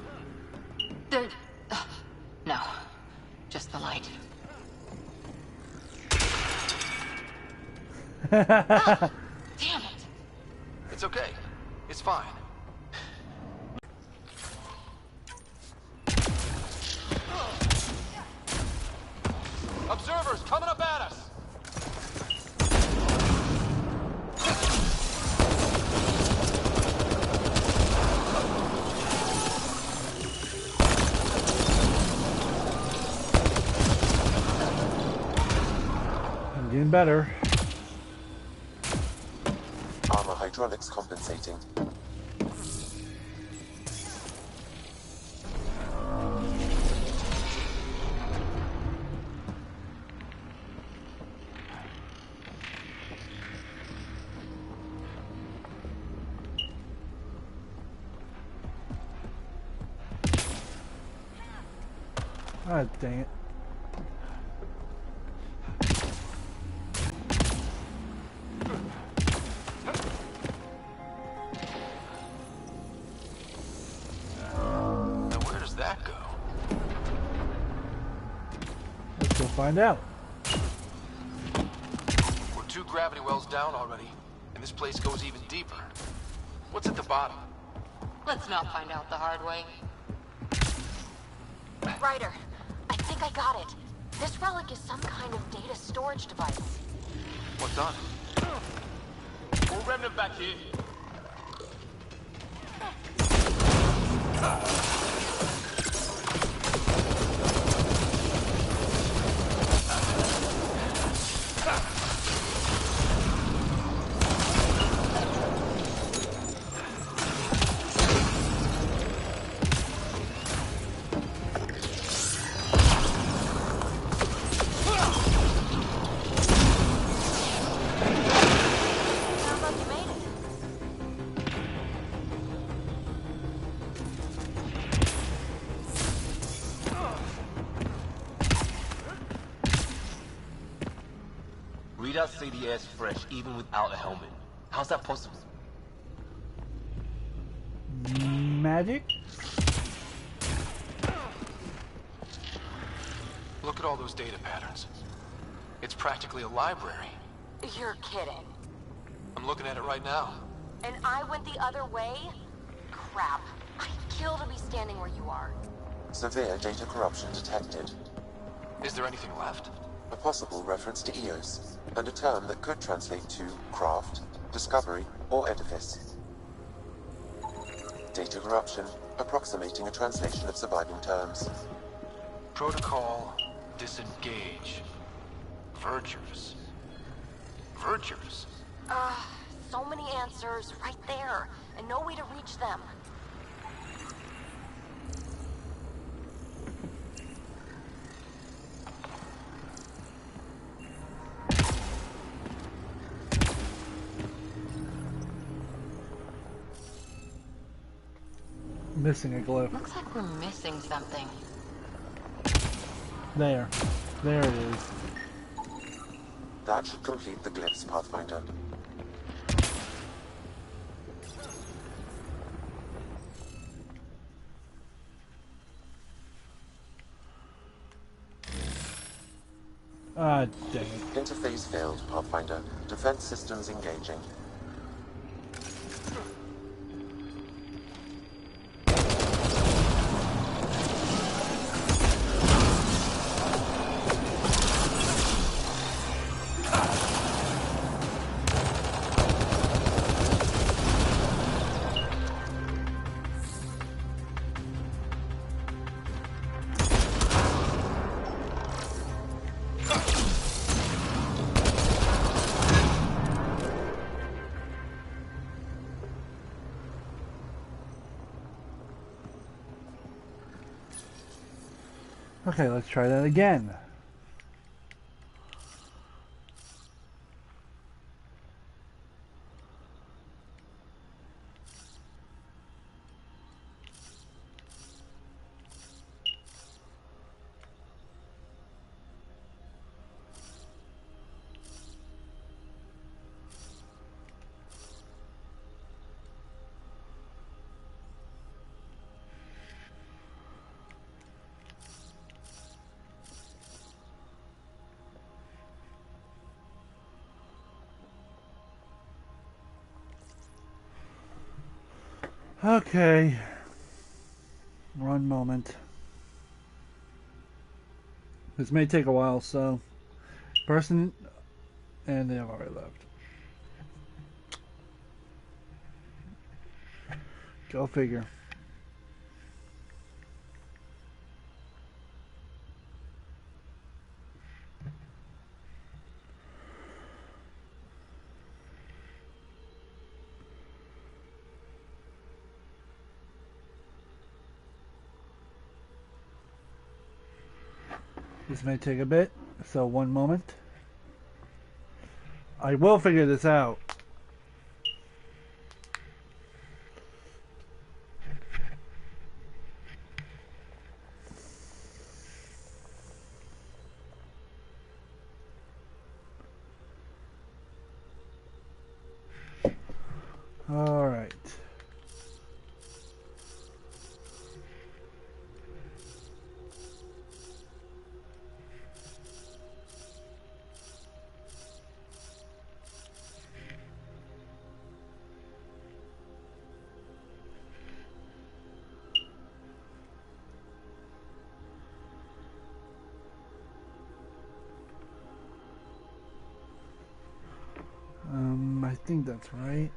No. Just the light. It's Damn it! It's okay. It's fine. Observers coming up at us! I'm getting better. Armor hydraulics compensating. Ah, dang it. Now where does that go? Let's go find out. We're 2 gravity wells down already, and this place goes even deeper. What's at the bottom? Let's not find out the hard way. Ryder, I think I got it. This relic is some kind of data storage device. What's on it? More remnant back here. Sounds like you made it. Readouts say the air's fresh even without a helmet. How's that possible? Magic? Look at all those data patterns. It's practically a library. You're kidding. I'm looking at it right now. And I went the other way? Crap. I'd kill to be standing where you are. Severe data corruption detected. Is there anything left? A possible reference to Eos, and a term that could translate to craft, discovery, or edifice. Data corruption, approximating a translation of surviving terms. Protocol, disengage. Vergers. Vergers? So many answers right there, and no way to reach them. Missing a glyph. Looks like we're missing something. There. There it is. That should complete the glyphs, Pathfinder. Ah, dang it. Interface failed, Pathfinder. Defense systems engaging. Okay, let's try that again. Okay. One moment. This may take a while, so person, and they have already left. Go figure. This may take a bit, so one moment. I will figure this out. All right. I think that's right.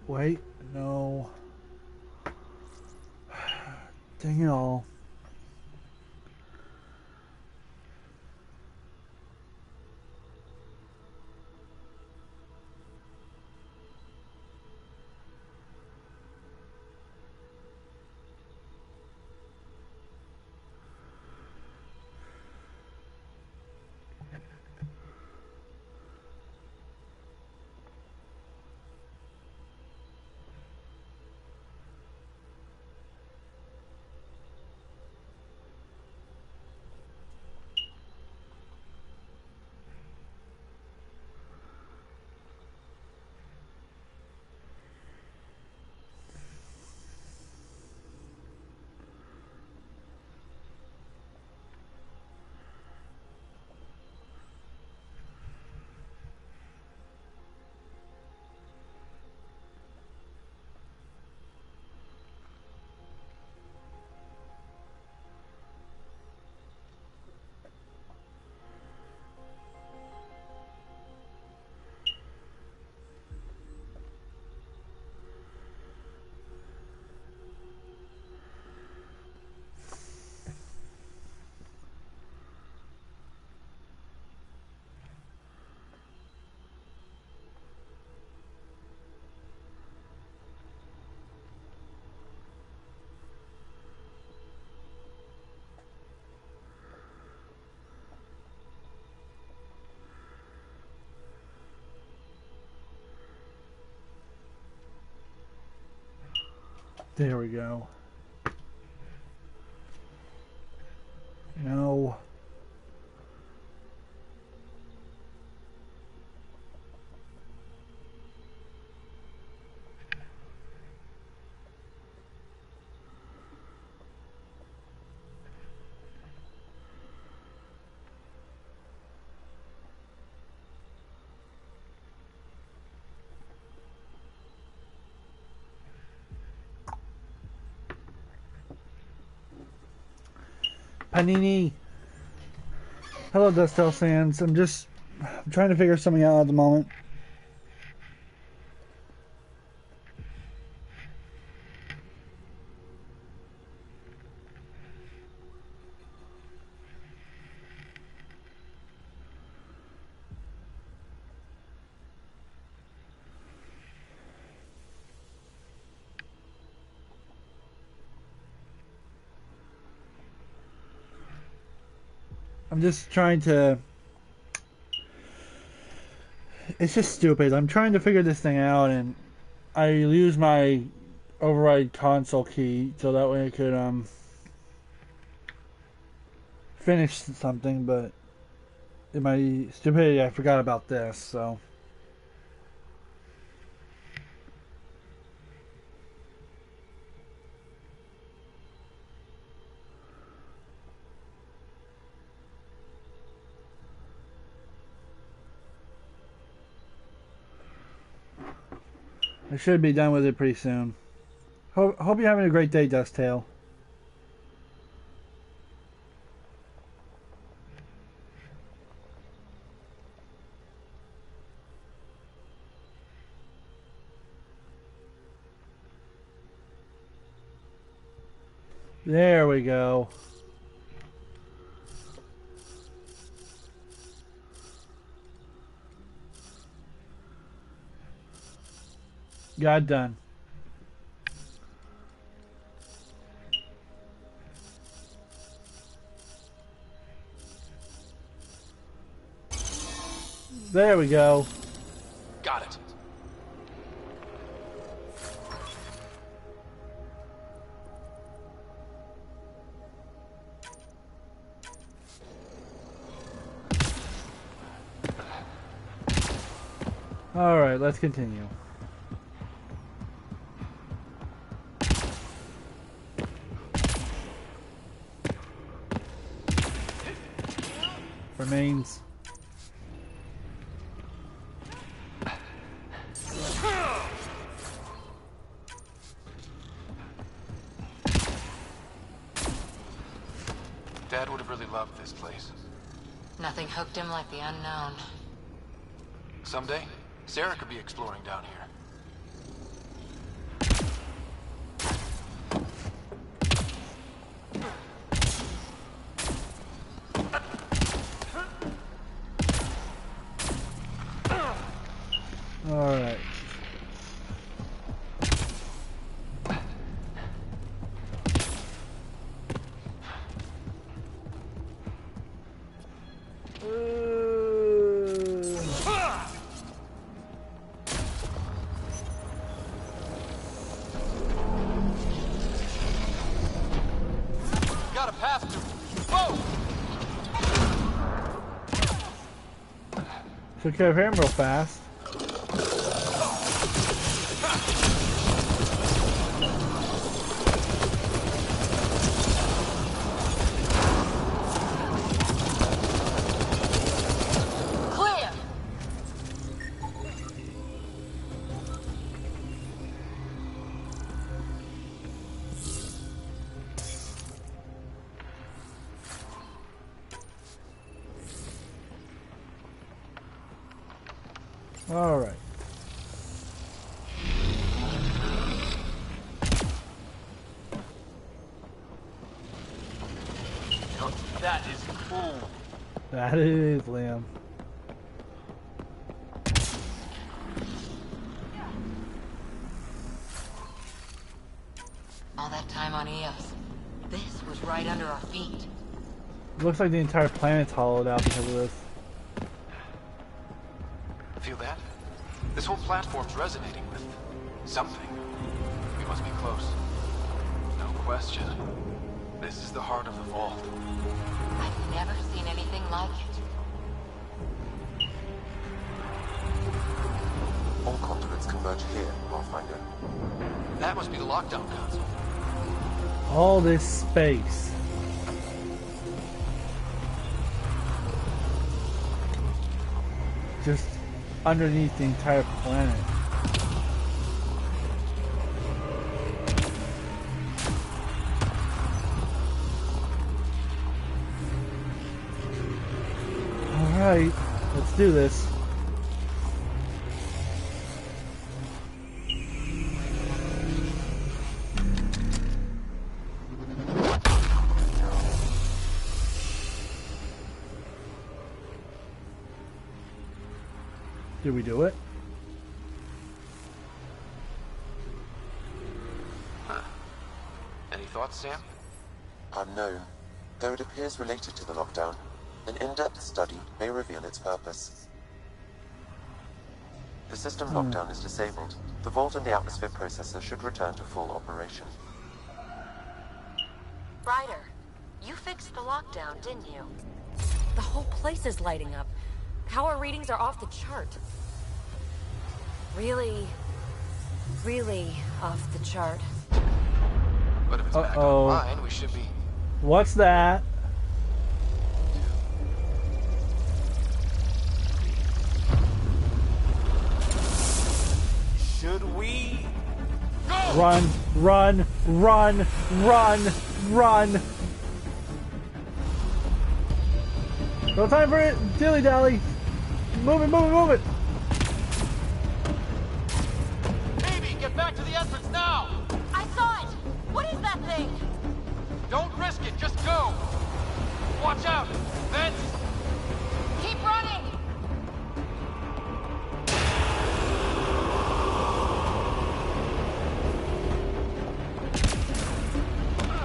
Wait, no. Dang it all. There we go. No. Panini. Hello, Dustel Sands. I'm trying to figure something out at the moment. I'm just trying to... It's just stupid. I'm trying to figure this thing out, and I use my override console key so that way I could finish something, but in my stupidity I forgot about this, so... I should be done with it pretty soon. Hope you're having a great day, Dusttail. There we go. Got done. There we go. Got it. Alright, let's continue. Remains. Dad would have really loved this place. Nothing hooked him like the unknown. Someday, Sarah could be exploring down here. Alright. Got a path to... Whoa! Took care of him real fast. Clear! Alright. That is cool. That is, Liam. All that time on Eos. This was right under our feet. It looks like the entire planet's hollowed out because of this. Feel that? This whole platform's resonating with something. We must be close. No question. This is the heart of the vault. I've never seen anything like it. All conduits converge here, Pathfinder. That must be the lockdown console. All this space. Just underneath the entire planet. Alright, let's do this. Did we do it? Huh. Any thoughts, Sam? Unknown. Though it appears related to the lockdown. An in-depth study may reveal its purpose. The system lockdown is disabled. The vault and the atmosphere processor should return to full operation. Ryder, you fixed the lockdown, didn't you? The whole place is lighting up. Power readings are off the chart. Really, really off the chart. But if it's back online, we should be... What's that? Should we? Go! Run, run, run, run, run. No time for it. Dilly-dally. Move it, move it, move it. Amy, get back to the entrance now! I saw it! What is that thing? Don't risk it, just go! Watch out! Vents! Keep running!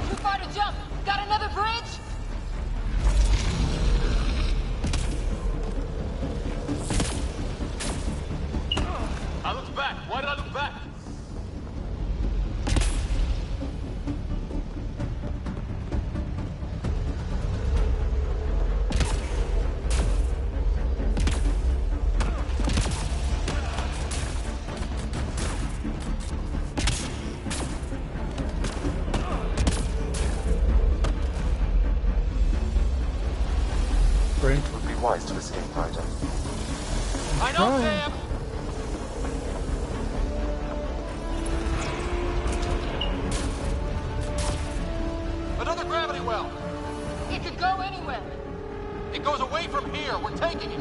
Too far to jump! Got another bridge? I looked back. Why did I look back? Brain. It would be wise to escape, Ryder. I know, Sam! Another gravity well! It could go anywhere. It goes away from here. We're taking it.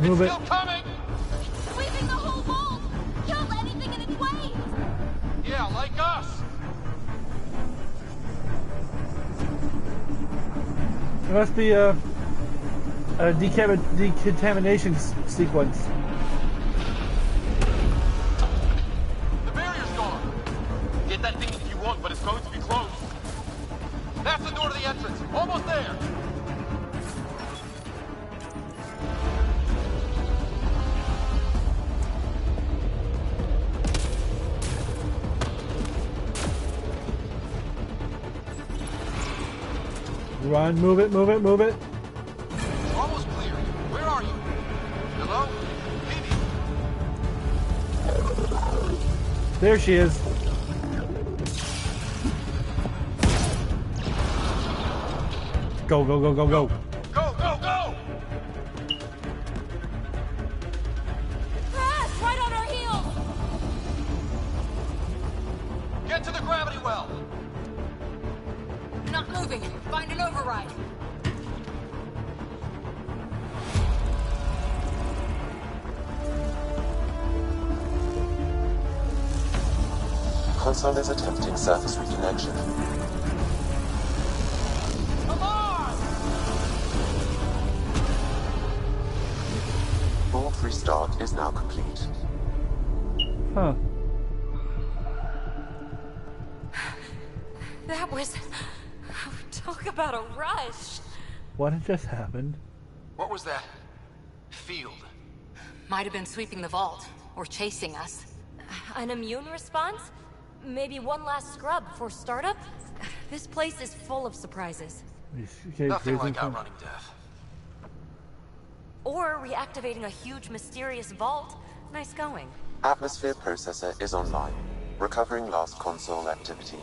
Move it. Still coming! Sweeping the whole vault! Kills anything in its way! Yeah, like us! It must be a decontamination sequence. The barrier's gone. Get that thing if you want, but it's going to be closed. That's the door to the entrance. Almost there. Run, move it, move it, move it. Almost clear. Where are you? Hello? Phoebe? There she is. Go, go, go, go, go. Go, go, go! Crash! Right on our heels! Get to the gravity well. Not moving. Find an override. Console is attempting surface reconnection. Come on! Vault restart is now complete. Huh. That was... Talk about a rush. What had just happened? What was that? Field. Might have been sweeping the vault, or chasing us. An immune response? Maybe one last scrub before startup? This place is full of surprises. Nothing like outrunning death. Or reactivating a huge mysterious vault. Nice going. Atmosphere processor is online. Recovering last console activity.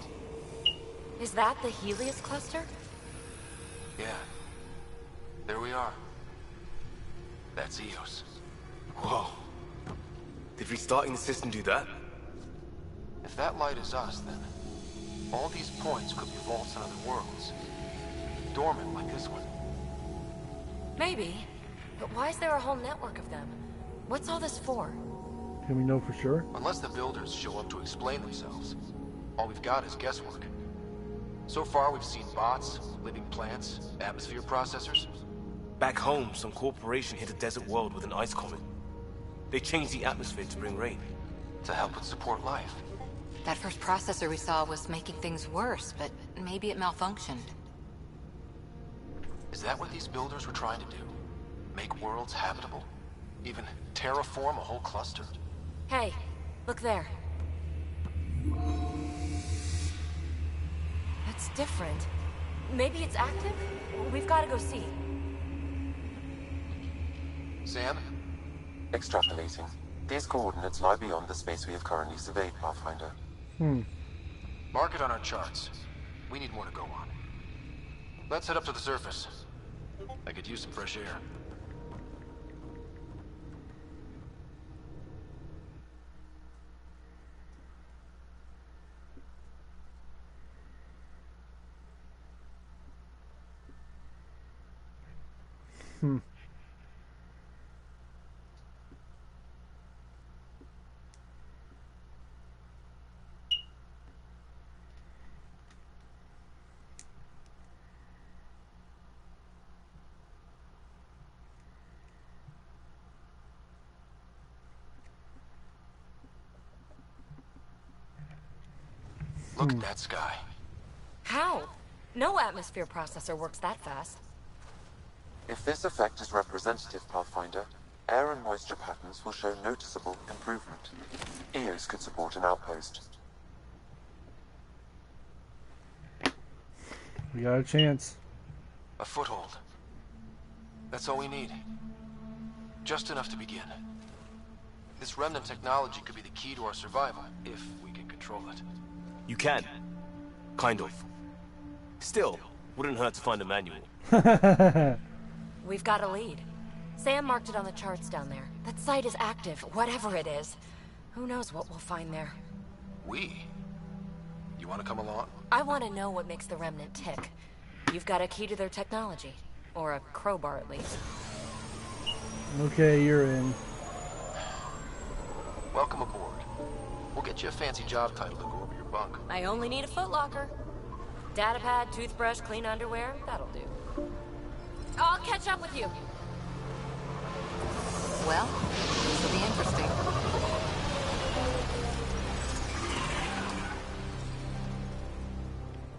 Is that the Helios cluster? Yeah. There we are. That's Eos. Whoa. Did restarting the system do that? If that light is us, then all these points could be vaults in other worlds. Dormant like this one. Maybe. But why is there a whole network of them? What's all this for? Can we know for sure? Unless the builders show up to explain themselves, all we've got is guesswork. So far, we've seen bots, living plants, atmosphere processors. Back home, some corporation hit a desert world with an ice comet. They changed the atmosphere to bring rain. To help it support life. That first processor we saw was making things worse, but maybe it malfunctioned. Is that what these builders were trying to do? Make worlds habitable? Even terraform a whole cluster? Hey, look there. That's different. Maybe it's active? We've got to go see. Sam? Extrapolating. These coordinates lie beyond the space we have currently surveyed, Pathfinder. Mark it on our charts. We need more to go on. Let's head up to the surface. I could use some fresh air. Look at that sky. How? No atmosphere processor works that fast. If this effect is representative, Pathfinder, air and moisture patterns will show noticeable improvement. EOS could support an outpost. We got a chance. A foothold. That's all we need. Just enough to begin. This remnant technology could be the key to our survival, if we can control it. You can. Kind of. Still, wouldn't hurt to find a manual. We've got a lead. Sam marked it on the charts down there. That site is active, whatever it is. Who knows what we'll find there. We? You want to come along? I want to know what makes the Remnant tick. You've got a key to their technology. Or a crowbar, at least. Okay, you're in. Welcome aboard. We'll get you a fancy job title to go over your bunk. I only need a footlocker. Datapad, toothbrush, clean underwear, that'll do. I'll catch up with you. Well, this will be interesting.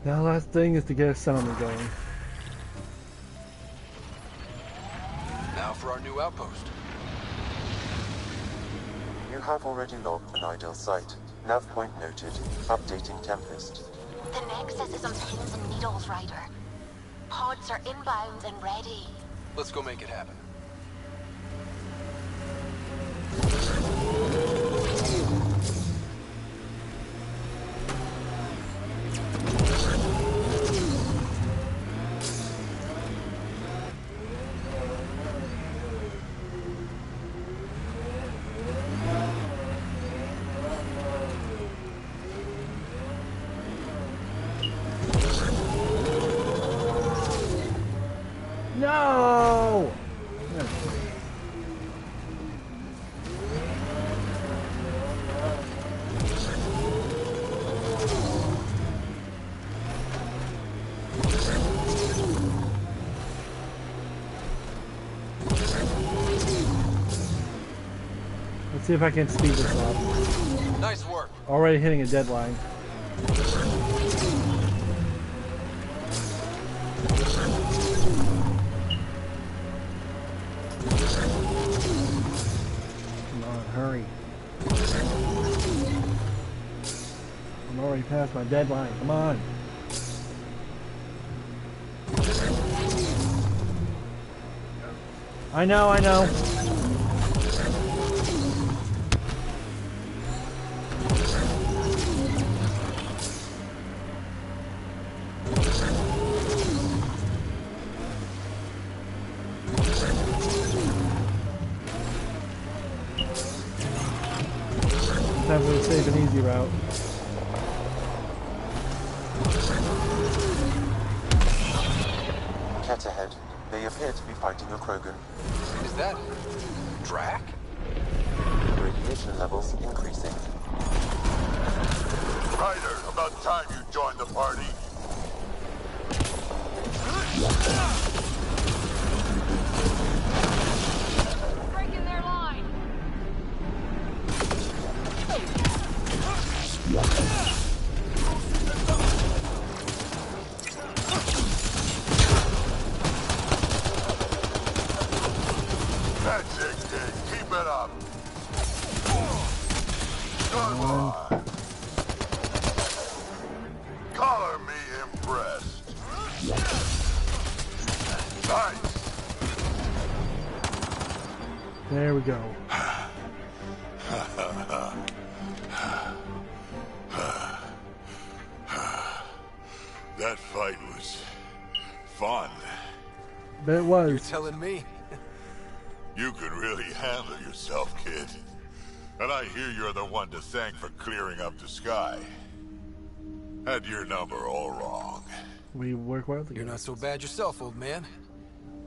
Now, last thing is to get a settlement going. Now for our new outpost. You have already logged an ideal site. Nav point noted. Updating Tempest. The Nexus is on pins and needles, Ryder. Pods are inbound and ready. Let's go make it happen. No! Let's see if I can speed this up. Nice work. Already hitting a deadline. Hurry. I'm already past my deadline. Come on. I know. Time for the safe and easy route. Cat ahead. They appear to be fighting a Krogan. Is that... Drac? Radiation levels increasing. Ryder, about time you joined the party. Breaking their line. Okay, keep it up. Come on. Color me impressed. Nice. There we go. That fight was fun. Bet it was. You're telling me? You can really handle yourself, kid. And I hear you're the one to thank for clearing up the sky. Had your number all wrong. We work well together. You're not so bad yourself, old man.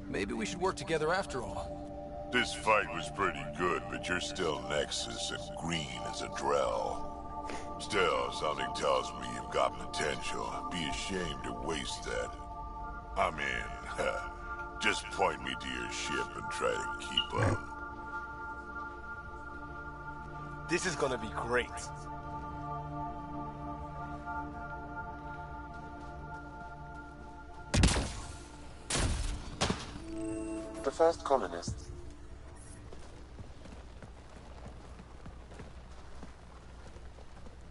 Maybe we should work together after all. This fight was pretty good, but you're still Nexus and green as a Drell. Still, something tells me you've got potential. Be ashamed to waste that. I mean, just point me to your ship and try to keep up. This is gonna be great. The first colonists.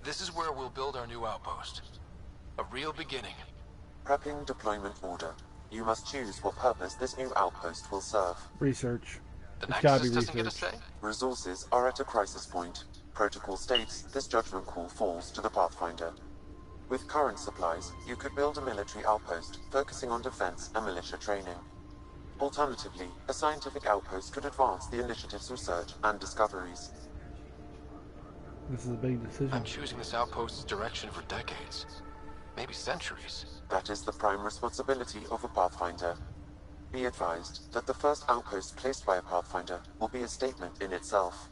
This is where we'll build our new outpost. A real beginning. Prepping deployment order. You must choose what purpose this new outpost will serve. Research. The It's gotta be Nexus doesn't get a research. say? Resources are at a crisis point. Protocol states this judgment call falls to the Pathfinder. With current supplies, you could build a military outpost focusing on defense and militia training. Alternatively, a scientific outpost could advance the initiative's research and discoveries. This is a big decision. I'm choosing this outpost's direction for decades. Maybe centuries. That is the prime responsibility of a Pathfinder. Be advised that the first outpost placed by a Pathfinder will be a statement in itself.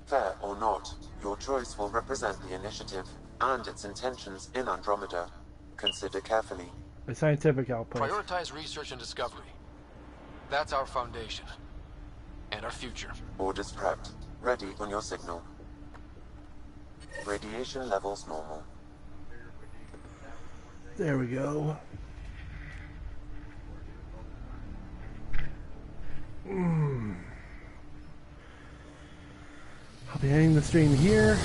Fair or not, your choice will represent the initiative and its intentions in Andromeda. Consider carefully. A scientific outpost. Prioritize research and discovery. That's our foundation. And our future. Orders prepped. Ready on your signal. Radiation levels normal. There we go. I'll be ending the stream here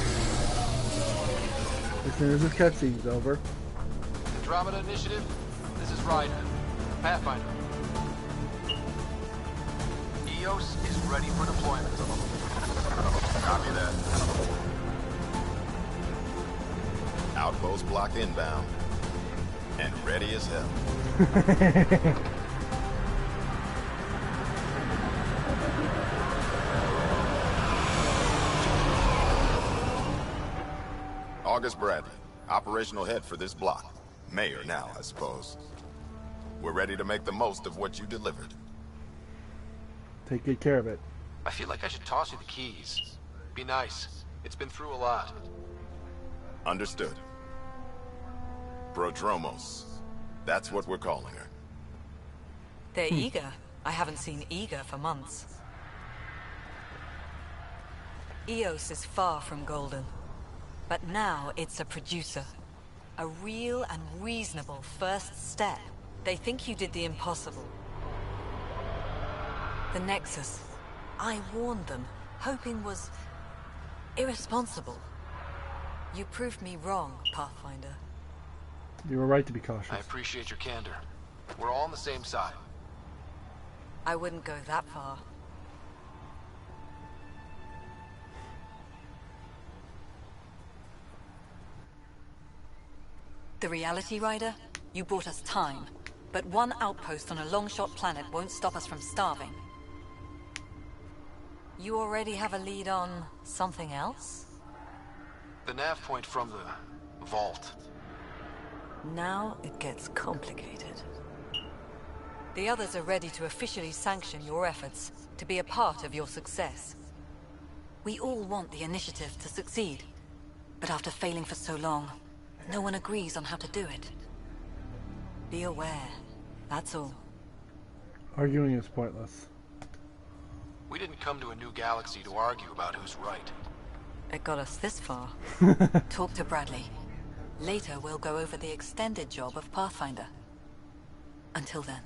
as soon as this cutscene's over. Andromeda Initiative, this is Ryder. Pathfinder. EOS is ready for deployment. Copy that. Outpost block inbound. And ready as hell. August Bradley, operational head for this block. Mayor now, I suppose. We're ready to make the most of what you delivered. Take good care of it. I feel like I should toss you the keys. Be nice. It's been through a lot. Understood. Prodromos. That's what we're calling her. They're eager. I haven't seen eager for months. EOS is far from golden. But now it's a producer. A real and reasonable first step. They think you did the impossible. The Nexus. I warned them, hoping was irresponsible. You proved me wrong, Pathfinder. You were right to be cautious. I appreciate your candor. We're all on the same side. I wouldn't go that far. The reality, Rider? You bought us time. But one outpost on a long-shot planet won't stop us from starving. You already have a lead on something else? The nav point from the vault. Now it gets complicated. The others are ready to officially sanction your efforts, to be a part of your success. We all want the initiative to succeed, but after failing for so long, no one agrees on how to do it. Be aware, that's all. Arguing is pointless. We didn't come to a new galaxy to argue about who's right. It got us this far. Talk to Bradley. Later we'll go over the extended job of Pathfinder. Until then,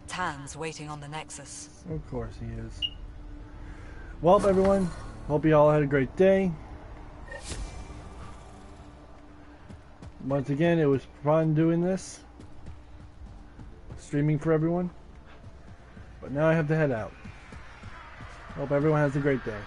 Tan's waiting on the Nexus. Of course he is. Well, everyone, hope you all had a great day. Once again, it was fun doing this, streaming for everyone. But now I have to head out. Hope everyone has a great day.